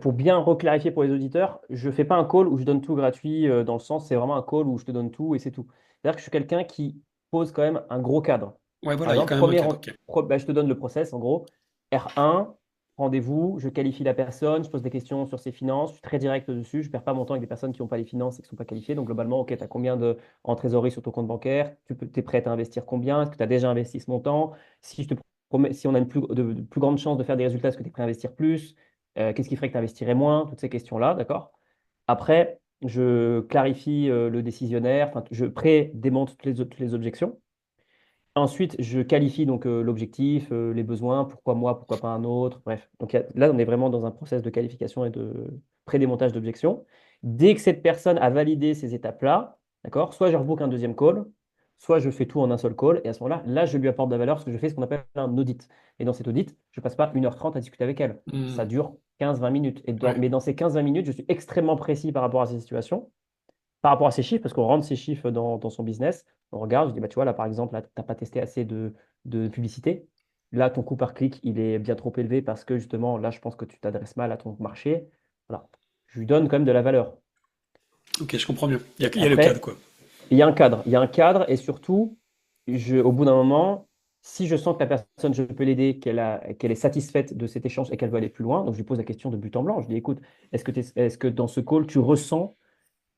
pour bien reclarifier pour les auditeurs, je fais pas un call où je donne tout gratuit, dans le sens, c'est vraiment un call où je te donne tout et c'est tout. C'est-à-dire que je suis quelqu'un qui pose quand même un gros cadre. Ouais Par voilà il y a exemple, quand même un cadre ok. bah, je te donne le process en gros. R1, rendez-vous, je qualifie la personne, je pose des questions sur ses finances, je suis très direct dessus, je perds pas mon temps avec des personnes qui n'ont pas les finances et qui ne sont pas qualifiées. Donc globalement, ok, tu as combien en trésorerie sur ton compte bancaire, es prêt à investir combien, est-ce que tu as déjà investi ce montant, si, je te promets, si on a de plus grande chance de faire des résultats, est-ce que tu es prêt à investir plus. Qu'est-ce qui ferait que tu investirais moins? Toutes ces questions-là, d'accord? Après, je clarifie le décisionnaire, enfin, je pré-démonte toutes les objections. Ensuite, je qualifie donc l'objectif, les besoins, pourquoi moi, pourquoi pas un autre, bref. Donc là, on est vraiment dans un process de qualification et de pré-démontage d'objections. Dès que cette personne a validé ces étapes-là, d'accord, soit je rebook un deuxième call, soit je fais tout en un seul call, et à ce moment-là, là, je lui apporte de la valeur parce que je fais ce qu'on appelle un audit. Et dans cet audit, je ne passe pas 1h30 à discuter avec elle. Ça Hmm, dure 15-20 minutes. ouais. Mais dans ces 15-20 minutes, je suis extrêmement précis par rapport à ces situations par rapport à ses chiffres, parce qu'on rentre ses chiffres dans son business, on regarde, je dis, bah, tu vois, là, par exemple, là, tu n'as pas testé assez de publicité. Là, ton coût par clic, il est bien trop élevé parce que justement, là, je pense que tu t'adresses mal à ton marché. Voilà. Je lui donne quand même de la valeur. Ok je comprends mieux il Et y a le cadre après, quoi. il y a un cadre. Il y a un cadre et surtout, au bout d'un moment, si je sens que la personne, je peux l'aider, qu'elle est satisfaite de cet échange et qu'elle veut aller plus loin, donc je lui pose la question de but en blanc. Je lui dis, écoute, est-ce que dans ce call, tu ressens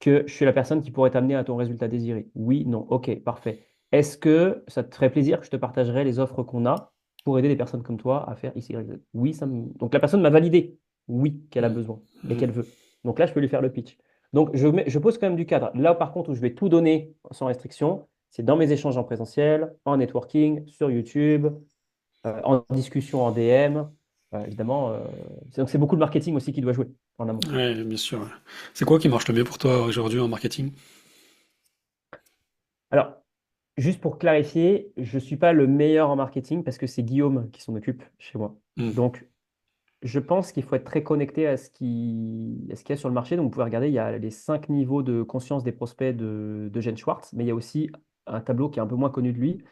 que je suis la personne qui pourrait t'amener à ton résultat désiré? Oui, non, ok, parfait. Est-ce que ça te ferait plaisir que je te partagerai les offres qu'on a pour aider des personnes comme toi à faire X, Y, Z? Oui, donc la personne m'a validé, oui, qu'elle a Hmm, besoin et hmm. qu'elle veut. Donc là, je peux lui faire le pitch. Donc je pose quand même du cadre. Là, par contre, où je vais tout donner sans restriction, c'est dans mes échanges en présentiel, en networking, sur YouTube, en discussion en DM. Évidemment, donc c'est beaucoup de marketing aussi qui doit jouer en amont. Ouais bien sûr ouais. C'est quoi qui marche le mieux pour toi aujourd'hui en marketing? Alors, juste pour clarifier, je ne suis pas le meilleur en marketing parce que c'est Guillaume qui s'en occupe chez moi. Hmm, Donc, je pense qu'il faut être très connecté à ce qu'il y a sur le marché. Donc, vous pouvez regarder, il y a les 5 niveaux de conscience des prospects de Jen Schwartz, mais il y a aussi un tableau qui est un peu moins connu de lui.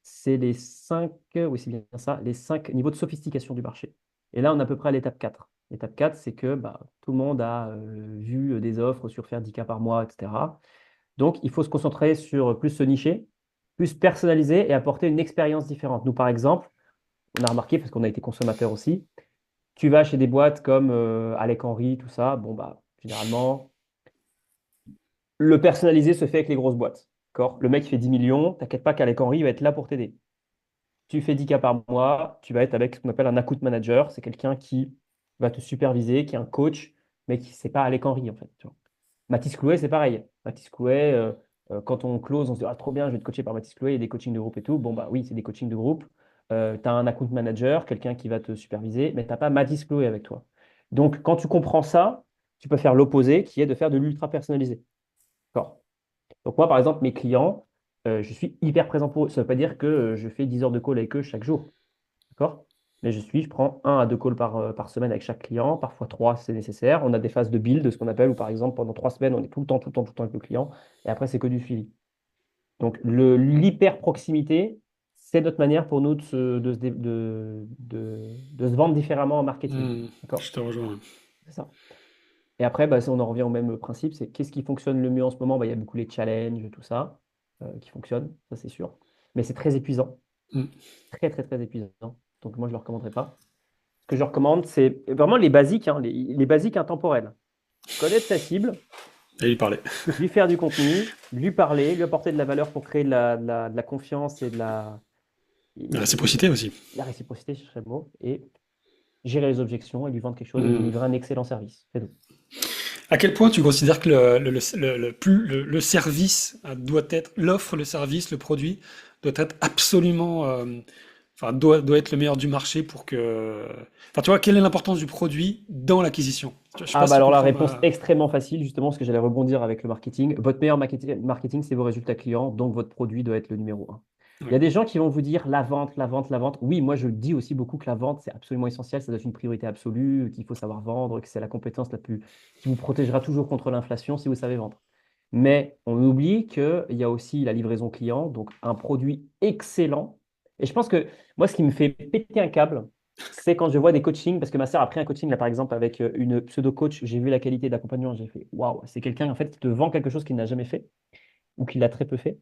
C'est les 5, oui, c'est bien ça, les 5 niveaux de sophistication du marché. Et là, on est à peu près à l'étape 4. L'étape 4, c'est que bah, tout le monde a vu des offres sur faire 10K par mois, etc. Donc, il faut se concentrer sur plus se nicher, plus personnaliser et apporter une expérience différente. Nous, par exemple, on a remarqué, parce qu'on a été consommateur aussi, tu vas chez des boîtes comme Alec Henry, tout ça, bon, bah, généralement, le personnalisé se fait avec les grosses boîtes. D'accord? Le mec fait 10 millions, t'inquiète pas qu'Alec Henry va être là pour t'aider. Tu fais 10K par mois, tu vas être avec ce qu'on appelle un account manager. C'est quelqu'un qui va te superviser, qui est un coach, mais qui c'est pas Alec Henry, en fait. Tu vois. Mathis Clouet, c'est pareil. Mathis Clouet, quand on close, on se dit ah, trop bien, je vais te coacher par Mathis Clouet, il y a des coachings de groupe et tout. Bon, bah oui, c'est des coachings de groupe. Tu as un account manager, quelqu'un qui va te superviser, mais tu n'as pas Mathis Clouet avec toi. Donc, quand tu comprends ça, tu peux faire l'opposé, qui est de faire de l'ultra personnalisé. D'accord. Donc, moi, par exemple, mes clients, je suis hyper présent pour eux. Ça ne veut pas dire que je fais 10 heures de call avec eux chaque jour. D'accord? Mais je prends 1 à 2 calls par semaine avec chaque client, parfois 3 si c'est nécessaire. On a des phases de build, ce qu'on appelle, où par exemple, pendant 3 semaines, on est tout le temps, tout le temps, tout le temps avec le client. Et après, c'est que du suivi. Donc, l'hyper-proximité, c'est notre manière pour nous de se vendre différemment en marketing. hmm, D'accord? je te rejoins. C'est ça. Et après, bah, on en revient au même principe, c'est qu'est-ce qui fonctionne le mieux en ce moment? Bah, il y a beaucoup les challenges, tout ça, qui fonctionnent, ça c'est sûr. Mais c'est très épuisant, Hmm. très, très, très épuisant. Donc, moi, je ne le recommanderais pas. Ce que je recommande, c'est vraiment les basiques, hein, les basiques intemporels. Connaître sa cible, Et lui parler. lui faire du contenu, lui parler, lui apporter de la valeur pour créer de la confiance La et réciprocité aussi. la réciprocité, je cherche le mot, et gérer les objections et lui vendre quelque chose et lui Hmm. livrer un excellent service. C'est tout. À quel point tu considères que le service doit être, l'offre, le service, le produit doit être absolument enfin, doit être le meilleur du marché pour que. Enfin, tu vois, quelle est l'importance du produit dans l'acquisition? Je sais Ah pas bah si tu alors la comprends réponse ma. extrêmement facile, justement, parce que j'allais rebondir avec le marketing. Votre meilleur marketing, c'est vos résultats clients, donc votre produit doit être le numéro un. Il y Ouais. a des gens qui vont vous dire la vente, la vente, la vente. Oui, moi je dis aussi beaucoup que la vente, c'est absolument essentiel, ça doit être une priorité absolue, qu'il faut savoir vendre, que c'est la compétence la plus qui vous protégera toujours contre l'inflation si vous savez vendre. Mais on oublie qu'il y a aussi la livraison client, donc un produit excellent. Et je pense que moi, ce qui me fait péter un câble, c'est quand je vois des coachings, parce que ma sœur a pris un coaching, là, par exemple, avec une pseudo-coach, j'ai vu la qualité d'accompagnement, j'ai fait, waouh, c'est quelqu'un, en fait, qui te vend quelque chose qu'il n'a jamais fait, ou qu'il a très peu fait.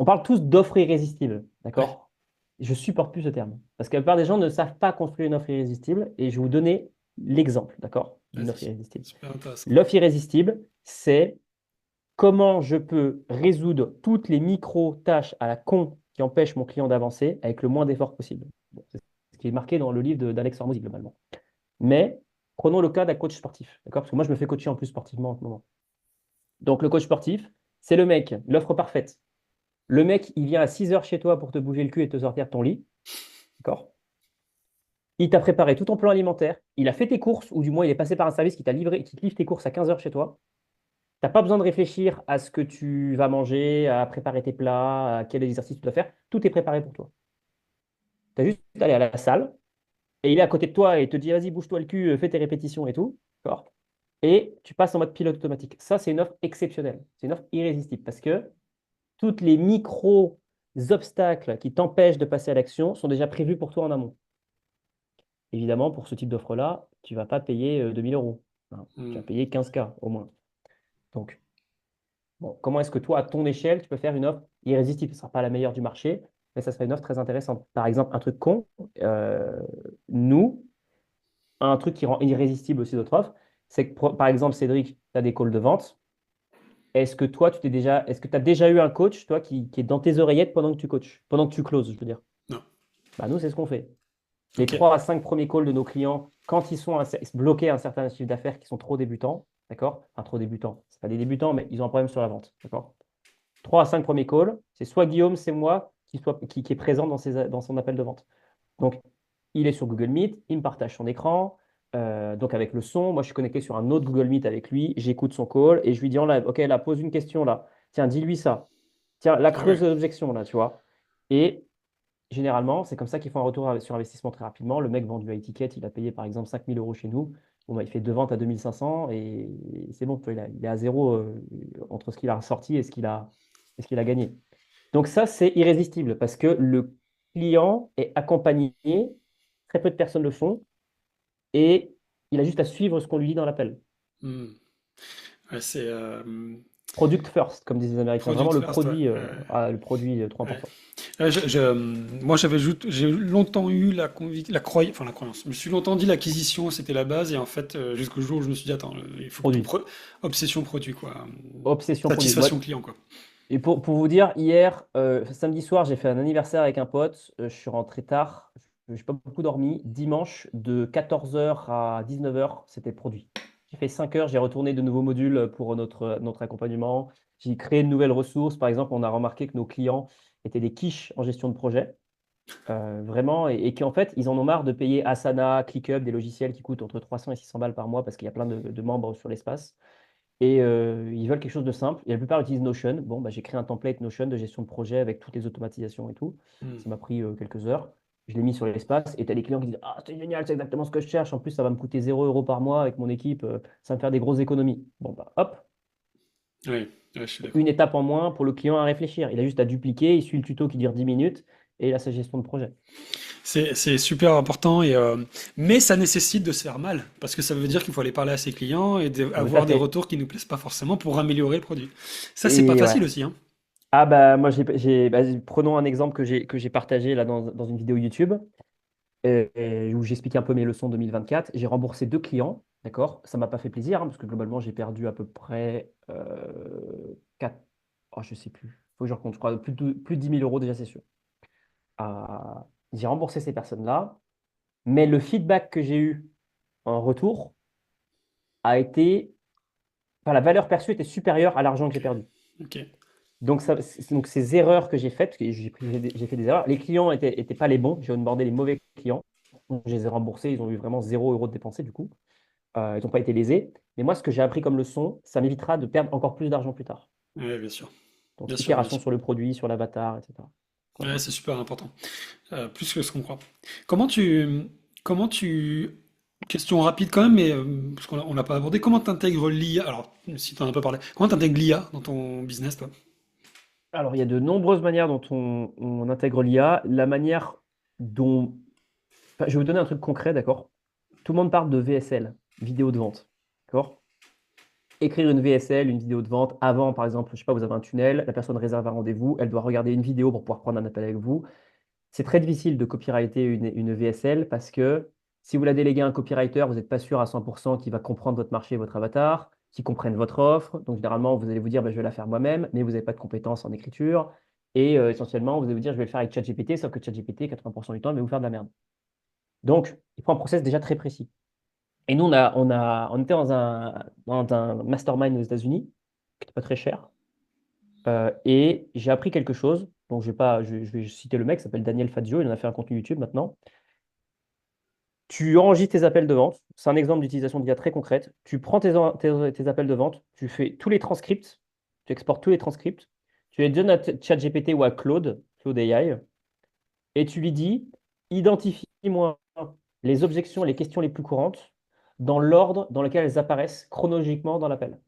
On parle tous d'offres irrésistibles, Ouais. d'accord? Je supporte plus ce terme, parce que la plupart des gens ne savent pas construire une offre irrésistible, et je vais vous donner l'exemple, d'accord, d'une offre Vas-y. irrésistible. Super intéressant. L'offre irrésistible, c'est comment je peux résoudre toutes les micro-tâches à la con qui empêchent mon client d'avancer avec le moins d'efforts possible. Bon, c'est ce qui est marqué dans le livre d'Alex Hormozy, globalement. Mais prenons le cas d'un coach sportif, d'accord? Parce que moi, je me fais coacher en plus sportivement en ce moment. Donc, le coach sportif, c'est le mec, l'offre parfaite. Le mec, il vient à 6 heures chez toi pour te bouger le cul et te sortir de ton lit, d'accord? Il t'a préparé tout ton plan alimentaire, il a fait tes courses, ou du moins, il est passé par un service qui t'a livré, qui te livre tes courses à 15 heures chez toi. T'as pas besoin de réfléchir à ce que tu vas manger, à préparer tes plats, à quel exercice tu dois faire. Tout est préparé pour toi. Tu as juste à aller à la salle et il est à côté de toi et il te dit vas-y, bouge-toi le cul, fais tes répétitions et tout. D'accord. Et tu passes en mode pilote automatique. Ça, c'est une offre exceptionnelle. C'est une offre irrésistible parce que toutes les micro-obstacles qui t'empêchent de passer à l'action sont déjà prévus pour toi en amont. Évidemment, pour ce type d'offre-là, tu ne vas pas payer 2000 euros. Hein. Tu Hmm. vas payer 15K au moins. Donc, bon, comment est-ce que toi, à ton échelle, tu peux faire une offre irrésistible? Ce ne sera pas la meilleure du marché, mais ça sera une offre très intéressante. Par exemple, un truc con, euh, nous, un truc qui rend irrésistible aussi notre offre, c'est que, par exemple, Cédric, tu as des calls de vente. Est-ce que toi, est-ce que tu as déjà eu un coach, toi, qui est dans tes oreillettes pendant que tu coaches, pendant que tu closes, je veux dire? Non. Bah, nous, c'est ce qu'on fait. Les Ok. 3 à 5 premiers calls de nos clients, quand ils sont bloqués à un certain chiffre d'affaires, qui sont trop débutants, d'accord? Enfin, trop débutants. Ce pas des débutants, mais ils ont un problème sur la vente, d'accord? 3 à 5 premiers calls, c'est soit Guillaume, c'est moi qui est présent dans son appel de vente. Donc, il est sur Google Meet, il me partage son écran, donc avec le son. Moi, je suis connecté sur un autre Google Meet avec lui, j'écoute son call et je lui dis en live, OK, là, pose une question là. Tiens, dis-lui ça. Tiens, la Ah ouais. creuse l'objection là, tu vois. Et généralement, c'est comme ça qu'ils font un retour sur investissement très rapidement. Le mec vendu à étiquette, il a payé par exemple 5 000 euros chez nous. Bon, bah, il fait deux ventes à 2 500 et c'est bon, tu vois, il est à zéro entre ce qu'il a ressorti et ce qu'il a gagné. Donc ça, c'est irrésistible parce que le client est accompagné, très peu de personnes le font, et il a juste à suivre ce qu'on lui dit dans l'appel. Hmm. Ouais, c'est Product first, comme disent les Américains. Vraiment product first, ouais. le produit trop Ouais. important. Moi, j'ai longtemps eu la croyance. Je me suis longtemps dit l'acquisition, c'était la base, et en fait, jusqu'au jour où je me suis dit, attends, il faut que Produit. obsession produit, quoi. Obsession produit. Satisfaction client, quoi. Et pour vous dire, hier, samedi soir, j'ai fait un anniversaire avec un pote. Je suis rentré tard. Je n'ai pas beaucoup dormi. Dimanche, de 14 heures à 19 heures, c'était le produit. J'ai fait 5 heures. J'ai retourné de nouveaux modules pour notre accompagnement. J'ai créé de nouvelles ressources. Par exemple, on a remarqué que nos clients étaient des quiches en gestion de projet. Vraiment. Et qu'en fait, ils en ont marre de payer Asana, ClickUp, des logiciels qui coûtent entre 300 et 600 balles par mois parce qu'il y a plein de membres sur l'espace. Et ils veulent quelque chose de simple. Et la plupart utilisent Notion. Bon, bah, j'ai créé un template Notion de gestion de projet avec toutes les automatisations et tout. Hmm. Ça m'a pris quelques heures. Je l'ai mis sur l'espace et tu as des clients qui disent ah, c'est génial, c'est exactement ce que je cherche. En plus, ça va me coûter 0 € par mois avec mon équipe. Ça va me faire des grosses économies. Bon, bah, hop, Oui, ouais, je suis d'accord. une étape en moins pour le client à réfléchir. Il a juste à dupliquer. Il suit le tuto qui dure 10 minutes et il a sa gestion de projet. C'est super important, mais ça nécessite de se faire mal, parce que ça veut dire qu'il faut aller parler à ses clients et Tout à avoir des fait. retours qui nous plaisent pas forcément pour améliorer le produit. Ça, c'est pas Et ouais. facile aussi, hein. Ah, bah, moi, prenons un exemple que j'ai partagé là dans une vidéo YouTube. Où j'explique un peu mes leçons 2024. J'ai remboursé 2 clients, d'accord? Ça m'a pas fait plaisir, hein, parce que globalement, j'ai perdu à peu près 4, oh, je sais plus. Faut que je recompte, je crois, plus de 10 000 euros déjà, c'est sûr. J'ai remboursé ces personnes-là, mais le feedback que j'ai eu en retour a été, enfin, la valeur perçue était supérieure à l'argent que j'ai perdu. Ok. Donc ces erreurs que j'ai faites, parce que j'ai fait des erreurs, les clients étaient pas les bons, j'ai onboardé les mauvais clients. Donc, je les ai remboursés, ils ont eu vraiment 0 € de dépensés du coup. Ils n'ont pas été lésés. Mais moi, ce que j'ai appris comme leçon, ça m'évitera de perdre encore plus d'argent plus tard. Ouais, bien sûr. Donc, Bien sûr, bien itération sûr. sur le produit, sur l'avatar, etc. Voilà. Ouais, c'est super important. Plus que ce qu'on croit. Comment tu, comment tu, question rapide quand même, mais parce qu'on on l'a pas abordé, comment tu intègres l'IA? Alors, si tu en as pas parlé, comment tu intègres l'IA dans ton business, toi? Alors, il y a de nombreuses manières dont on intègre l'IA. La manière dont... Enfin, je vais vous donner un truc concret, d'accord? Tout le monde parle de VSL, vidéo de vente. D'accord? Écrire une VSL, une vidéo de vente, avant, par exemple, je sais pas, vous avez un tunnel, la personne réserve un rendez-vous, elle doit regarder une vidéo pour pouvoir prendre un appel avec vous. C'est très difficile de copyrighter une VSL parce que si vous la déléguez à un copywriter, vous n'êtes pas sûr à 100% qu'il va comprendre votre marché, votre avatar, qu'il comprenne votre offre. Donc, généralement, vous allez vous dire, bah, je vais la faire moi-même, mais vous n'avez pas de compétences en écriture. Et essentiellement, vous allez vous dire, je vais le faire avec ChatGPT, sauf que ChatGPT, 80% du temps, il va vous faire de la merde. Donc, il faut un process déjà très précis. Et nous, on était dans un mastermind aux États-Unis, qui n'était pas très cher. Et j'ai appris quelque chose. Donc, je vais citer le mec, il s'appelle Daniel Fazio, il en a fait un contenu YouTube maintenant. Tu enregistres tes appels de vente. C'est un exemple d'utilisation d'IA très concrète. Tu prends tes appels de vente, tu fais tous les transcripts, tu exportes tous les transcripts, tu les donnes à ChatGPT ou à Claude AI, et tu lui dis, identifie-moi les objections, les questions les plus courantes dans l'ordre dans lequel elles apparaissent chronologiquement dans l'appel.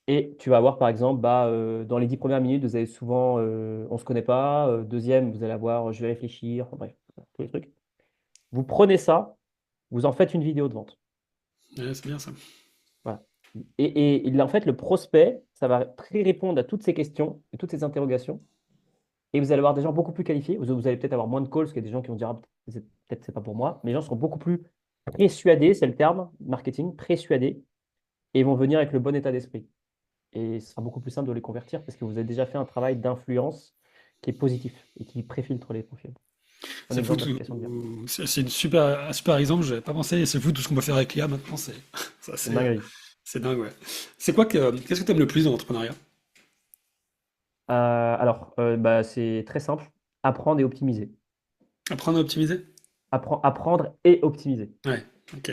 Et tu vas avoir, par exemple, dans les 10 premières minutes, vous avez souvent on ne se connaît pas. Deuxième, vous allez avoir je vais réfléchir. Enfin, bref, tous les trucs. Vous prenez ça, vous en faites une vidéo de vente. Ouais, c'est bien ça. Voilà. En fait, le prospect, ça va répondre à toutes ces questions et toutes ces interrogations. Et vous allez avoir des gens beaucoup plus qualifiés. Vous allez peut-être avoir moins de calls, parce qu'il y a des gens qui vont dire ah, peut-être c'est pas pour moi. Mais les gens seront beaucoup plus persuadés, c'est le terme marketing, persuadés, et ils vont venir avec le bon état d'esprit. Et ce sera beaucoup plus simple de les convertir parce que vous avez déjà fait un travail d'influence qui est positif et qui préfiltre les profils. Un C'est fou exemple tout, d'application de bien. c'est un super exemple, j'avais pas pensé, et c'est fou tout ce qu'on peut faire avec l'IA maintenant, ça, C'est une dinguerie. c'est dingue, ouais. C'est quoi qu'est-ce que tu aimes le plus dans l'entrepreneuriat? C'est très simple. Apprendre et optimiser. Apprendre à optimiser? Apprendre et optimiser. Ouais, ok.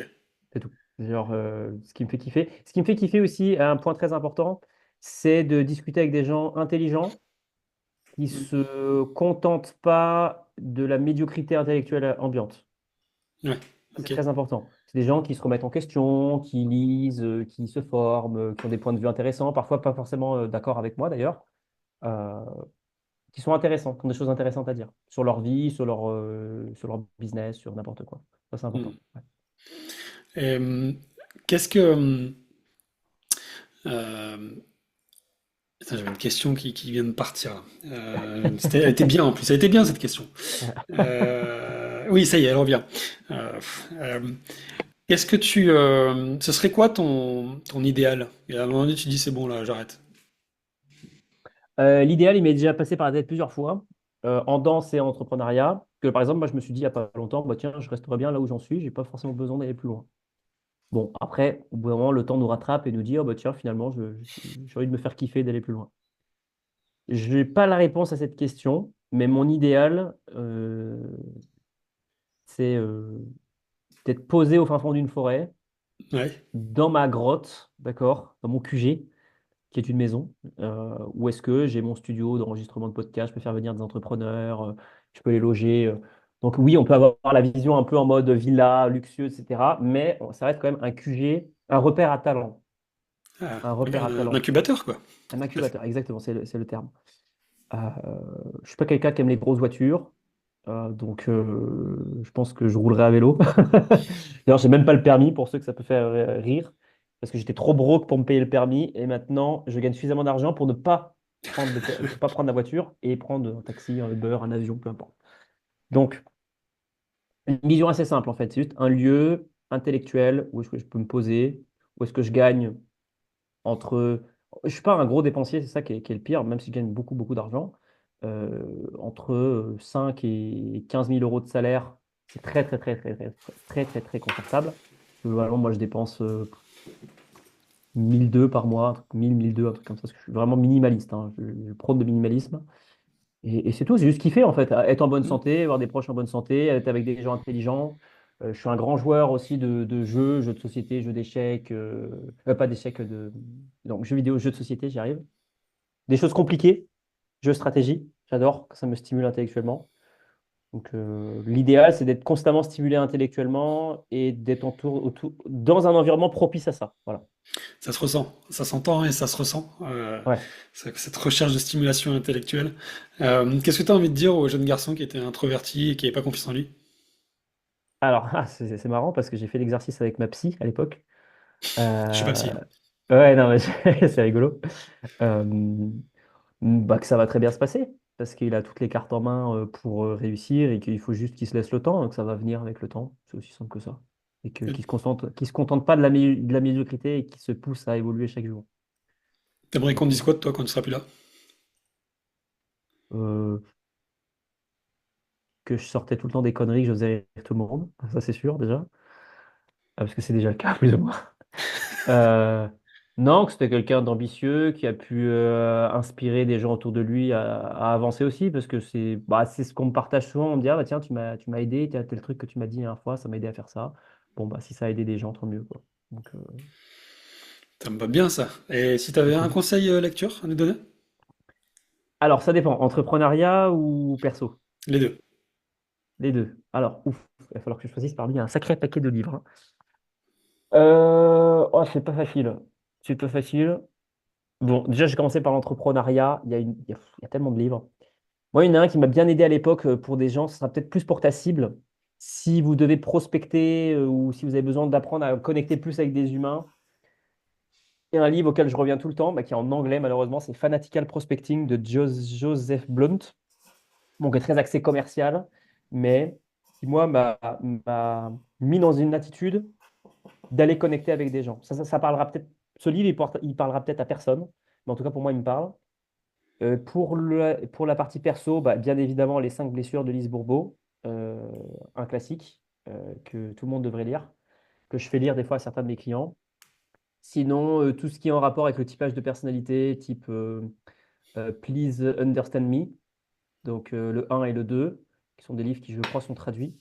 C'est tout. Genre, ce qui me fait kiffer. Ce qui me fait kiffer aussi, un point très important, c'est de discuter avec des gens intelligents qui se contentent pas de la médiocrité intellectuelle ambiante. Ouais, C'est ok. très important. C'est des gens qui se remettent en question, qui lisent, qui se forment, qui ont des points de vue intéressants, parfois pas forcément d'accord avec moi d'ailleurs, euh, qui sont intéressants, qui ont des choses intéressantes à dire sur leur vie, sur leur business, sur n'importe quoi. Ça, c'est Hmm. important. Ouais. Et, qu'est-ce que... euh, Putain, j'avais une question qui vient de partir là. Elle était bien en plus, elle était bien cette question. Oui, ça y est, elle revient. Euh, euh, Qu'est-ce que ce serait quoi ton idéal? Et à un moment donné, tu dis c'est bon là, j'arrête. L'idéal, il m'est déjà passé par la tête plusieurs fois, en danse et en entrepreneuriat. Que, par exemple, moi, je me suis dit il n'y a pas longtemps, bah, tiens, je resterai bien là où j'en suis, j'ai pas forcément besoin d'aller plus loin. Bon, après, au bout d'un moment, le temps nous rattrape et nous dit, oh, bah, tiens, finalement, j'ai envie de me faire kiffer d'aller plus loin. Je n'ai pas la réponse à cette question, mais mon idéal, c'est d'être posé au fin fond d'une forêt, Ouais. dans ma grotte, d'accord, dans mon QG, qui est une maison, où est-ce que j'ai mon studio d'enregistrement de podcast, je peux faire venir des entrepreneurs, je peux les loger. Donc oui, on peut avoir la vision un peu en mode villa, luxueux, etc. Mais ça reste quand même un QG, un repère à talent. Ah, Un repère à un talent. incubateur quoi. Un incubateur, exactement, c'est le terme. Euh, je suis pas quelqu'un qui aime les grosses voitures, donc je pense que je roulerai à vélo. D'ailleurs, j'ai même pas le permis pour ceux que ça peut faire rire, parce que j'étais trop broke pour me payer le permis, et maintenant je gagne suffisamment d'argent pour ne pas pour pas prendre la voiture et prendre un taxi, un Uber, un avion, peu importe. Donc, une vision assez simple en fait, c'est juste un lieu intellectuel où est-ce que je peux me poser, où est-ce que je gagne entre... Je suis pas un gros dépensier, c'est ça qui est le pire, même si je gagne beaucoup, beaucoup d'argent. Entre 5 et 15 000 euros de salaire, c'est très, très, très, très, très, très, très, très, très confortable. Globalement, moi, je dépense 1002 par mois, un truc, 1000, 1002, un truc comme ça, parce que je suis vraiment minimaliste, hein. Je prône le minimalisme. Et c'est tout, c'est juste kiffer en fait, être en bonne Mm. santé, avoir des proches en bonne santé, être avec des gens intelligents. Je suis un grand joueur aussi de jeux de société, jeux d'échecs, pas d'échecs, donc jeux vidéo, jeux de société, j'y arrive. Des choses compliquées, jeux stratégie, j'adore, ça me stimule intellectuellement. Donc l'idéal, c'est d'être constamment stimulé intellectuellement et d'être dans un environnement propice à ça. Voilà. Ça se ressent, ça s'entend et ça se ressent, Ouais. cette recherche de stimulation intellectuelle. Qu'est-ce que tu as envie de dire aux jeunes garçons qui étaient introvertis et qui n'avaient pas confiance en lui? Alors, c'est marrant parce que j'ai fait l'exercice avec ma psy à l'époque. Je suis pas psy, Euh, hein. ouais, non, mais c'est rigolo. Euh, Bah, que ça va très bien se passer parce qu'il a toutes les cartes en main pour réussir et qu'il faut juste qu'il se laisse le temps, donc ça va venir avec le temps. C'est aussi simple que ça. Et qu'il se contente pas de la médiocrité et qu'il se pousse à évoluer chaque jour. T'aimerais qu'on Donc, dise quoi de toi quand tu seras plus là? euh, que je sortais tout le temps des conneries, que je faisais rire tout le monde, ça c'est sûr déjà. Parce que c'est déjà le cas plus ou moins. Euh, non, que c'était quelqu'un d'ambitieux qui a pu inspirer des gens autour de lui à avancer aussi, parce que c'est ce qu'on me partage souvent. On me dit, ah bah tiens, tu m'as aidé, tiens, tel truc que tu m'as dit la dernière fois, ça m'a aidé à faire ça. Bon, bah si ça a aidé des gens, tant mieux, quoi. Donc, Ça me va bien ça. Et si tu avais c'est un cool. conseil lecture à nous donner? Alors, ça dépend, entrepreneuriat ou perso? Les deux. Les deux. Alors, ouf, il va falloir que je choisisse parmi un sacré paquet de livres, hein. Oh, c'est pas facile. C'est pas facile. Bon, déjà, j'ai commencé par l'entrepreneuriat. Il y a tellement de livres. Moi, il y en a un qui m'a bien aidé à l'époque pour des gens, ce sera peut-être plus pour ta cible. Si vous devez prospecter ou si vous avez besoin d'apprendre à connecter plus avec des humains, il y a un livre auquel je reviens tout le temps, bah, qui est en anglais malheureusement, c'est Fanatical Prospecting de Joseph Blunt, bon, qui est très axé commercial, mais qui, moi, m'a mis dans une attitude d'aller connecter avec des gens. Ça parlera peut-être, ce livre, il parlera peut-être à personne, mais en tout cas pour moi, il me parle. Pour la partie perso, bah, bien évidemment, Les 5 blessures de Lise Bourbeau, euh, un classique que tout le monde devrait lire, que je fais lire des fois à certains de mes clients. Sinon, tout ce qui est en rapport avec le typage de personnalité, type Please Understand Me, donc le 1 et le 2, qui sont des livres qui, je crois, sont traduits,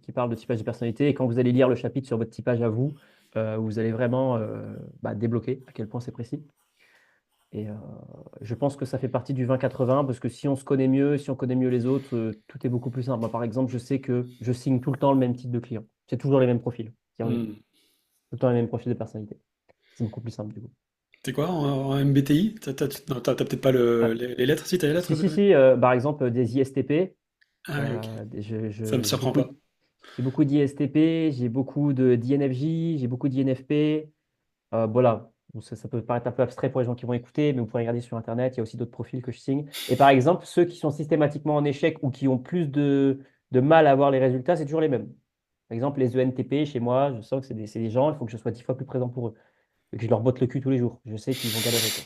qui parlent de typage de personnalité. Et quand vous allez lire le chapitre sur votre typage à vous, vous allez vraiment débloquer à quel point c'est précis. Et je pense que ça fait partie du 20-80 parce que si on se connaît mieux, si on connaît mieux les autres, tout est beaucoup plus simple. Moi, par exemple, je sais que je signe tout le temps le même type de client. C'est toujours les mêmes profils qui reviennent. Hmm. Tout le temps les mêmes profils de personnalité. C'est beaucoup plus simple du coup. C'est quoi en MBTI? Non, t'as peut-être pas Ouais. les lettres? Si, t'as les lettres? Si, si, si, par exemple, des ISTP. Ah oui, ok. Ça me J'ai surprend beaucoup, pas. j'ai beaucoup d'ISTP, j'ai beaucoup de d'INFJ, j'ai beaucoup d'INFP. Voilà. Bon, ça peut paraître un peu abstrait pour les gens qui vont écouter, mais vous pouvez regarder sur Internet, il y a aussi d'autres profils que je signe. Et par exemple, ceux qui sont systématiquement en échec ou qui ont plus de mal à avoir les résultats, c'est toujours les mêmes. Par exemple, les ENTP, chez moi, je sens que c'est des gens, il faut que je sois 10 fois plus présent pour eux. Et que je leur botte le cul tous les jours. Je sais qu'ils vont galérer, quoi.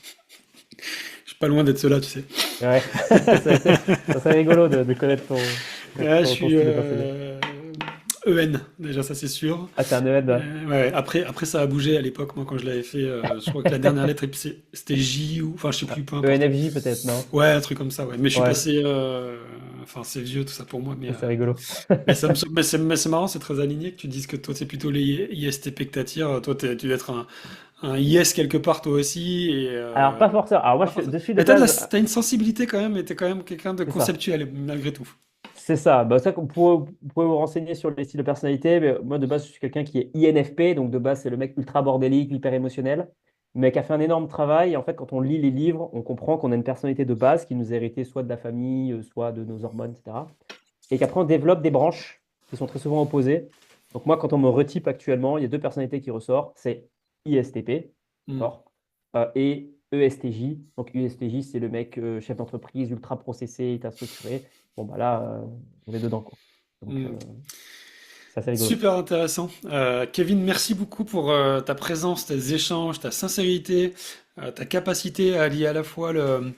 Je suis pas loin d'être cela, tu sais. Ouais, ça serait rigolo de connaître Ouais, je ton suis style de personnalité. EN, déjà, ça c'est sûr. Ah, t'es un EN, là. Ouais, après, ça a bougé à l'époque, moi, quand je l'avais fait. Je crois que la dernière lettre, c'était J ou. Enfin, je sais plus, peu importe. ENFJ, peut-être, non? Ouais, un truc comme ça, ouais. Mais je suis Ouais, passé. Enfin, c'est vieux tout ça pour moi, c'est rigolo. mais c'est marrant, c'est très aligné que tu dises que toi, c'est plutôt les ISTP que t'attires. Toi, tu dois être un IS quelque part, toi aussi. Alors, pas forcément. Alors, moi, Pas forcément. je suis de Mais base. t'as une sensibilité quand même, et t'es quand même quelqu'un de C'est ça. conceptuel, malgré tout. C'est ça. Bah, ça, vous pouvez vous renseigner sur les styles de personnalité. Mais moi, de base, je suis quelqu'un qui est INFP. Donc, de base, c'est le mec ultra bordélique, hyper émotionnel. Mais qui a fait un énorme travail. Et en fait, quand on lit les livres, on comprend qu'on a une personnalité de base qui nous est héritée soit de la famille, soit de nos hormones, etc. Et qu'après, on développe des branches qui sont très souvent opposées. Donc, moi, quand on me retype actuellement, il y a deux personnalités qui ressortent. C'est ISTP, Hmm. d'accord, et ESTJ. Donc, ESTJ, c'est le mec chef d'entreprise, ultra processé, ultra structuré. Bon, bah là, on est dedans, quoi. Donc, Hmm. c'est assez rigolo. Super intéressant. Kevin, merci beaucoup pour ta présence, tes échanges, ta sincérité. ta capacité à allier à la fois le,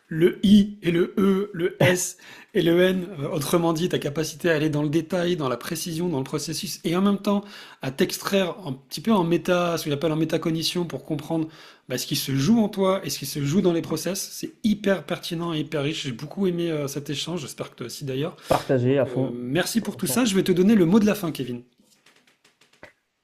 le I et le E, le S et le N, autrement dit, ta capacité à aller dans le détail, dans la précision, dans le processus, et en même temps à t'extraire un petit peu en méta, ce que j'appelle en métacognition, pour comprendre ce qui se joue en toi et ce qui se joue dans les process. C'est hyper pertinent et hyper riche. J'ai beaucoup aimé cet échange, j'espère que toi aussi d'ailleurs. Partagé Donc, à fond. merci pour tout ça. Franchement. Je vais te donner le mot de la fin, Kevin.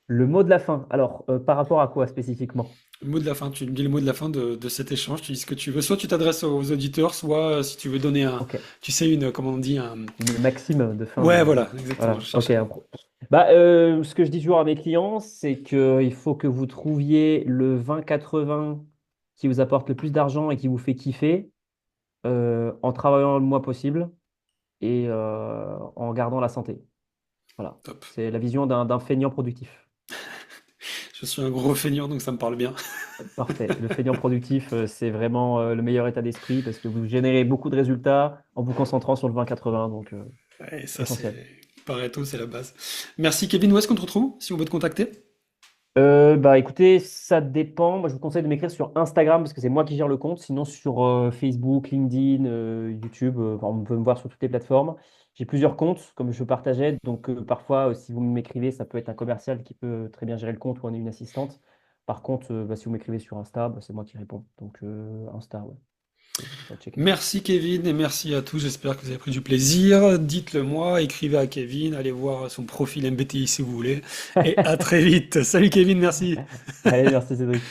Le mot de la fin. Alors, par rapport à quoi spécifiquement? Le mot de la fin, tu me dis le mot de la fin de cet échange, tu dis ce que tu veux. Soit tu t'adresses aux auditeurs, soit si tu veux donner Ok. tu sais, comment on dit, Une maxime de fin Ouais, de. voilà, exactement, je Voilà. Ok. cherchais le mot. Bah, ce que je dis toujours à mes clients, c'est qu'il faut que vous trouviez le 20-80 qui vous apporte le plus d'argent et qui vous fait kiffer en travaillant le moins possible et en gardant la santé. Voilà. Top. C'est la vision d'un feignant productif. Je suis un gros feignant, donc ça me parle bien. Parfait. Le feignant productif, c'est vraiment le meilleur état d'esprit parce que vous générez beaucoup de résultats en vous concentrant sur le 20-80, donc Et ça, c'est essentiel. Pareto, c'est la base. Merci, Kevin. Où est-ce qu'on te retrouve si on veut te contacter? Bah écoutez, ça dépend. Moi, je vous conseille de m'écrire sur Instagram parce que c'est moi qui gère le compte. Sinon, sur Facebook, LinkedIn, YouTube, enfin, on peut me voir sur toutes les plateformes. J'ai plusieurs comptes, comme je partageais. Donc, parfois, si vous m'écrivez, ça peut être un commercial qui peut très bien gérer le compte ou on est une assistante. Par contre, si vous m'écrivez sur Insta, c'est moi qui réponds. Donc, Insta, ouais, faut checker. Merci, Kevin, et merci à tous. J'espère que vous avez pris du plaisir. Dites-le moi, écrivez à Kevin, allez voir son profil MBTI si vous voulez. Et à très vite. Salut, Kevin, merci. Allez, merci Cédric.